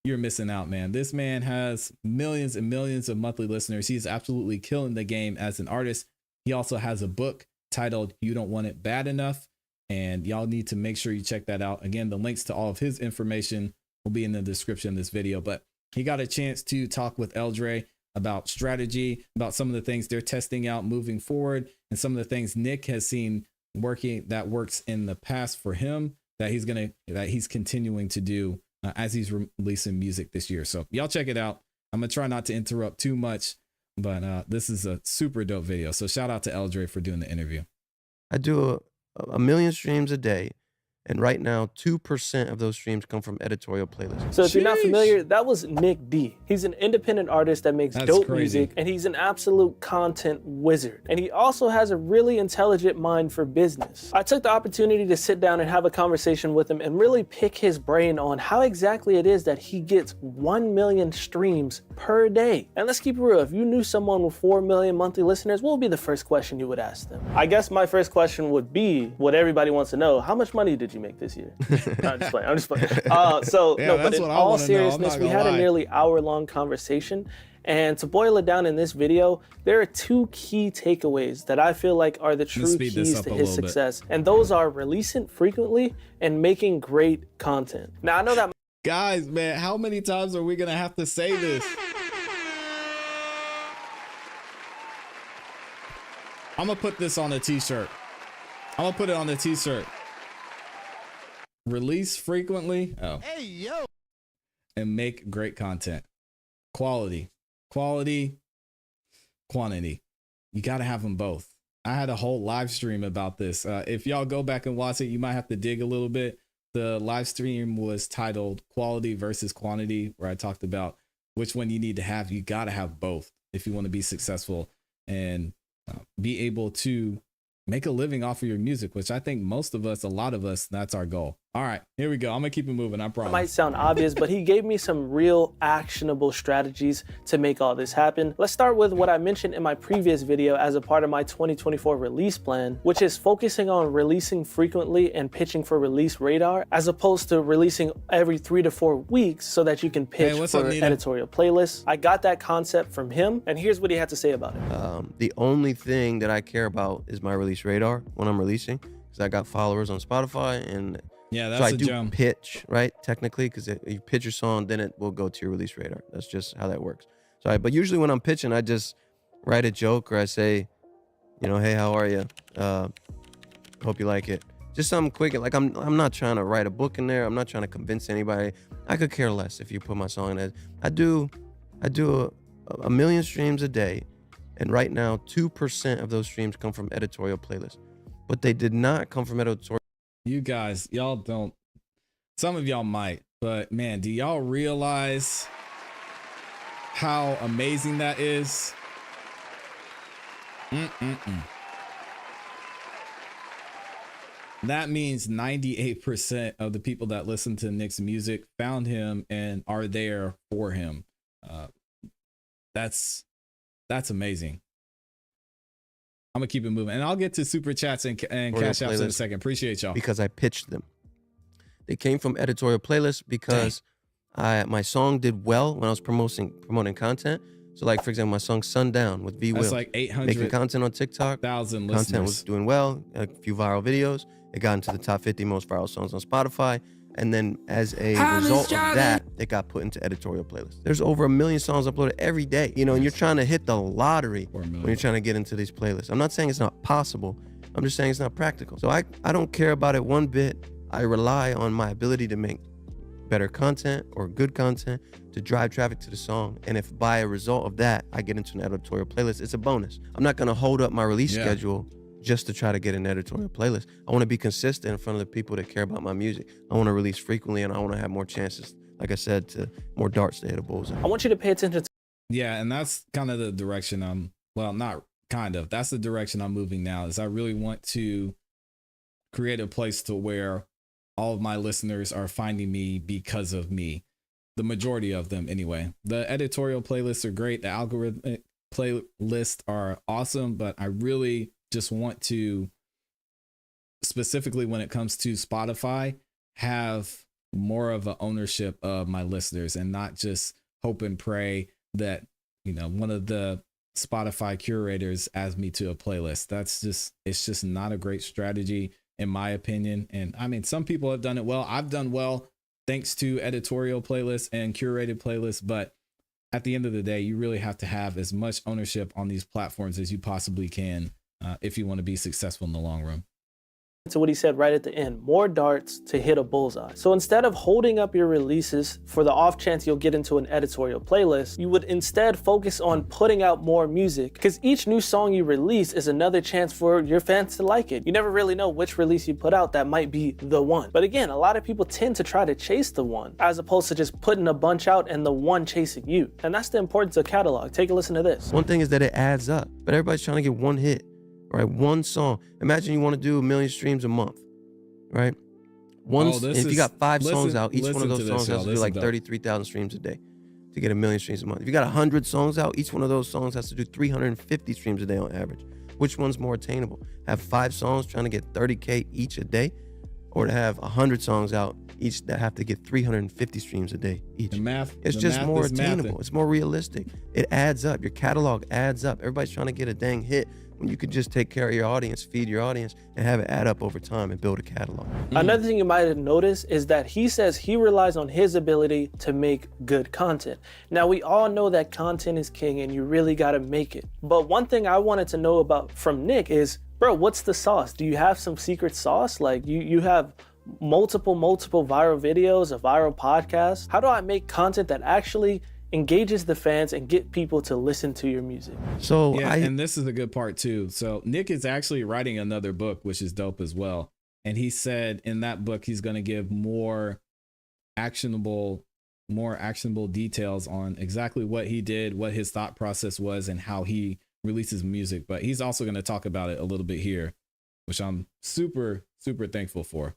you're missing out, man. This man has millions and millions of monthly listeners. He's absolutely killing the game as an artist. He also has a book titled You Don't Want It Bad Enough, and y'all need to make sure you check that out. Again, the links to all of his information will be in the description of this video, but he got a chance to talk with Eldre about strategy, about some of the things they're testing out moving forward, and some of the things Nick has seen working that works in the past for him that he's continuing to do as he's releasing music this year. So y'all check it out. I'm gonna try not to interrupt too much, but this is a super dope video. So shout out to Eldre for doing the interview. I do a million streams a day, and right now 2% of those streams come from editorial playlists. So if you're not familiar, that was Nick D. He's an independent artist that makes dope music, and he's an absolute content wizard. And he also has a really intelligent mind for business. I took the opportunity to sit down and have a conversation with him and really pick his brain on how exactly it is that he gets 1 million streams per day. And let's keep it real, if you knew someone with 4 million monthly listeners, what would be the first question you would ask them? I guess my first question would be what everybody wants to know: how much money did you make this year? No, I'm just playing. I'm just playing. But in all seriousness, we had a nearly hour-long conversation. And to boil it down in this video, there are 2 key takeaways that I feel like are the true keys to his success. And those are releasing frequently and making great content. Now, I know that... Guys, man, how many times are we going to have to say this? I'm going to put this on a t-shirt. I'm going to put it on a t-shirt. Release frequently. Oh. Hey, yo. And make great content. Quality, quantity. You got to have them both. I had a whole live stream about this. If y'all go back and watch it, you might have to dig a little bit. The live stream was titled Quality versus Quantity, where I talked about which one you need to have. You got to have both if you want to be successful and be able to make a living off of your music, which I think most of us, a lot of us, that's our goal. All right, here we go. I'm gonna keep it moving, I promise. It might sound obvious, but he gave me some real actionable strategies to make all this happen. Let's start with what I mentioned in my previous video as a part of my 2024 release plan, which is focusing on releasing frequently and pitching for release radar, as opposed to releasing every 3 to 4 weeks so that you can pitch for editorial playlists. I got that concept from him, and here's what he had to say about it. The only thing that I care about is my release radar when I'm releasing, because I got followers on Spotify, and yeah, that's so I a do gem. pitch, right? Technically, because you pitch your song, then it will go to your release radar. That's just how that works. So, but usually when I'm pitching, I just write a joke, or I say, you know, hey, how are you? Hope you like it. Just something quick. Like I'm not trying to write a book in there. I'm not trying to convince anybody. I could care less if you put my song in there. I do a million streams a day, and right now 2% of those streams come from editorial playlists, but they did not come from editorial. You guys, y'all don't, some of y'all might, but man, do y'all realize how amazing that is? That means 98% of the people that listen to Nick's music found him and are there for him. That's amazing. I'm gonna keep it moving, and I'll get to super chats and cash apps in a second. Appreciate y'all. Because I pitched them. They came from editorial playlists because my song did well when I was promoting content. So, like for example, my song "Sundown" with V Will. That's like 800 making content on TikTok. Content was doing well. A few viral videos. It got into the top 50 most viral songs on Spotify. And then as a result of that, it got put into editorial playlists. There's over 1 million songs uploaded every day, you know, and you're trying to hit the lottery when you're trying to get into these playlists. I'm not saying it's not possible. I'm just saying it's not practical. So I don't care about it one bit. I rely on my ability to make better content or good content to drive traffic to the song. And if by a result of that, I get into an editorial playlist, it's a bonus. I'm not gonna hold up my release schedule just to try to get an editorial playlist. I want to be consistent in front of the people that care about my music. I want to release frequently, and I want to have more chances, like I said, to more darts to hit a bullseye. I want you to pay attention to. Yeah, and that's kind of the direction that's the direction I'm moving now, is I really want to create a place to where all of my listeners are finding me because of me. The majority of them anyway. The editorial playlists are great. The algorithmic playlists are awesome, but I really just want to, specifically when it comes to Spotify, have more of an ownership of my listeners and not just hope and pray that, you know, one of the Spotify curators adds me to a playlist. It's just not a great strategy in my opinion. And I mean, some people have done it well. I've done well thanks to editorial playlists and curated playlists, but at the end of the day, you really have to have as much ownership on these platforms as you possibly can if you want to be successful in the long run. To what he said right at the end, more darts to hit a bullseye. So instead of holding up your releases for the off chance you'll get into an editorial playlist, you would instead focus on putting out more music, because each new song you release is another chance for your fans to like it. You never really know which release you put out that might be the one. But again, a lot of people tend to try to chase the one as opposed to just putting a bunch out and the one chasing you. And that's the importance of catalog. Take a listen to this. One thing is that it adds up, but everybody's trying to get one hit. Right, one song. Imagine you want to do 1 million streams a month, right? If you got 5 songs out, each one of those songs has to do like 33,000 streams a day to get 1 million streams a month. If you got 100 songs out, each one of those songs has to do 350 streams a day on average. Which one's more attainable? Have 5 songs trying to get 30K each a day, or to have 100 songs out each that have to get 350 streams a day each? It's just more attainable. It's more realistic. It adds up. Your catalog adds up. Everybody's trying to get a dang hit, when you could just take care of your audience, feed your audience, and have it add up over time and build a catalog. Another thing you might have noticed is that he says he relies on his ability to make good content. Now, we all know that content is king and you really gotta make it. But one thing I wanted to know about from Nick is, bro, what's the sauce? Do you have some secret sauce? Like you have multiple viral videos, a viral podcast. How do I make content that actually engages the fans and get people to listen to your music? So yeah, and this is a good part too. So Nick is actually writing another book, which is dope as well. And he said in that book, he's going to give more actionable details on exactly what he did, what his thought process was, and how he releases music. But he's also going to talk about it a little bit here, which I'm super thankful for.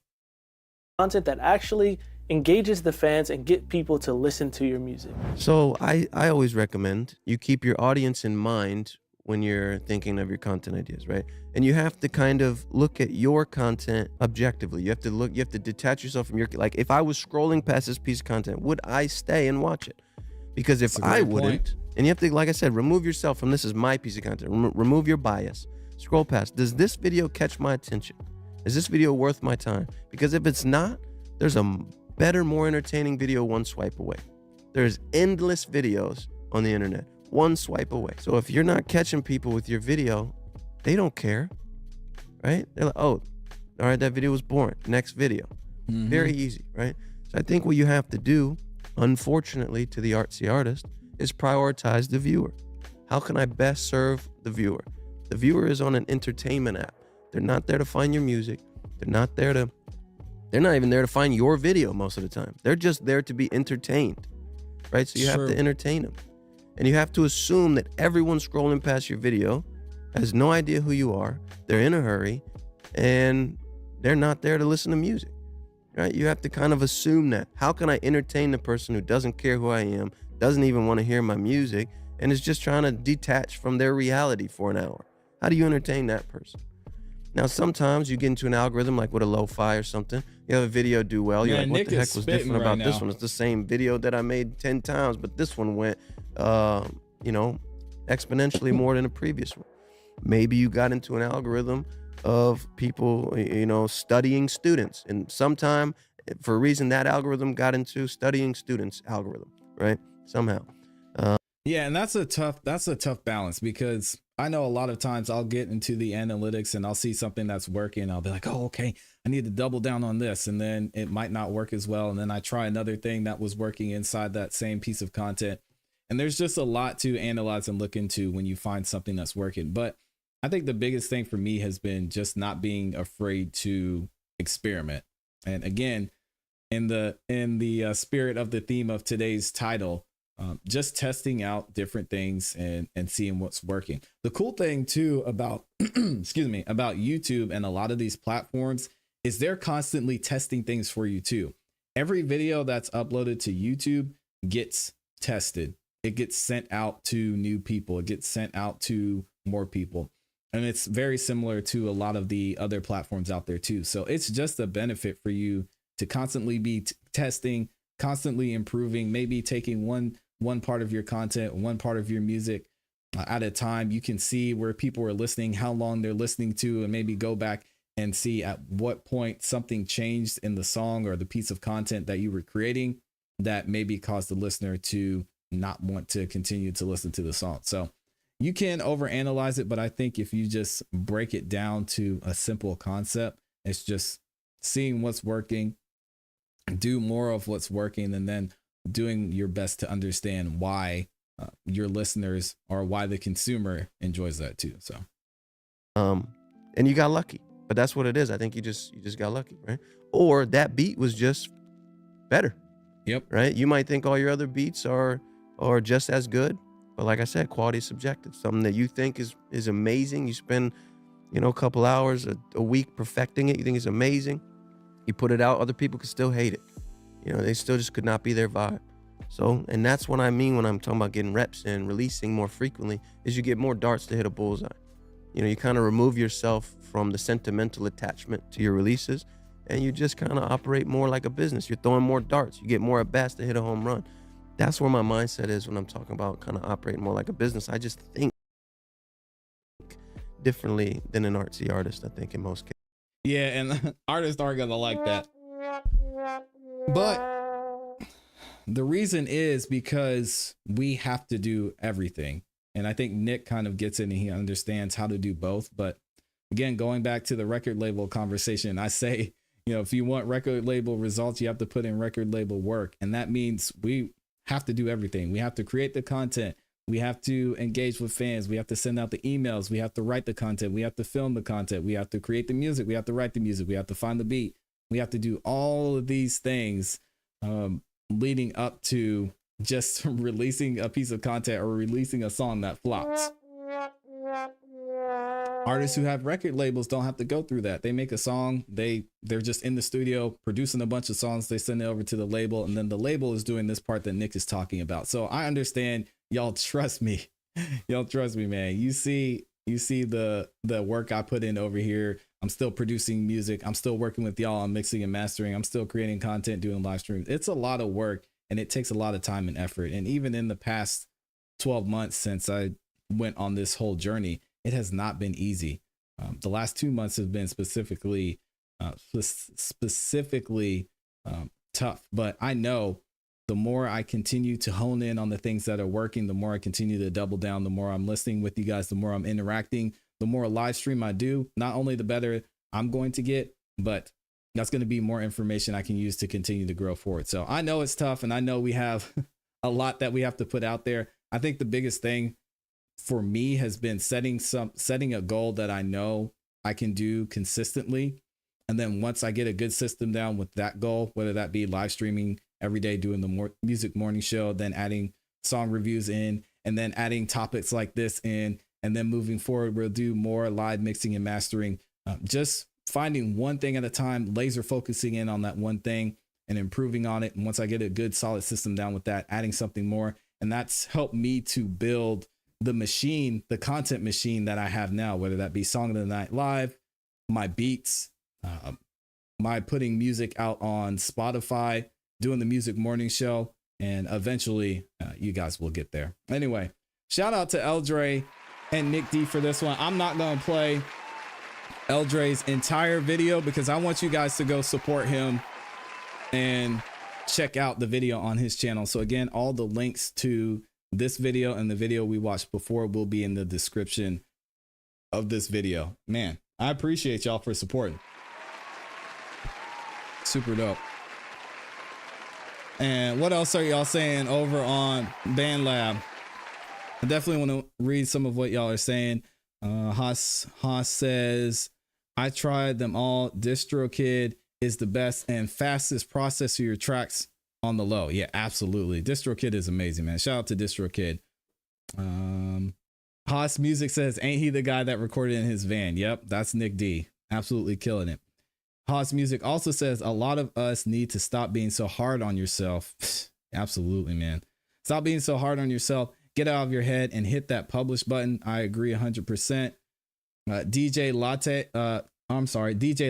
content that actually engages the fans and get people to listen to your music? So I always recommend you keep your audience in mind when you're thinking of your content ideas, right? And you have to kind of look at your content objectively. You have to detach yourself from your, like, if I was scrolling past this piece of content, would I stay and watch it? Because if I wouldn't, and you have to, like I said, remove yourself from this is my piece of content. Remove your bias. Scroll past. Does this video catch my attention? Is this video worth my time? Because if it's not, there's a better, more entertaining video one swipe away. There's endless videos on the internet, one swipe away. So if you're not catching people with your video, they don't care, right? They're like, oh, all right, that video was boring. Next video. Very easy, right? So I think what you have to do, unfortunately, to the artsy artist, is prioritize the viewer. How can I best serve the viewer? The viewer is on an entertainment app. They're not there to find your music. They're not even there to find your video most of the time. They're just there to be entertained, right? So you have to entertain them. And you have to assume that everyone scrolling past your video has no idea who you are. They're in a hurry and they're not there to listen to music, right? You have to kind of assume that. How can I entertain the person who doesn't care who I am, doesn't even want to hear my music, and is just trying to detach from their reality for an hour? How do you entertain that person? Now, sometimes you get into an algorithm like with a lo-fi or something. You have a video do well. You're like, what the heck was different about this one? It's the same video that I made 10 times, but this one went, exponentially more than the previous one. Maybe you got into an algorithm of people, studying students. And sometime, for a reason, that algorithm got into studying students algorithm, right? Somehow. Yeah, and that's a tough balance, because I know a lot of times I'll get into the analytics and I'll see something that's working. I'll be like, oh, okay, I need to double down on this. And then it might not work as well. And then I try another thing that was working inside that same piece of content. And there's just a lot to analyze and look into when you find something that's working. But I think the biggest thing for me has been just not being afraid to experiment. And again, in the spirit of the theme of today's title, just testing out different things and seeing what's working. The cool thing too about, about YouTube and a lot of these platforms is they're constantly testing things for you too. Every video that's uploaded to YouTube gets tested. It gets sent out to new people. It gets sent out to more people. And it's very similar to a lot of the other platforms out there too. So it's just a benefit for you to constantly be testing, constantly improving, maybe taking one part of your content, one part of your music at a time. You can see where people are listening, how long they're listening to, and maybe go back and see at what point something changed in the song or the piece of content that you were creating that maybe caused the listener to not want to continue to listen to the song. So you can overanalyze it, but I think if you just break it down to a simple concept, it's just seeing what's working, do more of what's working, and then doing your best to understand why your listeners or why the consumer enjoys that too. So, and you got lucky, but that's what it is. I think you just got lucky, right? Or that beat was just better. Yep. Right. You might think all your other beats are just as good, but like I said, quality is subjective. Something that you think is amazing. You spend, a couple hours a week perfecting it. You think it's amazing. You put it out. Other people could still hate it. They still just could not be their vibe. So, and that's what I mean when I'm talking about getting reps and releasing more frequently, is you get more darts to hit a bullseye. You kind of remove yourself from the sentimental attachment to your releases, and you just kind of operate more like a business. You're throwing more darts. You get more at bats to hit a home run. That's where my mindset is when I'm talking about kind of operating more like a business. I just think differently than an artsy artist, I think, in most cases. Yeah, and artists aren't gonna like that. But the reason is because we have to do everything. And I think Nick kind of gets it and he understands how to do both. But again, going back to the record label conversation, I say, if you want record label results, you have to put in record label work. And that means we have to do everything. We have to create the content. We have to engage with fans. We have to send out the emails. We have to write the content. We have to film the content. We have to create the music. We have to write the music. We have to find the beat. We have to do all of these things leading up to just releasing a piece of content or releasing a song that flops. artists who have record labels don't have to go through that. They make a song, they're just in the studio producing a bunch of songs, they send it over to the label, and then the label is doing this part that Nick is talking about. So I understand, y'all trust me. Y'all trust me, man. You see the work I put in over here. I'm still producing music. I'm still working with y'all on mixing and mastering. I'm still creating content, doing live streams. It's a lot of work and it takes a lot of time and effort. And even in the past 12 months since I went on this whole journey, it has not been easy. The last 2 months have been specifically tough, but I know the more I continue to hone in on the things that are working, the more I continue to double down, the more I'm listening with you guys, the more I'm interacting, the more live stream I do, not only the better I'm going to get, but that's going to be more information I can use to continue to grow forward. So I know it's tough and I know we have a lot that we have to put out there. I think the biggest thing for me has been setting a goal that I know I can do consistently. And then once I get a good system down with that goal, whether that be live streaming every day, doing the music morning show, then adding song reviews in, and then adding topics like this in, and then moving forward, we'll do more live mixing and mastering, just finding one thing at a time, laser focusing in on that one thing and improving on it. And once I get a good solid system down with that, adding something more. And that's helped me to build the machine, the content machine that I have now, whether that be Song of the Night Live, my beats, my putting music out on Spotify, doing the music morning show, and eventually you guys will get there. Anyway, shout out to Eldre and Nick D for this one. I'm not going to play Eldre's entire video because I want you guys to go support him and check out the video on his channel. So again, all the links to this video and the video we watched before will be in the description of this video. Man, I appreciate y'all for supporting. Super dope. And what else are y'all saying over on BandLab? I definitely want to read some of what y'all are saying. Haas says, I tried them all. DistroKid is the best and fastest processor your tracks on the low. Yeah, absolutely. DistroKid is amazing, man. Shout out to DistroKid. Haas Music says, ain't he the guy that recorded in his van? Yep, that's Nick D. Absolutely killing it. Haas Music also says, a lot of us need to stop being so hard on yourself. Absolutely, man. Stop being so hard on yourself. Get out of your head and hit that publish button. I agree 100%. DJ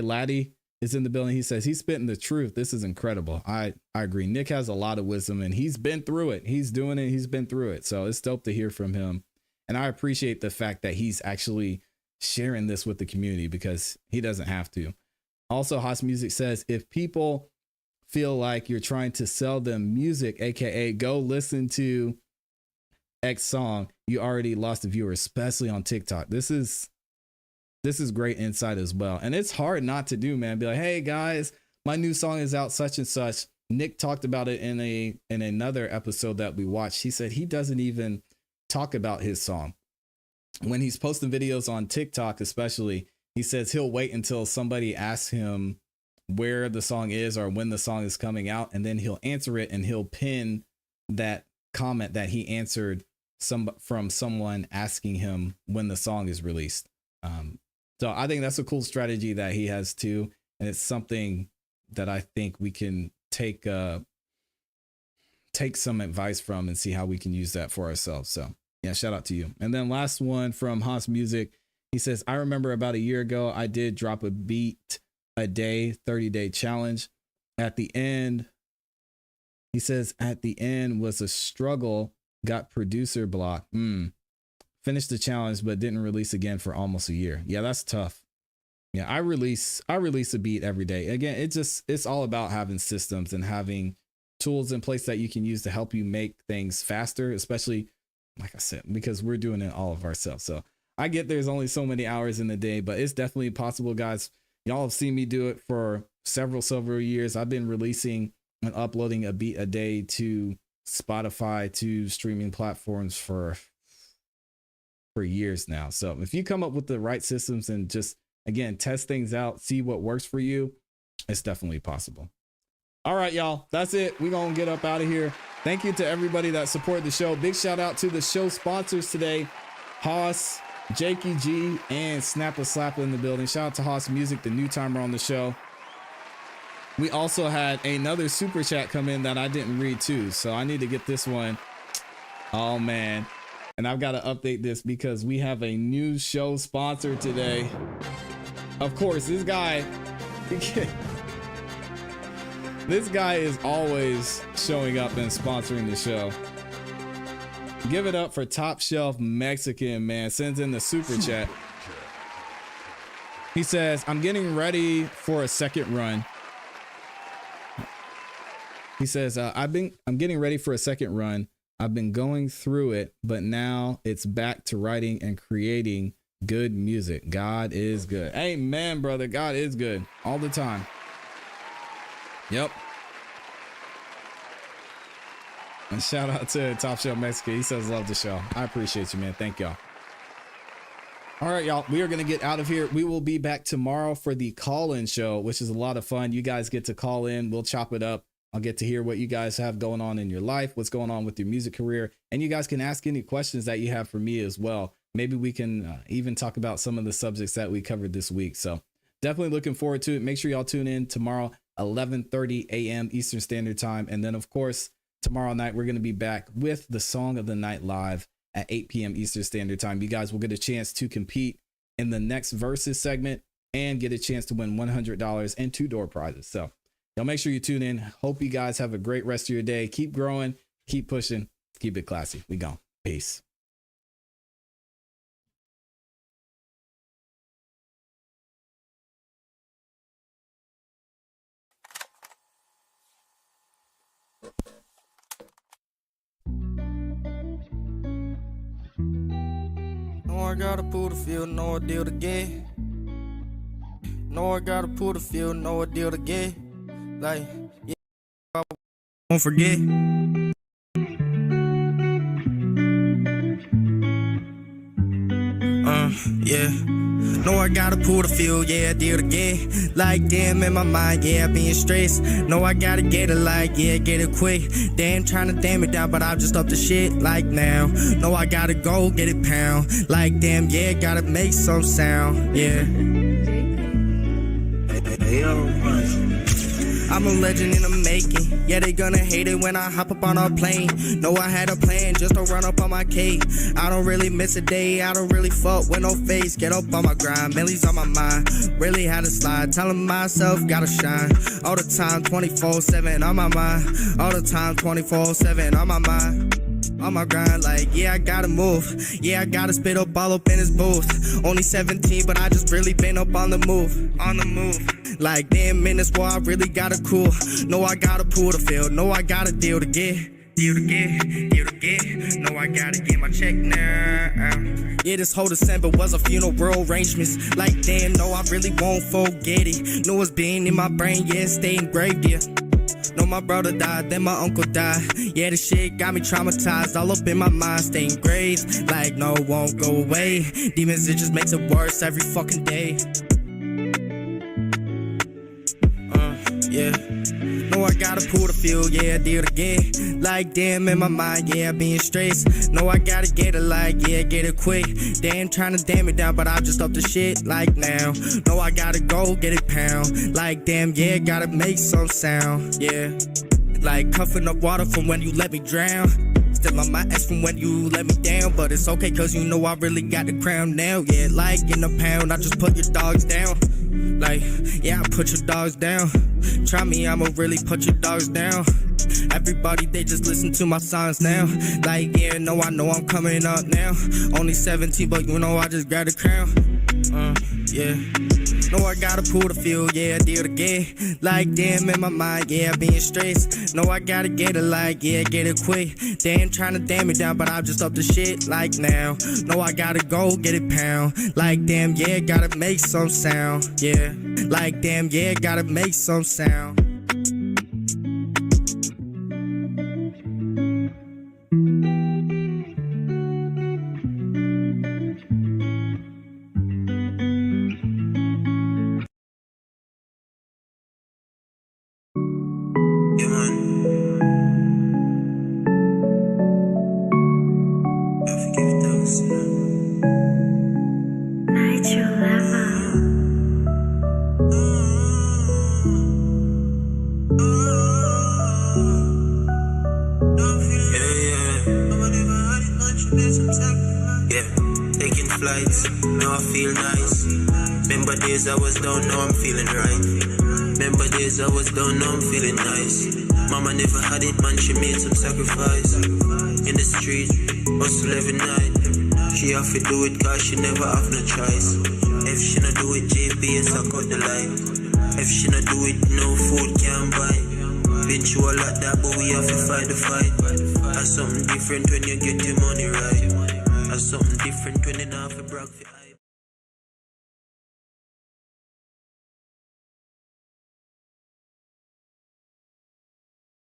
Laddie is in the building. He says he's spitting the truth. This is incredible. I agree. Nick has a lot of wisdom and he's been through it. He's doing it. He's been through it. So it's dope to hear from him. And I appreciate the fact that he's actually sharing this with the community because he doesn't have to. Also, Haas Music says, if people feel like you're trying to sell them music, aka go listen to X song, you already lost a viewer, especially on TikTok. This is great insight as well. And it's hard not to do, man. Be like, hey guys, my new song is out, such and such. Nick talked about it in another episode that we watched. He said he doesn't even talk about his song. When he's posting videos on TikTok, especially, he says he'll wait until somebody asks him where the song is or when the song is coming out, and then he'll answer it and he'll pin that comment that he answered from someone asking him when the song is released. So I think that's a cool strategy that he has too. And it's something that I think we can take some advice from and see how we can use that for ourselves. So yeah, shout out to you. And then last one from Haas Music. He says, I remember about a year ago, I did drop a beat a day, 30-day challenge. At the end, he says, at the end was a struggle, got producer block. Finished the challenge, but didn't release again for almost a year. Yeah, that's tough. Yeah, I release a beat every day. Again, it's all about having systems and having tools in place that you can use to help you make things faster, especially, like I said, because we're doing it all of ourselves. So I get there's only so many hours in the day, but it's definitely possible, guys. Y'all have seen me do it for several years. I've been releasing and uploading a beat a day to Spotify, to streaming platforms for years now. So if you come up with the right systems and just, again, test things out, see what works for you, it's definitely possible. All right, y'all, that's it. We're going to get up out of here. Thank you to everybody that supported the show. Big shout out to the show sponsors today, Haas, Jakey G and Snapper Slapper in the building. Shout out to Haas Music, the new timer on the show. We also had another super chat come in that I didn't read too, so I need to get this one. Oh man, and I've got to update this because we have a new show sponsor today. Of course, this guy is always showing up and sponsoring the show. Give it up for Top Shelf Mexican, man. Sends in the super chat. He says, I'm getting ready for a second run. He says, I'm getting ready for a second run. I've been going through it, but now it's back to writing and creating good music. God is good. Amen, brother. God is good all the time. Yep. And shout out to Top Shelf Mexican. He says, love the show. I appreciate you, man. Thank y'all. All right, y'all. We are going to get out of here. We will be back tomorrow for the call-in show, which is a lot of fun. You guys get to call in. We'll chop it up. I'll get to hear what you guys have going on in your life, what's going on with your music career. And you guys can ask any questions that you have for me as well. Maybe we can even talk about some of the subjects that we covered this week. So definitely looking forward to it. Make sure y'all tune in tomorrow, 11:30 a.m. Eastern Standard Time. And then, of course, tomorrow night, we're going to be back with the Song of the Night live at 8 p.m. Eastern Standard Time. You guys will get a chance to compete in the next Versus segment and get a chance to win $100 and 2 door prizes. So y'all make sure you tune in. Hope you guys have a great rest of your day. Keep growing, keep pushing, keep it classy. We gone. Peace. No, I gotta pull the field, no deal to get. No, I gotta pull the field, no deal to get. Like, yeah, I won't forget. Yeah. No, I gotta pull the field, yeah, deal to get. Like, damn, in my mind, yeah, being stressed. No, I gotta get it, like, yeah, get it quick. Damn, trying to damn it down, but I'll just up the shit, like, now. No, I gotta go get it pound. Like, damn, yeah, gotta make some sound, yeah. Hey, yo, I'm a legend in the making. Yeah, they gonna hate it when I hop up on a plane. No, I had a plan just to run up on my cake. I don't really miss a day. I don't really fuck with no face. Get up on my grind. Millie's on my mind. Really had to slide. Telling myself, gotta shine. All the time, 24/7 on my mind. All the time, 24/7 on my mind. On my grind, like, yeah, I gotta move. Yeah, I gotta spit up all up in his booth. Only 17, but I just really been up on the move. On the move. Like, damn, in this war, I really gotta cool. No, I gotta pull the field. No, I gotta deal to get. Deal to get. Deal to get. No, I gotta get my check now. Yeah, this whole December was a funeral arrangements. Like, damn, no, I really won't forget it. No, it's been in my brain, yeah, it's stay engraved, yeah. No, my brother died, then my uncle died. Yeah, this shit got me traumatized, all up in my mind, stay engraved. Like, no, it won't go away. Demons, it just makes it worse every fucking day. Yeah. No, I gotta pull the field, yeah, deal to get. Like, damn, in my mind, yeah, being stressed. No, I gotta get it, like, yeah, get it quick. Damn, trying to damn it down, but I just up the shit, like, now. No, I gotta go get it pound. Like, damn, yeah, gotta make some sound, yeah. Like, cuffing up water from when you let me drown. Still on my ass from when you let me down. But it's okay, cause you know I really got the crown now. Yeah, like in a pound, I just put your dogs down. Like, yeah, I put your dogs down. Try me, I'ma really put your dogs down. Everybody, they just listen to my songs now. Like, yeah, no, I know I'm coming up now. Only 17, but you know I just got the crown. Yeah. No, I gotta pull the field, yeah, deal to get. Like, damn, in my mind, yeah, being stressed. No, I gotta get it, like, yeah, get it quick. Damn, trying to damn it down, but I'm just up the shit, like, now. No, I gotta go get it pound. Like, damn, yeah, gotta make some sound, yeah. Like, damn, yeah, gotta make some sound. I forgive those, lights, now I feel nice. Remember days I was down, now I'm feeling right. Remember days I was down, now I'm feeling nice. Mama never had it, man, she made some sacrifice. In the street, hustle every night. She have to do it cause she never have no choice. If she not do it, JBS, I cut the light. If she not do it, no food can buy. Been through a lot that, but we have to fight the fight. That's something different when you get your money right. That's something different when you not have to brag for